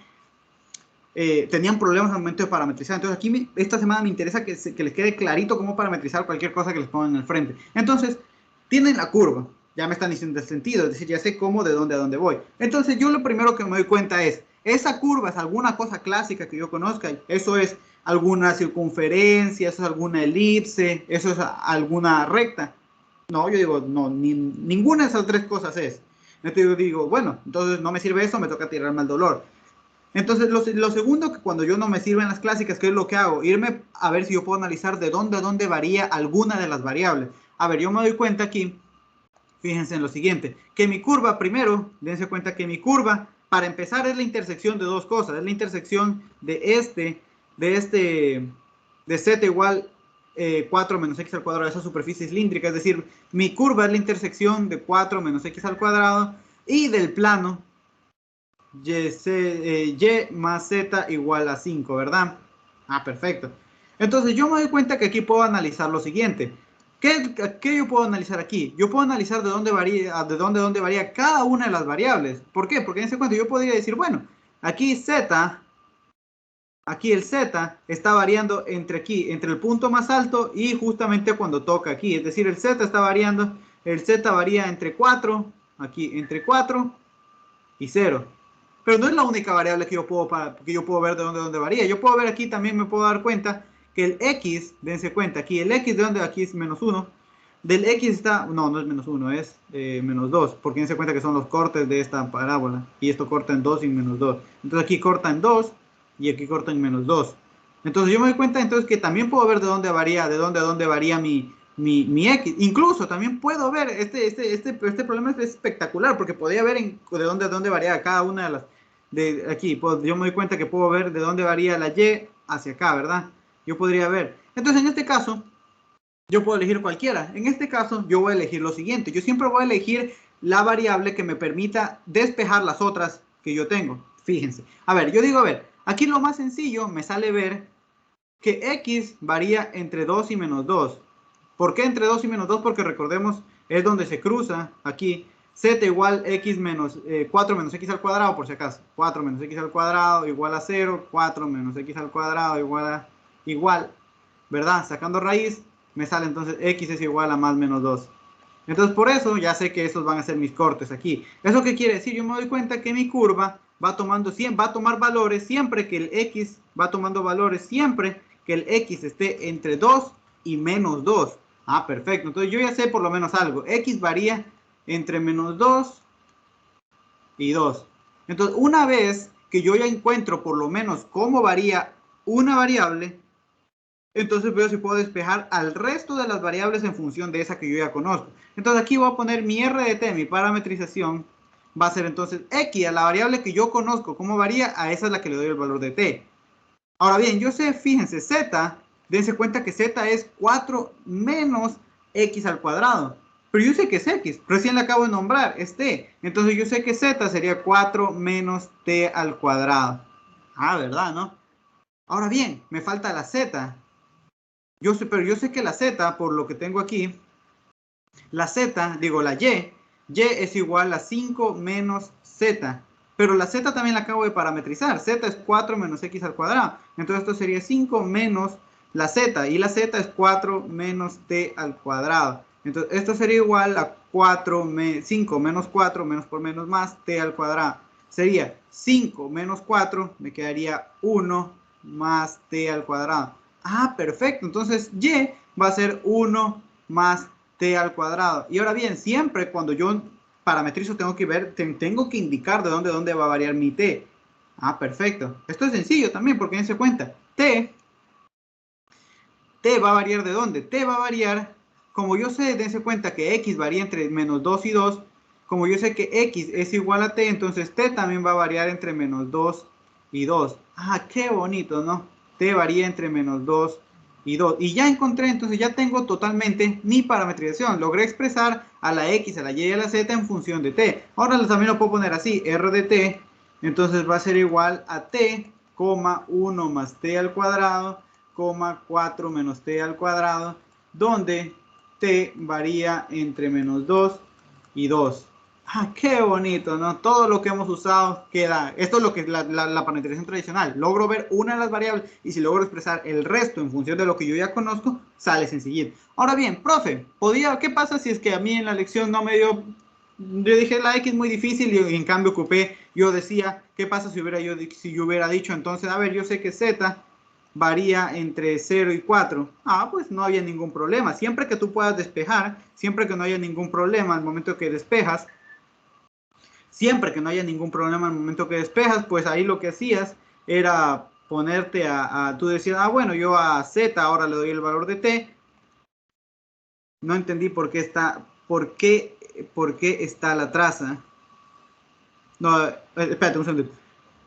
tenían problemas al momento de parametrizar. Entonces aquí esta semana me interesa que les quede clarito cómo parametrizar cualquier cosa que les pongan en el frente. Entonces, tienen la curva, ya me están diciendo el sentido, es decir, ya sé cómo, de dónde a dónde voy. Entonces yo lo primero que me doy cuenta es, esa curva es alguna cosa clásica que yo conozca, eso es alguna circunferencia, eso es alguna elipse, eso es alguna recta. No, yo digo, no, ninguna de esas tres cosas es. Entonces yo digo, bueno, entonces no me sirve eso, me toca tirarme al dolor. Entonces, lo segundo, que cuando yo no me sirven las clásicas, ¿qué es lo que hago? Irme a ver si yo puedo analizar de dónde a dónde varía alguna de las variables. A ver, yo me doy cuenta aquí, fíjense en lo siguiente, que mi curva, primero, dense cuenta que mi curva, para empezar, es la intersección de dos cosas. Es la intersección de z igual 4 menos x al cuadrado, esa superficie cilíndrica. Es decir, mi curva es la intersección de 4 menos x al cuadrado y del plano y más z igual a 5, ¿verdad? Ah, perfecto. Entonces yo me doy cuenta que aquí puedo analizar lo siguiente. ¿Qué yo puedo analizar aquí? Yo puedo analizar de dónde varía cada una de las variables. ¿Por qué? Porque en ese cuento yo podría decir, bueno, aquí el z está variando entre aquí, entre el punto más alto y justamente cuando toca aquí. Es decir, el z está variando, el z varía entre 4, aquí, entre 4 y 0. Pero no es la única variable que yo puedo ver de dónde varía. Yo puedo ver aquí, también me puedo dar cuenta que el x, dense cuenta, aquí el x de dónde, aquí es menos 1. Del x está, no es menos 1, es menos 2, porque dense cuenta que son los cortes de esta parábola. Y esto corta en 2 y menos 2. Entonces aquí corta en 2 y aquí corta en menos 2. Entonces yo me doy cuenta entonces que también puedo ver de dónde varía, de dónde a dónde varía mi X. Incluso también puedo ver, este problema es espectacular, porque podría ver de dónde varía cada una de las, de aquí, yo me doy cuenta que puedo ver de dónde varía la Y hacia acá, ¿verdad? Yo podría ver. Entonces en este caso, yo puedo elegir cualquiera. En este caso, yo voy a elegir lo siguiente. Yo siempre voy a elegir la variable que me permita despejar las otras que yo tengo. Fíjense. A ver, yo digo, a ver, aquí lo más sencillo me sale ver que X varía entre 2 y menos 2. ¿Por qué entre 2 y menos 2? Porque recordemos, es donde se cruza aquí z igual x menos 4 menos x al cuadrado, por si acaso. 4 menos x al cuadrado igual a 0, 4 menos x al cuadrado igual, ¿verdad? Sacando raíz, me sale entonces x es igual a más menos 2. Entonces por eso ya sé que esos van a ser mis cortes aquí. ¿Eso qué quiere decir? Yo me doy cuenta que mi curva va a tomar valores siempre que el x va tomando valores siempre que el x esté entre 2 y menos 2. Ah, perfecto. Entonces yo ya sé por lo menos algo. X varía entre menos 2 y 2. Entonces una vez que yo ya encuentro por lo menos cómo varía una variable, entonces veo si puedo despejar al resto de las variables en función de esa que yo ya conozco. Entonces aquí voy a poner mi RDT, mi parametrización, va a ser entonces X, a la variable que yo conozco, cómo varía, a esa es la que le doy el valor de T. Ahora bien, yo sé, fíjense, Z, dense cuenta que Z es 4 menos X al cuadrado. Pero yo sé que es X, recién le acabo de nombrar, es T. Entonces yo sé que Z sería 4 menos T al cuadrado. Ah, ¿verdad, no? Ahora bien, me falta la Z. Pero yo sé que la Z, por lo que tengo aquí, la Y es igual a 5 menos Z. Pero la Z también la acabo de parametrizar. Z es 4 menos X al cuadrado. Entonces esto sería 5 menos la Z. Y la Z es 4 menos T al cuadrado. Entonces, esto sería igual a 5 menos 4, menos por menos más, t al cuadrado. Sería 5 menos 4, me quedaría 1 más t al cuadrado. Ah, perfecto. Entonces, y va a ser 1 más t al cuadrado. Y ahora bien, siempre cuando yo parametrizo tengo que indicar de dónde va a variar mi t. Ah, perfecto. Esto es sencillo también porque dense cuenta. T va a variar de dónde. T va a variar, como yo sé, dense cuenta que x varía entre menos 2 y 2. Como yo sé que x es igual a t, entonces t también va a variar entre menos 2 y 2. Ah, qué bonito, ¿no? T varía entre menos 2 y 2. Y ya encontré, entonces ya tengo totalmente mi parametrización. Logré expresar a la x, a la y y a la z en función de t. Ahora también lo puedo poner así, r de t, entonces va a ser igual a t, 1 más t al cuadrado, 4 menos t al cuadrado, donde t varía entre menos 2 y 2. Ah, qué bonito, ¿no? Todo lo que hemos usado queda. Esto es lo que la parametrización tradicional. Logro ver una de las variables y si logro expresar el resto en función de lo que yo ya conozco, sale sencillito. Ahora bien, profe, ¿qué pasa si es que a mí en la lección no me dio? Yo dije la X es muy difícil y en cambio yo decía, ¿qué pasa si yo hubiera dicho entonces, a ver, yo sé que Z varía entre 0 y 4. Ah, pues no había ningún problema. Siempre que tú puedas despejar, siempre que no haya ningún problema al momento que despejas, siempre que no haya ningún problema al momento que despejas, pues ahí lo que hacías era ponerte tú decías, ah, bueno, yo a Z ahora le doy el valor de T. No entendí por qué está la traza. No, espérate un segundo.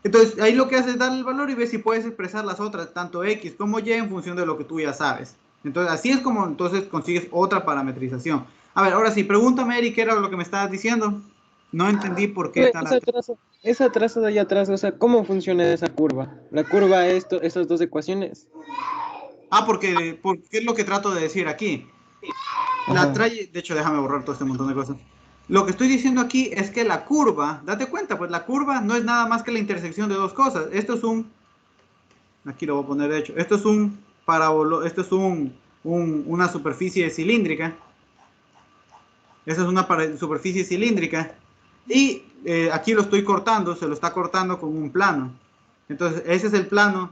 Entonces, ahí lo que haces es darle el valor y ves si puedes expresar las otras, tanto X como Y, en función de lo que tú ya sabes. Entonces, así es como entonces consigues otra parametrización. A ver, ahora sí, pregúntame, Eric, ¿qué era lo que me estabas diciendo? No entendí por qué tan... Esa traza de allá atrás, o sea, ¿cómo funciona esa curva? La curva, esas dos ecuaciones. Ah, porque es lo que trato de decir aquí. De hecho, déjame borrar todo este montón de cosas. Lo que estoy diciendo aquí es que la curva, date cuenta, pues la curva no es nada más que la intersección de dos cosas. Esto es aquí lo voy a poner de hecho, esto es esto es una superficie cilíndrica. Esta es una superficie cilíndrica. Y aquí lo estoy cortando, se lo está cortando con un plano. Entonces, ese es el plano.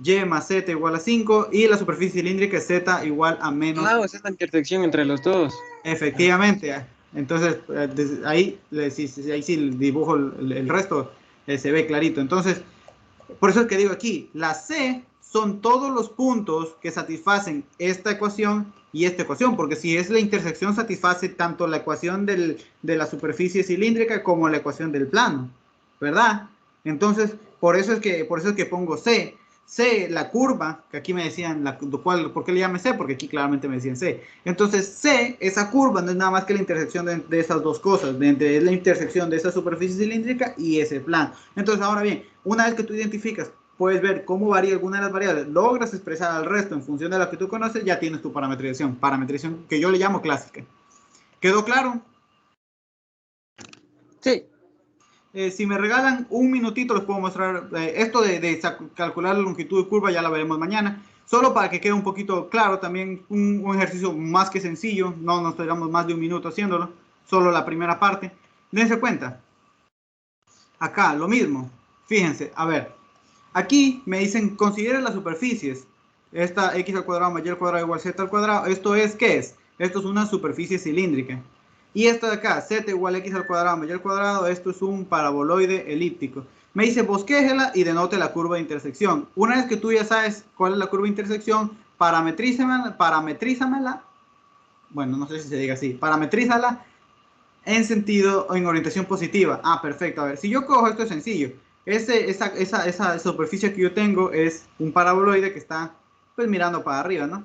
Y más Z igual a 5 y la superficie cilíndrica es Z igual a menos. Ah, o sea, es la intersección entre los dos. Efectivamente. Entonces, ahí sí dibujo el resto, se ve clarito. Entonces, por eso es que digo aquí, la C son todos los puntos que satisfacen esta ecuación y esta ecuación, porque si es la intersección satisface tanto la ecuación de la superficie cilíndrica como la ecuación del plano, ¿verdad? Entonces, por eso es que pongo C. C, la curva, que aquí me decían, ¿por qué le llame C? Porque aquí claramente me decían C. Entonces, C, esa curva no es nada más que la intersección de esas dos cosas, es la intersección de esa superficie cilíndrica y ese plano. Entonces, ahora bien, una vez que tú identificas, puedes ver cómo varía alguna de las variables, logras expresar al resto en función de lo que tú conoces, ya tienes tu parametrización que yo le llamo clásica. ¿Quedó claro? Sí. Si me regalan un minutito les puedo mostrar esto de calcular la longitud de curva, ya la veremos mañana, solo para que quede un poquito claro, también un ejercicio más que sencillo, no nos tardamos más de un minuto haciéndolo, solo la primera parte. Dense cuenta, acá lo mismo, fíjense, a ver, aquí me dicen considere las superficies, esta x al cuadrado más y al cuadrado igual z al cuadrado, esto es, ¿qué es? Esto es una superficie cilíndrica. Y esto de acá, z igual a x al cuadrado más y al cuadrado, esto es un paraboloide elíptico. Me dice bosquéjela y denote la curva de intersección. Una vez que tú ya sabes cuál es la curva de intersección, parametrízamela, bueno, no sé si se diga así, parametrízala en sentido o en orientación positiva. Ah, perfecto. A ver, si yo cojo esto es sencillo. Esa superficie que yo tengo es un paraboloide que está pues mirando para arriba, ¿no?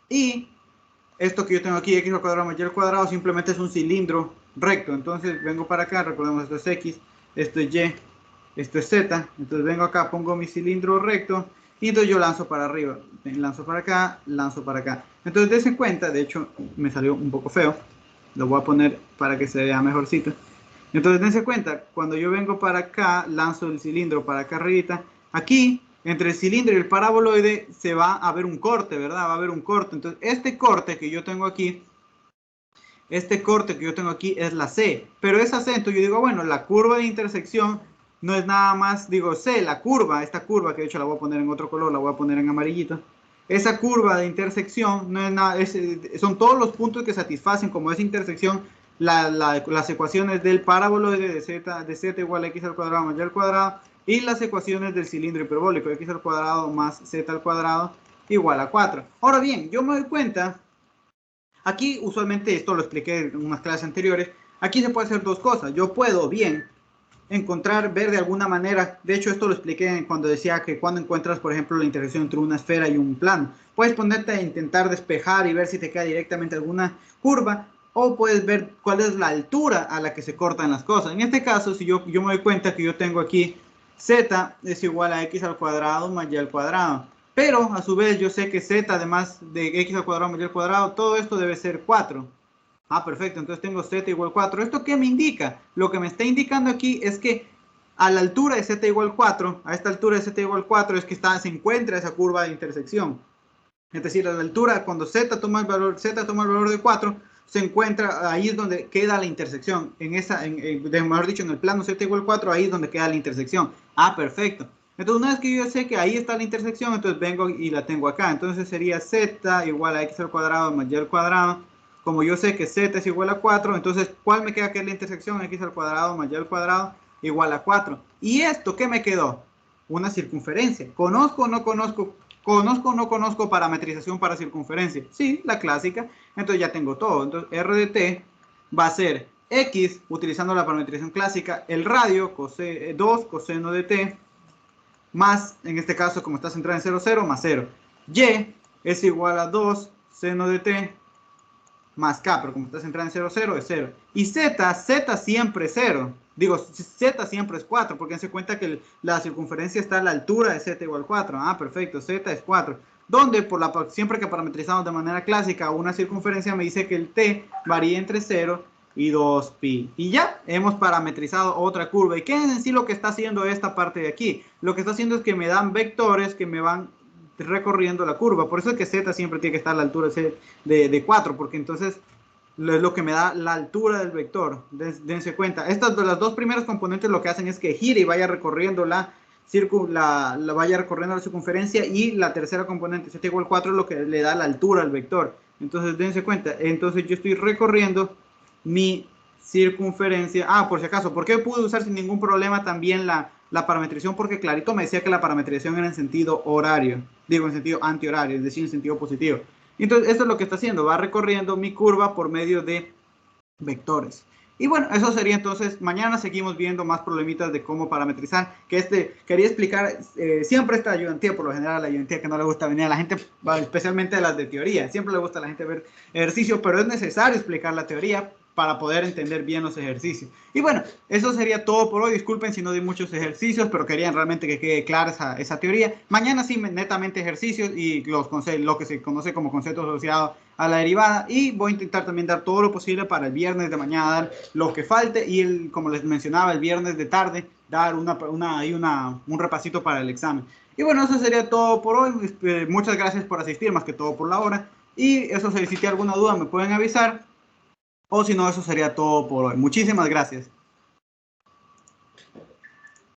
Y esto que yo tengo aquí, x al cuadrado más y al cuadrado, simplemente es un cilindro recto. Entonces vengo para acá, recordemos esto es x, esto es y, esto es z. Entonces vengo acá, pongo mi cilindro recto y entonces yo lanzo para arriba. Lanzo para acá, lanzo para acá. Entonces dense cuenta, de hecho me salió un poco feo. Lo voy a poner para que se vea mejorcito. Entonces dense cuenta, cuando yo vengo para acá, lanzo el cilindro para acá arribita. Aquí entre el cilindro y el paraboloide se va a ver un corte, ¿verdad? Va a haber un corte. Entonces, este corte que yo tengo aquí es la C, pero esa C, entonces yo digo, bueno, la curva de intersección no es nada más, digo, C, la curva, esta curva, que de hecho la voy a poner en otro color, la voy a poner en amarillito. Esa curva de intersección no es nada, son todos los puntos que satisfacen como esa intersección las ecuaciones del paraboloide de z igual a x al cuadrado más y al cuadrado, y las ecuaciones del cilindro hiperbólico, x al cuadrado más z al cuadrado igual a 4. Ahora bien, yo me doy cuenta, aquí usualmente esto lo expliqué en unas clases anteriores, aquí se puede hacer dos cosas. Yo puedo bien ver de alguna manera, de hecho esto lo expliqué cuando decía que cuando encuentras, por ejemplo, la intersección entre una esfera y un plano, puedes ponerte a intentar despejar y ver si te queda directamente alguna curva, o puedes ver cuál es la altura a la que se cortan las cosas. En este caso, si yo me doy cuenta que yo tengo aquí z es igual a x al cuadrado más y al cuadrado, pero a su vez yo sé que z además de x al cuadrado más y al cuadrado, todo esto debe ser 4. Ah, perfecto, entonces tengo z igual 4. ¿Esto qué me indica? Lo que me está indicando aquí es que a la altura de z igual 4, a esta altura de z igual 4 es que se encuentra esa curva de intersección. Es decir, a la altura, cuando z toma el valor de 4, se encuentra, ahí es donde queda la intersección. Mejor dicho, en el plano z igual 4, ahí es donde queda la intersección. Ah, perfecto. Entonces, una vez que yo sé que ahí está la intersección, entonces vengo y la tengo acá. Entonces sería z igual a x al cuadrado más y al cuadrado. Como yo sé que z es igual a 4, entonces, ¿cuál me queda que es la intersección? X al cuadrado más y al cuadrado igual a 4. ¿Y esto qué me quedó? Una circunferencia. ¿Conozco o no conozco? ¿Conozco o no conozco parametrización para circunferencia? Sí, la clásica. Entonces ya tengo todo. Entonces r de t va a ser x, utilizando la parametrización clásica, el radio, 2 coseno de t, más, en este caso, como está centrada en 0, 0, más 0. Y es igual a 2 seno de t más k, pero como está centrada en 0, 0, es 0. Y z siempre es 0. Digo, z siempre es 4, porque se cuenta que la circunferencia está a la altura de z igual 4. Ah, perfecto, z es 4. Donde siempre que parametrizamos de manera clásica una circunferencia me dice que el t varía entre 0 y 2pi. Y ya hemos parametrizado otra curva. ¿Y qué es en sí lo que está haciendo esta parte de aquí? Lo que está haciendo es que me dan vectores que me van recorriendo la curva. Por eso es que z siempre tiene que estar a la altura de 4, porque entonces es lo que me da la altura del vector. Dense cuenta. Las dos primeras componentes lo que hacen es que gire y vaya recorriendo vaya recorriendo la circunferencia, y la tercera componente, z igual 4, es lo que le da la altura al vector. Entonces dense cuenta. Entonces yo estoy recorriendo mi circunferencia. Ah, por si acaso, ¿por qué pude usar sin ningún problema también la parametrización? Porque clarito me decía que la parametrización era en sentido horario, digo en sentido antihorario, es decir, en sentido positivo. Entonces esto es lo que está haciendo, va recorriendo mi curva por medio de vectores. Y bueno, eso sería entonces. Mañana seguimos viendo más problemitas de cómo parametrizar. Quería explicar, siempre esta ayudantía, por lo general la ayudantía que no le gusta venir a la gente, especialmente a las de teoría, siempre le gusta a la gente ver ejercicios, pero es necesario explicar la teoría para poder entender bien los ejercicios. Y bueno, eso sería todo por hoy. Disculpen si no di muchos ejercicios, pero querían realmente que quede clara esa teoría. Mañana sí, netamente ejercicios y lo que se conoce como conceptos asociados a la derivada. Y voy a intentar también dar todo lo posible para el viernes de mañana, dar lo que falte. Y como les mencionaba, el viernes de tarde, dar un repasito para el examen. Y bueno, eso sería todo por hoy. Muchas gracias por asistir, más que todo por la hora. Y eso, si tienen alguna duda, me pueden avisar. O si no, eso sería todo por hoy. Muchísimas gracias.